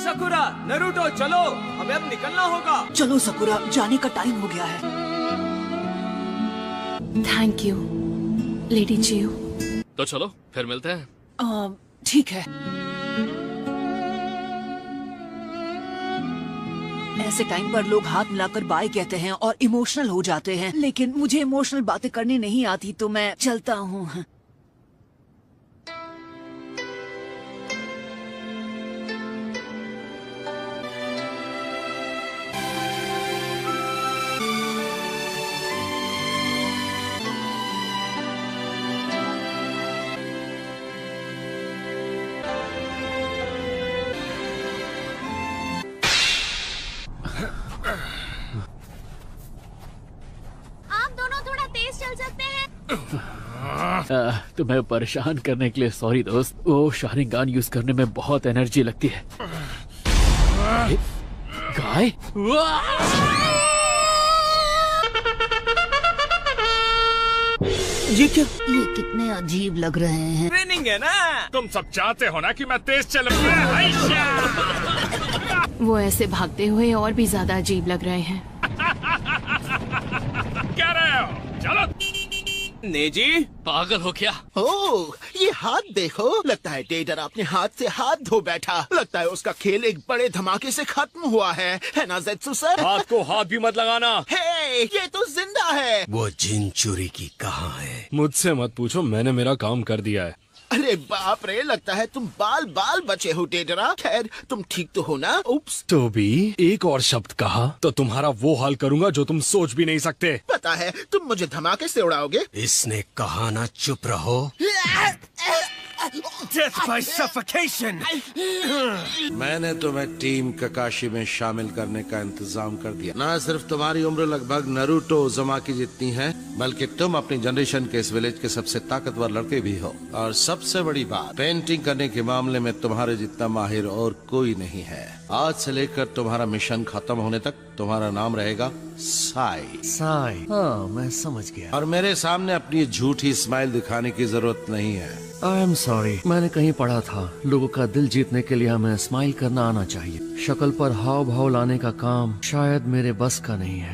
सकुरा, नरूटो चलो, हमें अब निकलना होगा। चलो सकुरा, जाने का टाइम हो गया है। Thank you Lady Chiyo. तो चलो फिर मिलते हैं। ठीक है। ऐसे टाइम पर लोग हाथ मिलाकर बाय कहते हैं और इमोशनल हो जाते हैं, लेकिन मुझे इमोशनल बातें करनी नहीं आती, तो मैं चलता हूँ। तुम्हें परेशान करने के लिए सॉरी दोस्त। वो शारिंगान यूज करने में बहुत एनर्जी लगती है। गाय? ये क्या? ये कितने अजीब लग रहे हैं। ट्रेनिंग है ना। तुम सब चाहते हो ना कि मैं तेज चलूं। वो ऐसे भागते हुए और भी ज्यादा अजीब लग रहे हैं। क्या रहे हो? चलो। नेजी, पागल हो क्या? ओह, ये हाथ देखो। लगता है टेडर अपने हाथ से हाथ धो बैठा। लगता है उसका खेल एक बड़े धमाके से खत्म हुआ है ना ज़ेत्सु सर? हाथ को हाथ भी मत लगाना। हे, ये तो जिंदा है। वो जिंचुरी की कहाँ है? मुझसे मत पूछो, मैंने मेरा काम कर दिया है। अरे बाप रे, लगता है तुम बाल बाल बचे हो टेडरा। खैर, तुम ठीक तो हो ना? उप्स। तो भी एक और शब्द कहा तो तुम्हारा वो हाल करूंगा जो तुम सोच भी नहीं सकते। पता है, तुम मुझे धमाके से उड़ाओगे। इसने कहा ना चुप रहो। Death by suffocation. मैंने तुम्हें टीम ककाशी में शामिल करने का इंतजाम कर दिया। ना सिर्फ तुम्हारी उम्र लगभग नरूटो उजुमाकी जितनी है, बल्कि तुम अपनी जनरेशन के इस विलेज के सबसे ताकतवर लड़के भी हो। और सबसे बड़ी बात, पेंटिंग करने के मामले में तुम्हारे जितना माहिर और कोई नहीं है। आज से लेकर तुम्हारा मिशन खत्म होने तक तुम्हारा नाम रहेगा साई। साई? हाँ, मैं समझ गया। और मेरे सामने अपनी झूठी स्माइल दिखाने की जरूरत नहीं है। आई एम सॉरी, मैंने कहीं पढ़ा था लोगों का दिल जीतने के लिए हमें स्माइल करना आना चाहिए। शक्ल पर हाव भाव लाने का काम शायद मेरे बस का नहीं है।